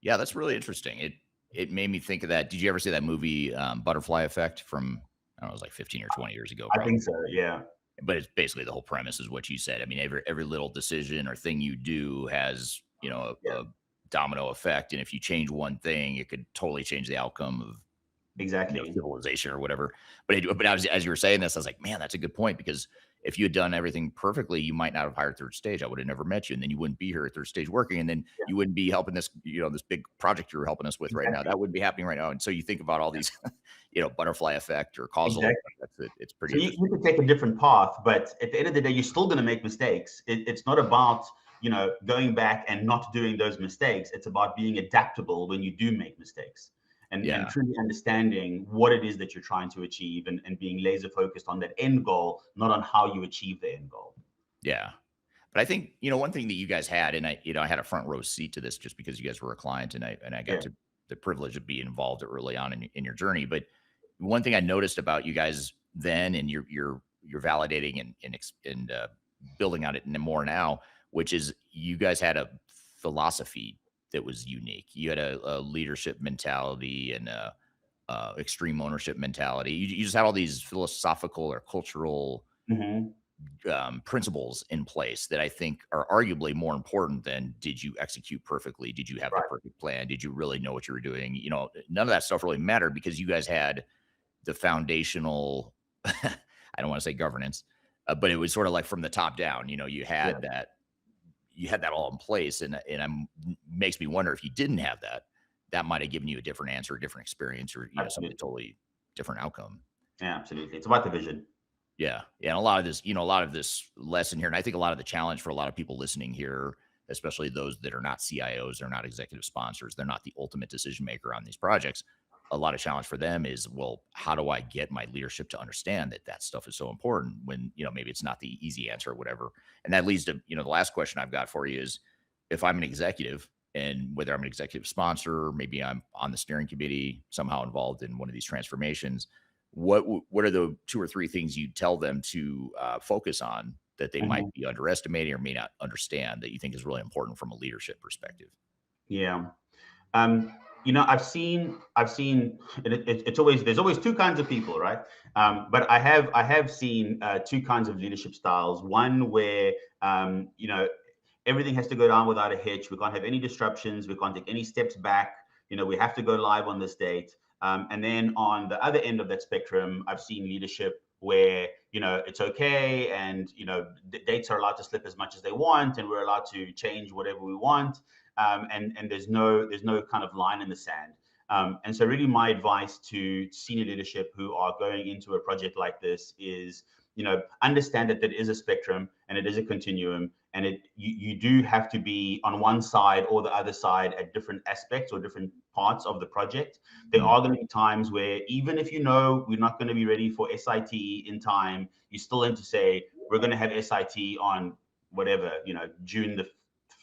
that's really interesting. It made me think of that. Did you ever see that movie Butterfly Effect from, I don't know, it was like 15 or 20 years ago? Probably. I think so, yeah. But it's basically the whole premise is what you said. I mean, every little decision or thing you do has, a domino effect. And if you change one thing, it could totally change the outcome of civilization or whatever. But as you were saying this, I was like, man, that's a good point, because if you had done everything perfectly, you might not have hired Third Stage. I would have never met you, and then you wouldn't be here at Third Stage working, and then you wouldn't be helping this, this big project you're helping us with right now. That wouldn't be happening right now. And so you think about all these, butterfly effect or causal effect. It's pretty. So you could take a different path, but at the end of the day, you're still going to make mistakes. It's not about going back and not doing those mistakes. It's about being adaptable when you do make mistakes. And truly understanding what it is that you're trying to achieve, and being laser focused on that end goal, not on how you achieve the end goal. Yeah. But I think, one thing that you guys had, and I had a front row seat to this just because you guys were a client, and I got to the privilege of being involved early on in your journey. But one thing I noticed about you guys then, and you're validating and building on it more now, which is you guys had a philosophy that was unique. You had a leadership mentality and extreme ownership mentality. You just had all these philosophical or cultural principles in place that I think are arguably more important than did you execute perfectly? Did you have the perfect plan? Did you really know what you were doing? You know, none of that stuff really mattered because you guys had the foundational, I don't want to say governance, but it was sort of like from the top down, you know, you had that all in place. And makes me wonder if you didn't have that, that might've given you a different answer, a different experience, or, you know, something totally different outcome. Yeah, absolutely. It's about the vision. Yeah. Yeah. And a lot of this lesson here, and I think a lot of the challenge for a lot of people listening here, especially those that are not CIOs, they're not executive sponsors, they're not the ultimate decision maker on these projects. A lot of challenge for them is, well, how do I get my leadership to understand that that stuff is so important when, you know, maybe it's not the easy answer or whatever. And that leads to, you know, the last question I've got for you is, if I'm an executive, and whether I'm an executive sponsor, or maybe I'm on the steering committee, somehow involved in one of these transformations, what are the 2 or 3 things you tell them to focus on that they might be underestimating or may not understand that you think is really important from a leadership perspective? Yeah. You know, I've seen, it's always, there's always 2 kinds of people, right? But I have seen 2 kinds of leadership styles. One where, you know, everything has to go down without a hitch. We can't have any disruptions. We can't take any steps back. You know, we have to go live on this date. And then on the other end of that spectrum, I've seen leadership where, you know, it's okay. And, you know, dates are allowed to slip as much as they want, and we're allowed to change whatever we want. And there's no kind of line in the sand. And so really my advice to senior leadership who are going into a project like this is, you know, understand that there is a spectrum and it is a continuum, and you do have to be on one side or the other side at different aspects or different parts of the project. There are going to be times where even if you know we're not going to be ready for SIT in time, you still need to say, we're going to have SIT on whatever, you know, June the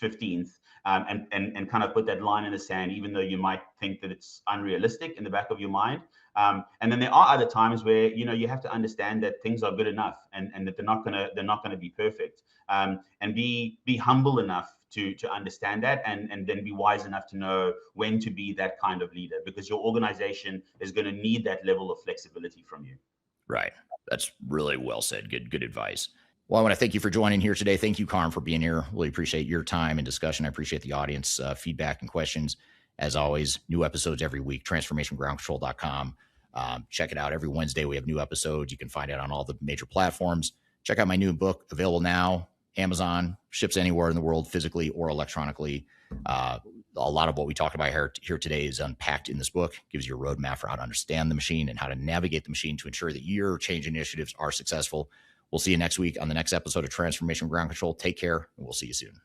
15th. And kind of put that line in the sand, even though you might think that it's unrealistic in the back of your mind. And then there are other times where, you know, you have to understand that things are good enough and that they're not gonna be perfect. And be humble enough to understand that, and then be wise enough to know when to be that kind of leader, because your organization is going to need that level of flexibility from you. Right. That's really well said. Good advice. Well, I want to thank you for joining here today. Thank you, Karm, for being here. Really appreciate your time and discussion. I appreciate the audience feedback and questions. As always, new episodes every week, transformationgroundcontrol.com. Check it out. Every Wednesday, we have new episodes. You can find it on all the major platforms. Check out my new book, available now, Amazon, ships anywhere in the world, physically or electronically. A lot of what we talked about here today is unpacked in this book. Gives you a roadmap for how to understand the machine and how to navigate the machine to ensure that your change initiatives are successful. We'll see you next week on the next episode of Transformation Ground Control. Take care, and we'll see you soon.